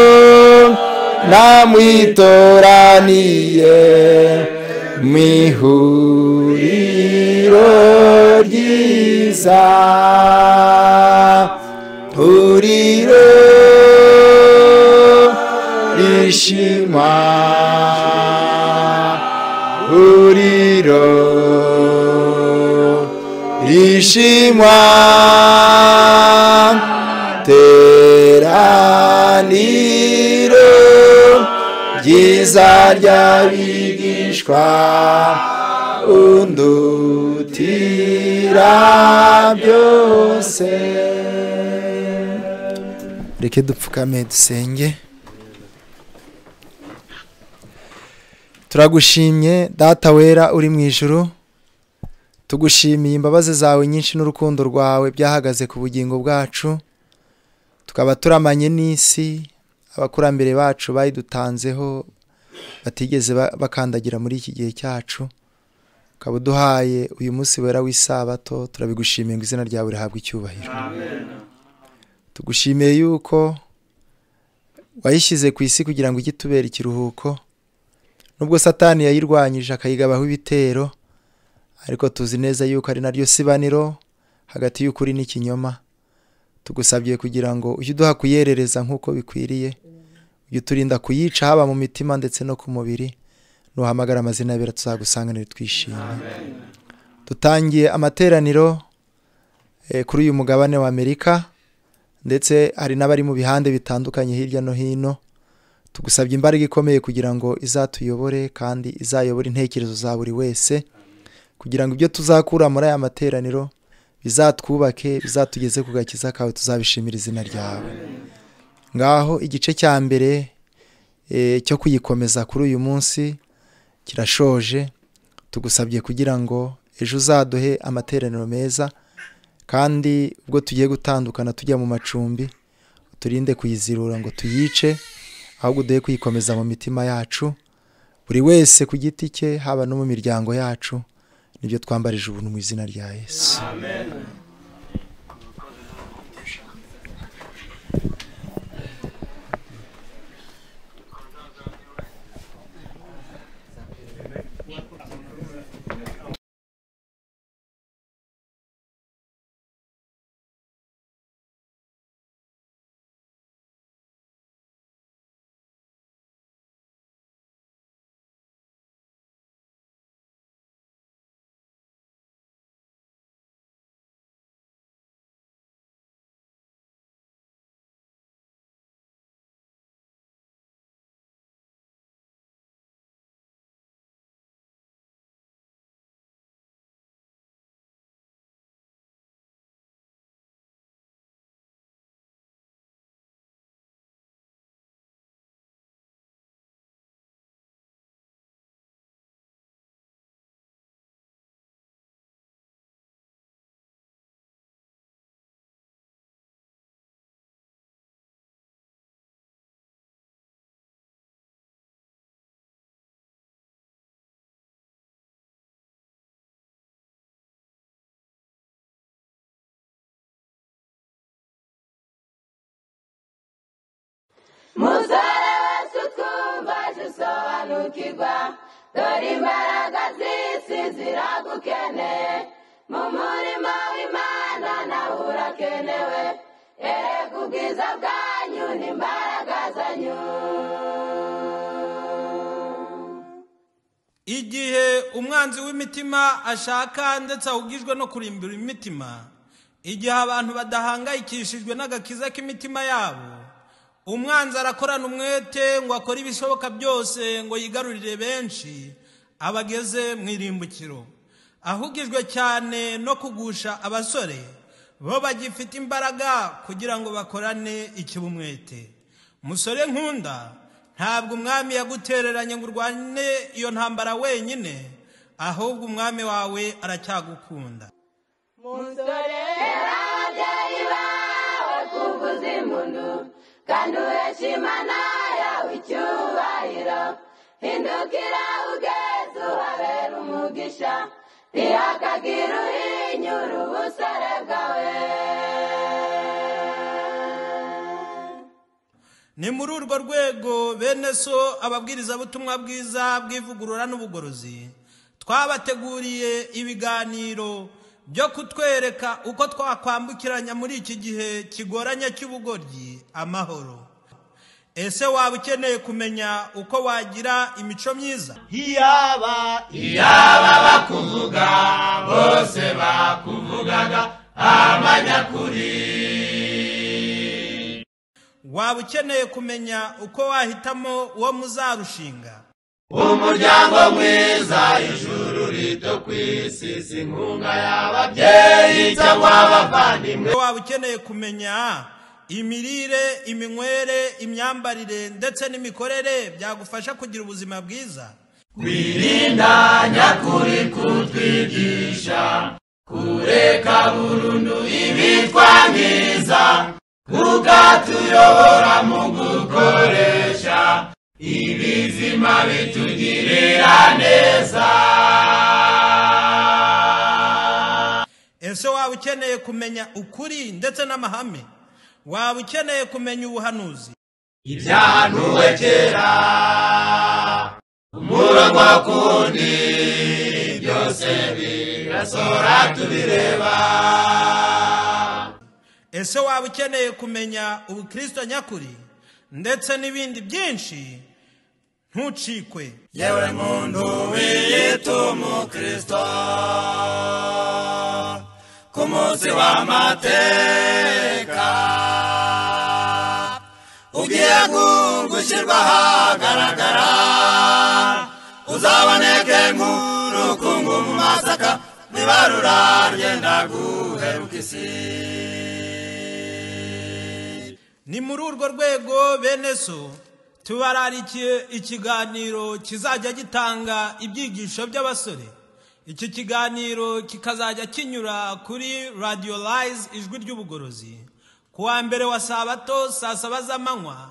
Speaker 5: namwitoraniye mu ihuriro ryiza huriro rishima huriro rishimwa teraniro ryiza ry'abigishwa undutira byose. Reke dupfukame dusenge. Turagushimye data wera uri mu ijuru, tugushimiye imbabazi zawe nyinshi n'urukundo rwawe byahagaze ku bugingo bwacu, tukaba turamanye n'isi abakurambere bacu bayidutanzeho batigeze bakandagira muri iki gihe cyacu, ukaba uduhaye uyu munsi wera w'isabato, turabigushimiye ngo izina ryawe rihabwe icyubahiro. Tugushimiye yuko wayishyize ku isi kugira ngo ijye itubera ikiruhuko, nubwo satani yayirwanyije akayigabaho ibitero, ariko tuzi neza yuko ari naryo sibaniro hagati y'ukuri n'ikinyoma. Tugusabye kugira ngo ujye uduha kuyerereza nk'uko bikwiriye, ujye uturinda kuyica haba mu mitima ndetse no ku mubiri, nuhamagara amazina yabera tuzagusanganire twishimye. Dutangiye amateraniro kuri uyu mugabane wa Amerika, ndetse hari n'abari mu bihande bitandukanye hirya no hino. Tugusabye imbaraga ikomeye kugira ngo izatuyobore kandi izayobore intekerezo za buri wese, kugira ngo ibyo tuzakura muri aya materaniro bizatwubake, bizatugeze ku gakiza kawe, tuzabishimira izina ryawe. Ngaho igice cya mbere cyo kuyikomeza kuri uyu munsi kirashoje. Tugusabye kugira ngo ejo uzaduhe amateraniro meza, kandi ubwo tugiye gutandukana tujya mu macumbi turinde kuyizirura ngo tuyice, ahubwo duhe kuyikomeza mu mitima yacu, buri wese ku giti cye, haba no mu miryango yacu. Nibyo twambarije ubuntu mu izina rya Yesu. Amen.
Speaker 3: Musare wese twumva dusobanukirwa, dore imbaraga z'isi ziragukeneye, mu murima w'Imana nawe urakenewe, erega ubwiza bwanyu n'imbaraga zanyu.
Speaker 8: Igihe umwanzi w'imitima ashaka ndetse ahugijwe no kurimbura imitima, igihe abantu badahangayikishijwe n'agakiza k'imitima yabo, umwanzi arakorana umwete ngo akore ibishoboka byose ngo yigarurire benshi abageze mu irimbukiro. Ahugijwe cyane no kugusha abasore bo bagifite imbaraga kugira ngo bakorane ikibumwete. Musore nkunda, ntabwo umwami yagutereranye ngo urwane iyo ntambara wenyine, ahubwo umwami wawe aracyagukunda.
Speaker 3: Musorera ababyeyi bawe kuvuza impundu, kandi uheshe Imana yawe icyubahiro. Hindukira ugeze uhabera umugisha, ntihakagire uhinyura ubusore bwawe.
Speaker 8: Ni muri urwo rwego bene so ababwirizabutumwa bwiza bw'ivugurura n'ubugorozi twabateguriye ibiganiro byo kutwereka uko twakwambukiranya muri iki gihe kigoranye cy'ubugoryi amahoro. Ese waba ukeneye kumenya uko wagira imico myiza?
Speaker 9: iyaba bakuvuga bose bakuvugaga amanyakuri.
Speaker 8: Waba ukeneye kumenya uko wahitamo uwo muzarushinga?
Speaker 9: Umuryango mwiza, ijuru rito ku isi, si inkunga y'ababyeyi cyangwa abavandimwe.
Speaker 8: Waba ukeneye kumenya imirire, iminywere, imyambarire ndetse n'imikorere byagufasha kugira ubuzima bwiza?
Speaker 9: Kwirinda nyakuri kutwigisha kureka burundu ibitwangiza, kukatuyobora mu gukoresha ibizima bitugirira neza.
Speaker 8: Ese waba ukeneye kumenya ukuri ndetse n'amahame? Waba ukeneye kumenya ubuhanuzi?
Speaker 9: Ibyahanuwe kera umurongo wa kundi, byose birasora tubireba.
Speaker 8: Ese waba ukeneye kumenya ubukristo nyakuri ndetse n'ibindi byinshi? Ntucikwe.
Speaker 9: Yewe muntu wiyita umukristo, ku munsi w'amateka ugiye gushyirwa ahagaragara, uzaboneke nk'urukungu mu masaka, n'ibarura ryenda guheruka isi.
Speaker 8: Ni muri urwo rwego bene so tubararikiye ikiganiro kizajya gitanga ibyigisho by'abasore. Iki kiganiro kikazajya kinyura kuri Rdaiolize ijwi ry'ubugorozi kuwa mbere wa sabato saa 7 z'amanywa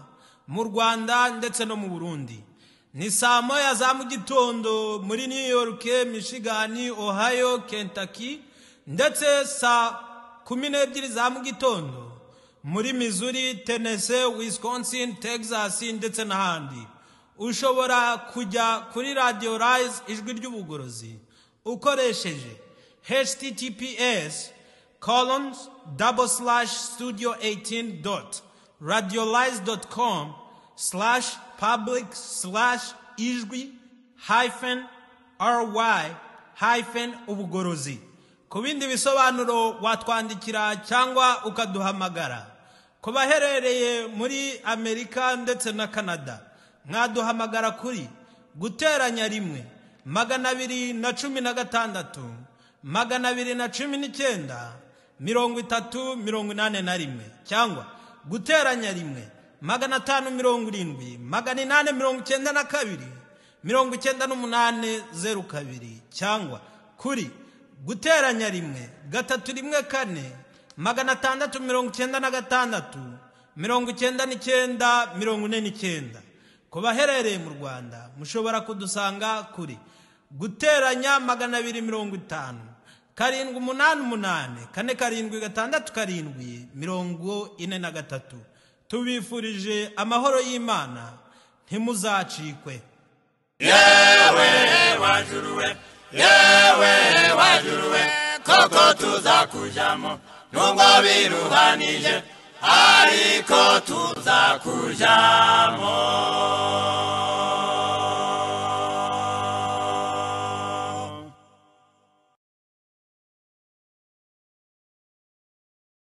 Speaker 8: mu Rwanda ndetse no mu Burundi. Ni saa 9 za mu gitondo muri New York, Michigan, Ohio, Kentucky, ndetse saa 12 za mu gitondo muri Missouri, Tennessee, Wisconsin, Texas ndetse n'ahandi. Ushobora kujya kuri Rdaiolize ijwi ry'ubugorozi ukoresheje https://studio18.radiolyze.com/public/ijwi-ry-ubugorozi. Ku bindi bisobanuro watwandikira cyangwa ukaduhamagara. Ku baherereye muri Amerika ndetse na Canada mwaduhamagara kuri guteranya 1 216 219 3081 cyangwa guteranya 1 570 892 9802 cyangwa kuri guteranya 1 314 696 99 Ku baherereye mu Rwanda mushobora kudusanga kuri guteranya 250 788 476 43. Tubifurije amahoro y'Imana, ntimuzacikwe.
Speaker 9: Yewe wajuruwe, yewe wajuruwe, koko tuzakujamo nubwo biruhanije, ariko tuzakujamo.